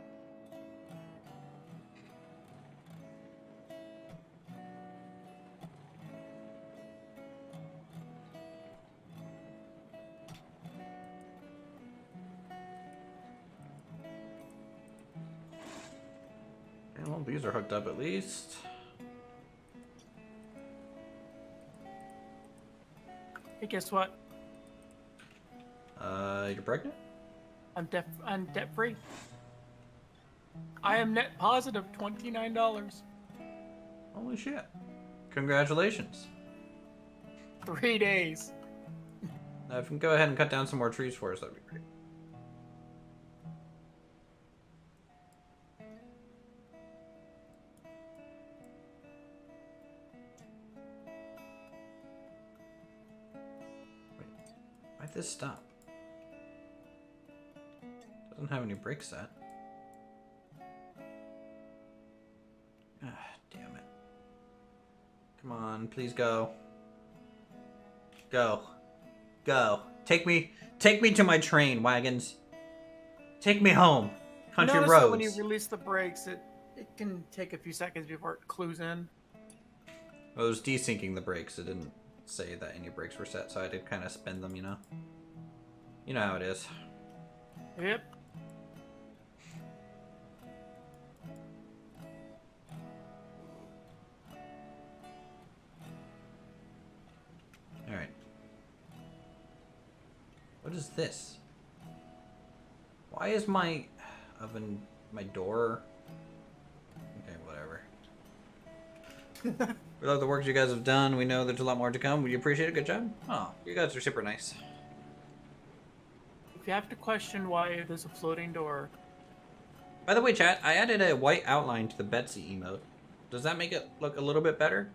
Well, these are hooked up at least. Hey, guess what? You're pregnant? I'm debt free. I am net positive $29. Holy shit. Congratulations. 3 days. Now, if you can go ahead and cut down some more trees for us, that'd be great. Wait, why'd this stop? Doesn't have any brakes set. Ah, damn it. Come on, please go. Go. Go. Take me to my train, wagons. Take me home. Country Notice that roads. when you release the brakes, it can take a few seconds before it clues in. Well, it was desyncing the brakes. It didn't say that any brakes were set, so I did kind of spin them, you know? You know how it is. Yep. Alright. What is this? Why is my oven, my door? Okay, whatever. We love the work you guys have done. We know there's a lot more to come. We appreciate it. Good job. Oh, you guys are super nice. If you have to question why there's a floating door, By the way, chat, I added a white outline to the Betsy emote. Does that make it look a little bit better?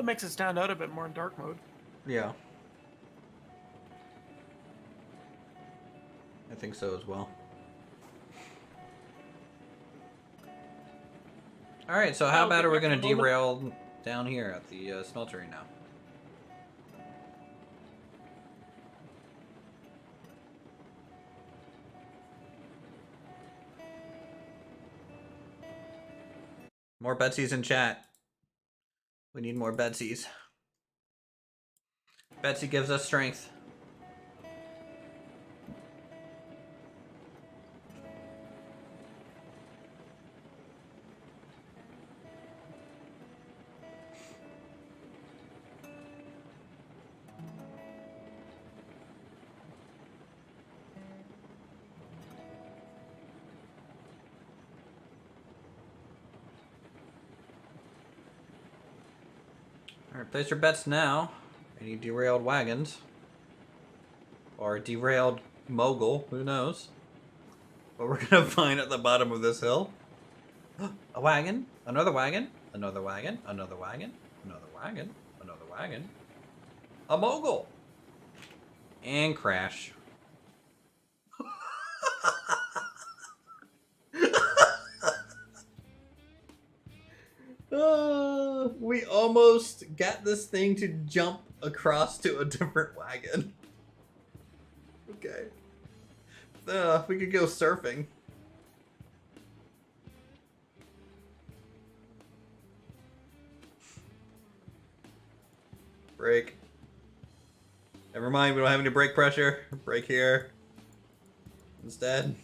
well, it makes it stand out a bit more in dark mode. Yeah. I think so as well. Alright, so how about are we going to derail down here at the smeltery now? More Betsies in chat. We need more Betsies. Betsy gives us strength. Alright, place your bets now. Any derailed wagons. Or a derailed mogul, who knows? What we're gonna find at the bottom of this hill. A A wagon, another wagon, another wagon, another wagon, another wagon, another wagon. A mogul! And crash. We almost got this thing to jump across to a different wagon. Okay. We could go surfing. Brake. Never mind, we don't have any brake pressure. Brake here. Instead.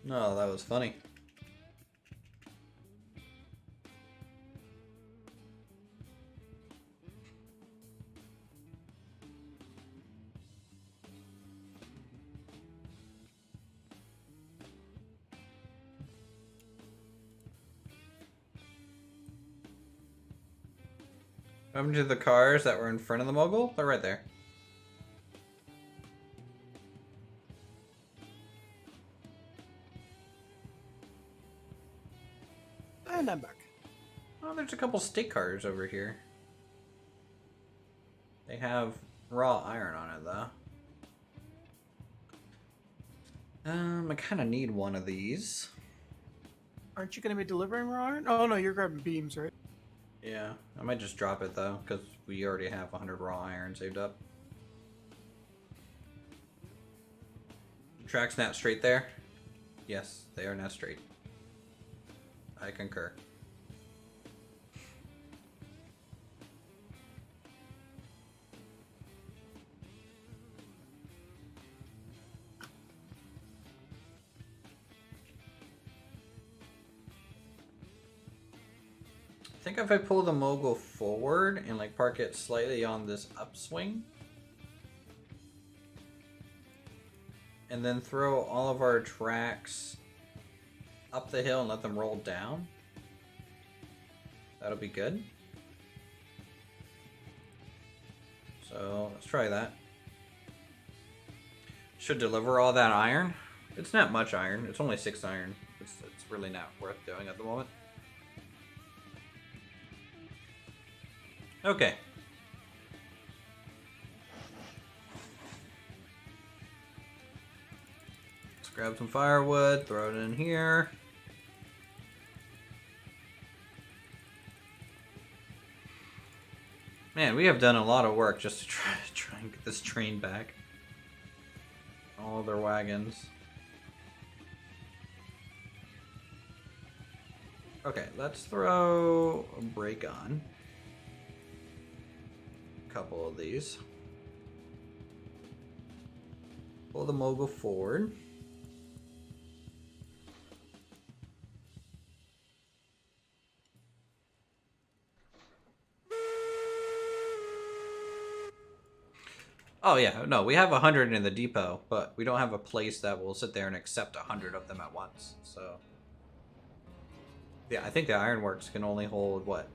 No, that was funny. What happened to the cars that were in front of the mogul? They're right there. And I'm back. Oh, there's a couple state cars over here. They have raw iron on it, though. I kind of need one of these. Aren't you going to be delivering raw iron? Oh, no, you're grabbing beams, right? Yeah, I might just drop it, though, because we already have 100 raw iron saved up. Tracks not straight there? Yes, they are not straight. I concur. I think if I pull the mogul forward and like park it slightly on this upswing, and then throw all of our tracks up the hill and let them roll down, that'll be good. So let's try that. Should deliver all that iron. It's not much iron. It's only 6 iron. It's really not worth doing at the moment. Okay. Let's grab some firewood, throw it in here. Man, we have done a lot of work just to try and get this train back. All their wagons. Okay, let's throw a brake on. Couple of these. Pull the mogul forward. Oh yeah, no, we have 100 in the depot, but we don't have a place that will sit there and accept 100 of them at once, so... Yeah, I think the ironworks can only hold, what?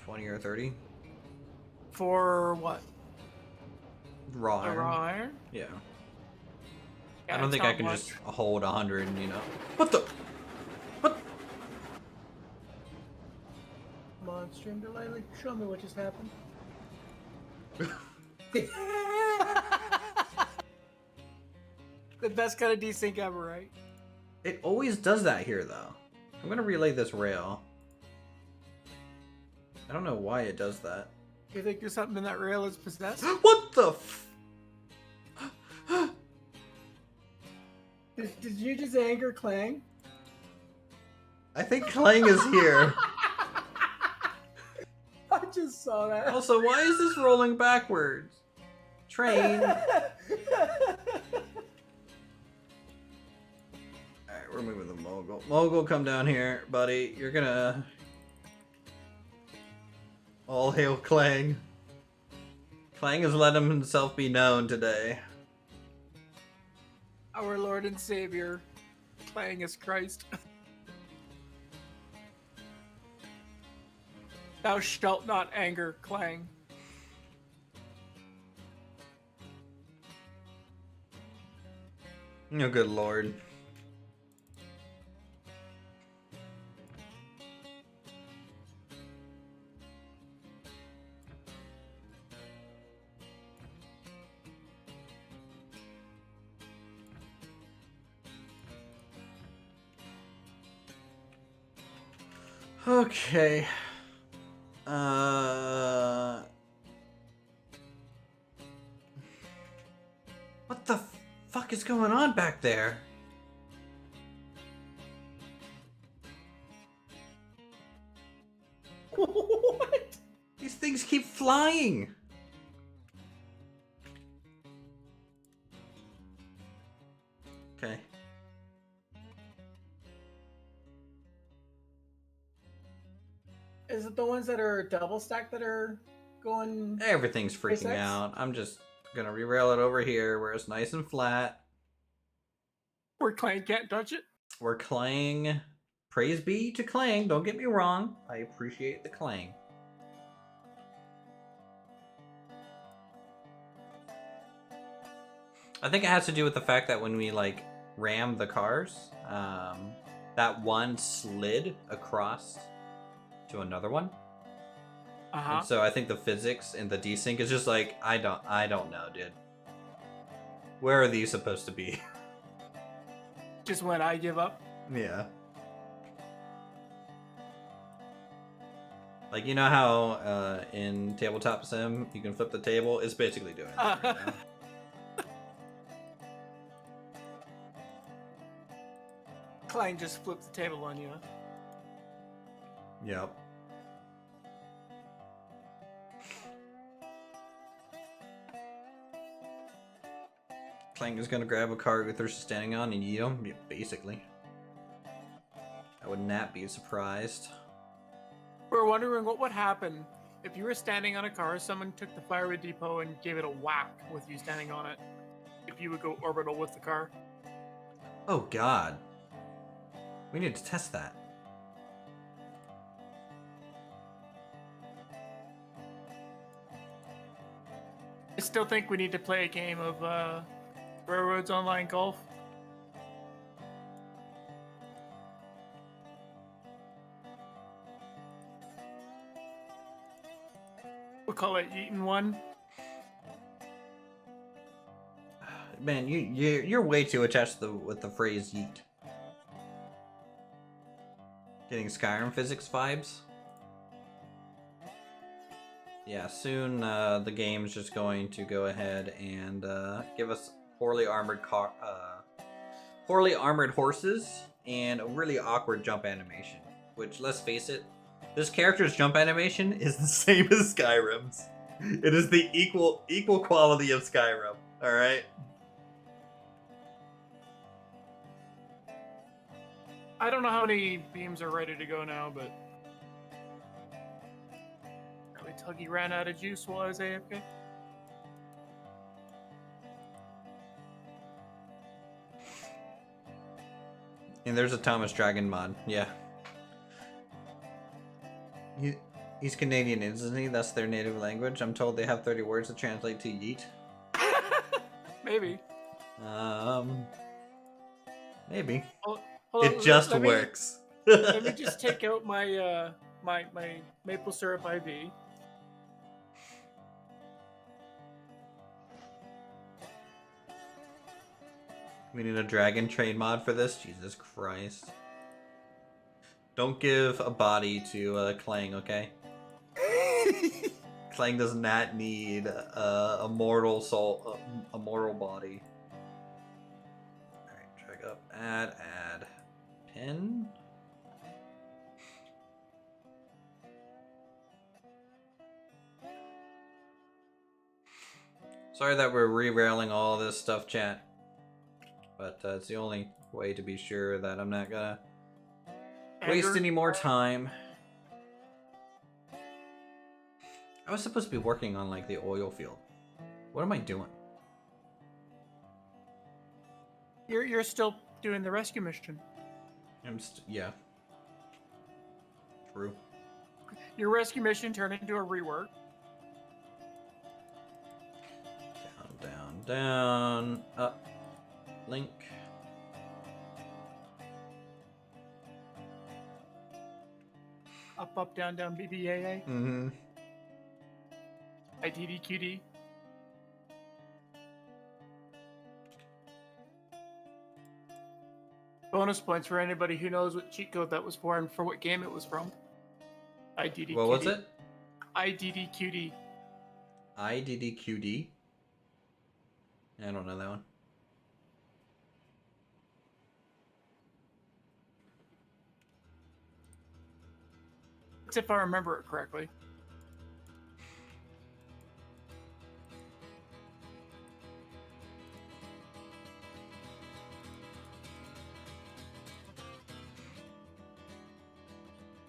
20 or 30? For what? Raw The iron. raw iron? Yeah. Yeah, I don't it's think I not can much. just hold 100, you know. What the? What? Come on, stream delay. Show me what just happened. The best kind of desync ever, right? It always does that here, though. I'm gonna relay this rail. I don't know why it does that. You think there's something in that rail that's possessed? What the f- Did you just anger Clang? I think Clang is here. I just saw that. Also, why is this rolling backwards? Train. Alright, we're moving the mogul. Mogul, come down here, buddy. You're gonna... All hail Clang. Clang has let himself be known today. Our Lord and Savior, playing as Christ. Thou shalt not anger Clang. Oh, good lord. Okay. What the fuck is going on back there? What? These things keep flying. Okay. Is it the ones that are double stacked that are going? Everything's freaking SpaceX? out. I'm just gonna rerail it over here where it's nice and flat. Where Clang can't touch it. We're Clang. Praise be to Clang. Don't get me wrong. I appreciate the Clang. I think it has to do with the fact that when we like ram the cars, that one slid across to another one. Uh-huh. And so I think the physics in the desync is just like I don't know, dude. Where are these supposed to be? Just when I give up. Yeah. Like, you know how in tabletop sim you can flip the table? It's basically doing that right now. Clang just flipped the table on you. Yep. Clank is gonna grab a car Uthris is standing on and eat him? Yeah, basically. I would not be surprised. We're wondering what would happen if you were standing on a car, someone took the firewood depot and gave it a whack with you standing on it. If you would go orbital with the car. Oh god. We need to test that. I still think we need to play a game of Railroads Online Golf. We'll call it Eaton 1. Man, you're way too attached with the phrase yeet. Getting Skyrim physics vibes. Yeah, soon the game's just going to go ahead and give us poorly armored horses and a really awkward jump animation. Which, let's face it, this character's jump animation is the same as Skyrim's. It is the equal quality of Skyrim. All right. I don't know how many beams are ready to go now, but probably Tuggy ran out of juice while I was AFK. And there's a Thomas Dragon mod. Yeah. He's Canadian, isn't he? That's their native language. I'm told they have 30 words to translate to yeet. Maybe. Maybe. Hold on, It just let works. Let me just take out my my maple syrup IV. We need a dragon train mod for this? Jesus Christ. Don't give a body to Clang, okay? Clang does not need a mortal soul, a mortal body. Alright, drag up, add, pin. Sorry that we're re-railing all this stuff, chat. But it's the only way to be sure that I'm not gonna waste any more time. I was supposed to be working on like the oil field. What am I doing? You're still doing the rescue mission. Yeah. True. Your rescue mission turned into a rework. Down, down, up. Link. Up, up, down, down, BBAA. Mm-hmm. IDDQD. Bonus points for anybody who knows what cheat code that was for and for what game it was from. IDDQD. What was it? IDDQD. IDDQD? I don't know that one. That's if I remember it correctly.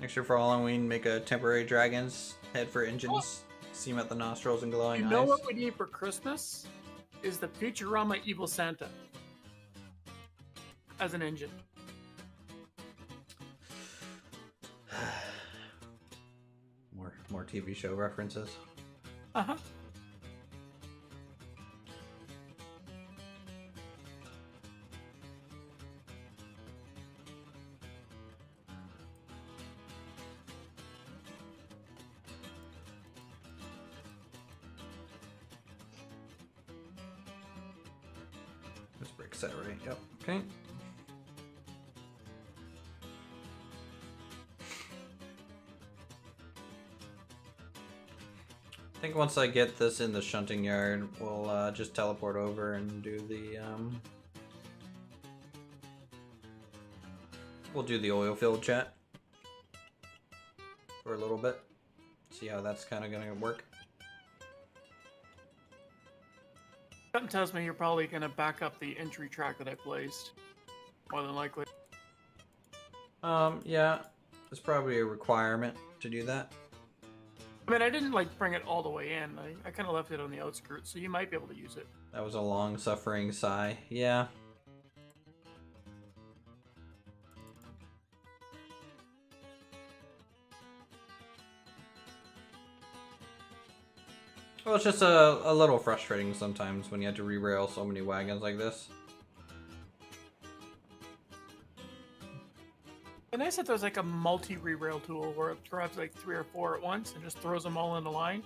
Next year for Halloween, make a temporary dragon's head for engines. Seam at the nostrils and glowing You eyes. know what we need for Christmas? Is the Futurama Evil Santa. As an engine. More TV show references. Uh-huh. This brick set right. Yep. Okay. I think once I get this in the shunting yard, we'll just teleport over and do the we'll do the oil field chat for a little bit. See how that's kind of gonna work. Something tells me you're probably going to back up the entry track that I placed. More than likely. Yeah, it's probably a requirement to do that. I mean, I didn't like bring it all the way in. I kind of left it on the outskirts, so you might be able to use it. That was a long-suffering sigh. Yeah. Well, it's just a little frustrating sometimes when you have to re-rail so many wagons like this. And nice that there's like a multi-re-rail tool where it grabs like 3 or 4 at once and just throws them all in a line.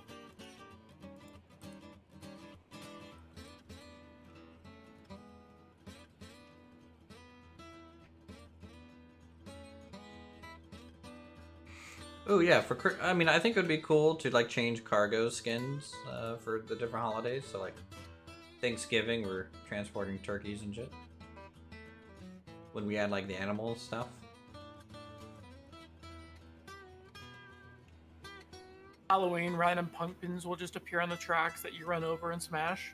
Oh yeah, I mean, I think it would be cool to like change cargo skins for the different holidays. So like Thanksgiving, we're transporting turkeys and shit. When we add like the animal stuff. Halloween, random pumpkins will just appear on the tracks that you run over and smash.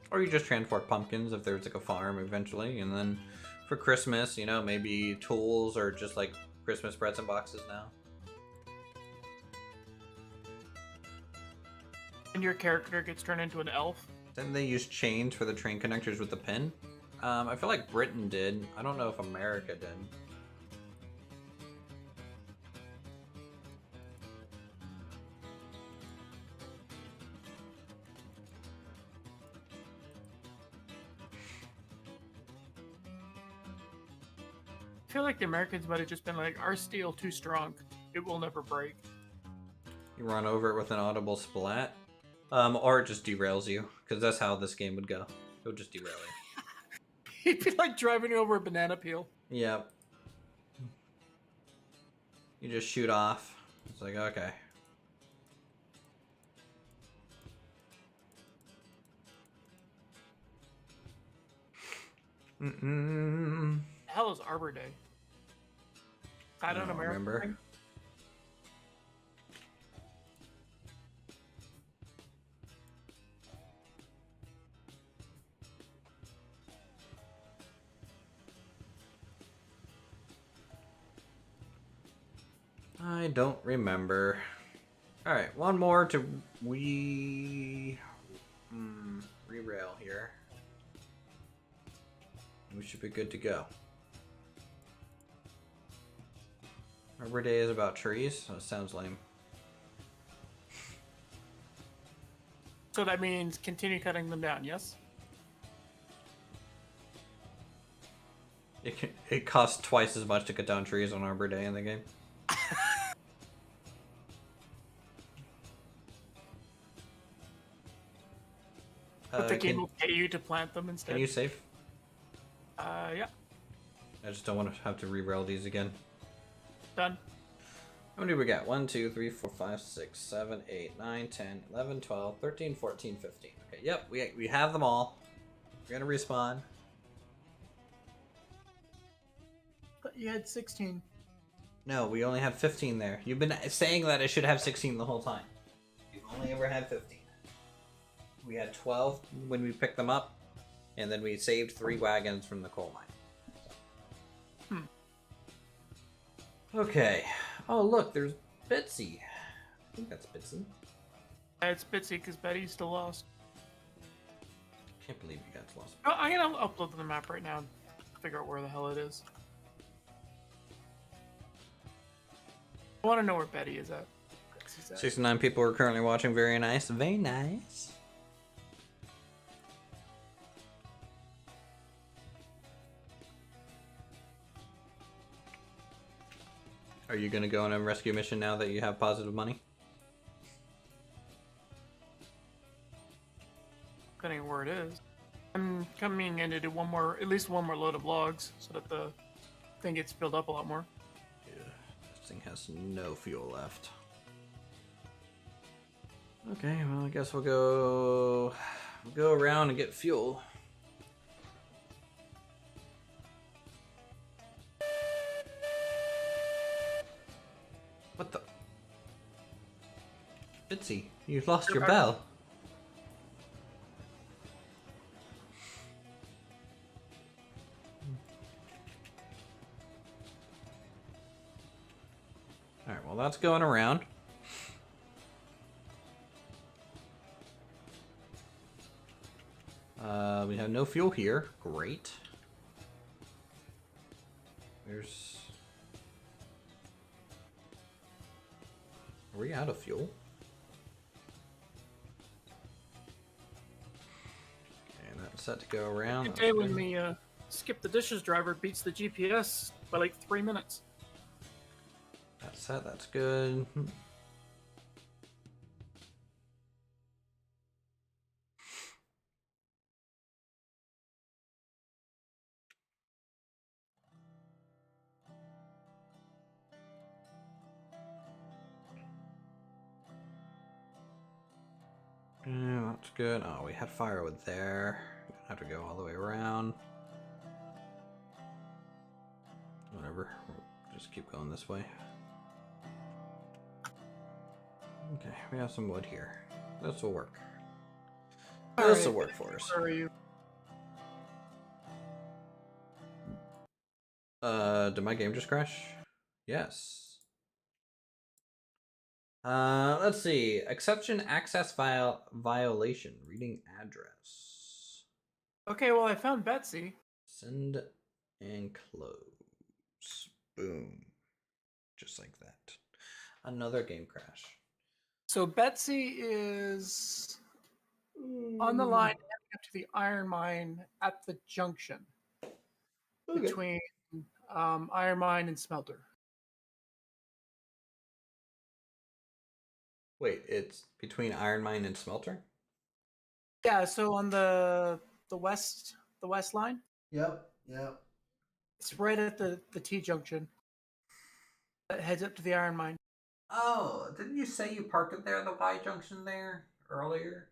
Or you just transport pumpkins if there's like a farm eventually, and then for Christmas, you know, maybe tools or just like Christmas present boxes now. And your character gets turned into an elf. Didn't they use chains for the train connectors with the pin? I feel like Britain did. I don't know if America did. I feel like the Americans might have just been like, our steel too strong. It will never break. You run over it with an audible splat. Or it just derails you, because that's how this game would go. It would just derail you. He'd be like driving over a banana peel. Yep. You just shoot off. It's like, okay. The hell is Arbor Day? I don't remember. Thing? I don't remember. Alright, one more to re-rail here. We should be good to go. Arbor Day is about trees? That sounds lame. So that means continue cutting them down, yes? It costs twice as much to cut down trees on Arbor Day in the game. But the game will pay you to plant them instead. Can you save? Yeah. I just don't want to have to re-roll these again. Done. How many do we got? 1, 2, 3, 4, 5, 6, 7, 8, 9, 10, 11, 12, 13, 14, 15. Okay, yep, we have them all. We're gonna respawn. But you had 16. No, we only have 15 there. You've been saying that I should have 16 the whole time. We've only ever had 15. We had 12 when we picked them up, and then we saved 3 wagons from the coal mine. Okay. Oh, look, there's Bitsy. I think that's Bitsy. It's Bitsy because Betty's still lost. Can't believe you guys lost. Oh, I'm gonna upload the map right now and figure out where the hell it is. I want to know where Betty is at. 69 people are currently watching. Very nice. Very nice. Are you going to go on a rescue mission now that you have positive money? Depending on where it is. I'm coming in to do at least one more load of logs so that the thing gets filled up a lot more. Yeah, this thing has no fuel left. Okay, well, I guess we'll go around and get fuel. What the? Bitsy, you lost your bell. Alright, well, that's going around. We have no fuel here. Great. There's... Are we out of fuel? And that's set to go around. Today when the skip the dishes driver beats the GPS by like 3 minutes. That's set, that's good. Yeah, that's good. Oh, we had firewood there. We don't have to go all the way around. Whatever. We'll just keep going this way. Okay, we have some wood here. This will work. This will work for us. Where are you? Did my game just crash? Yes. Let's see. Exception access violation. Reading address. Okay, well I found Betsy. Send and close. Boom. Just like that. Another game crash. So Betsy is on the line heading up to the iron mine at the junction between iron mine and smelter. Wait, it's between Iron Mine and Smelter? Yeah, so on the west line, Yep. it's right at the T junction. That heads up to the iron mine. Oh, didn't you say you parked it there, the Y junction there, earlier?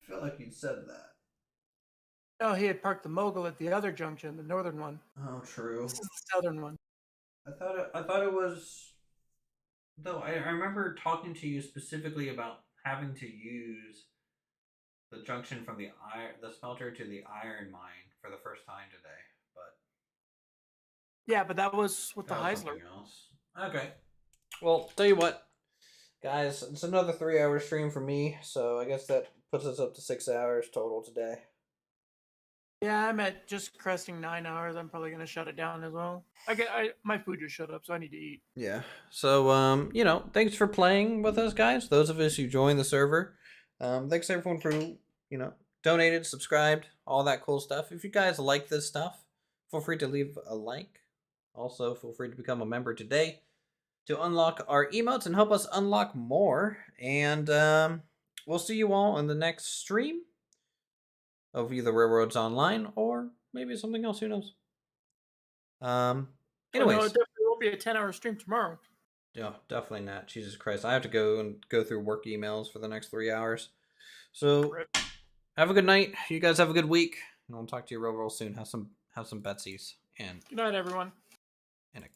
I feel like you said that. No, he had parked the mogul at the other junction, the northern one. Oh, true. This is the southern one. I thought it was... Though I remember talking to you specifically about having to use the junction from the smelter to the iron mine for the first time today, but Yeah, but that was with the that was Heisler. something else. Okay. Well, tell you what, guys, it's another 3-hour stream for me, so I guess that puts us up to 6 hours total today. Yeah, I'm at just cresting 9 hours. I'm probably gonna shut it down as well. My food just shut up, so I need to eat. Yeah. So, thanks for playing with us, guys. Those of us who joined the server. Thanks everyone for, donated, subscribed, all that cool stuff. If you guys like this stuff, feel free to leave a like. Also, feel free to become a member today to unlock our emotes and help us unlock more. And we'll see you all in the next stream of either Railroads Online or maybe something else. Who knows? Anyways. No, it definitely won't be a 10-hour stream tomorrow. Yeah, definitely not. Jesus Christ. I have to go through work emails for the next 3 hours. So have a good night. You guys have a good week. And I'll talk to you real soon. Have some Betsies and Good night, everyone. and a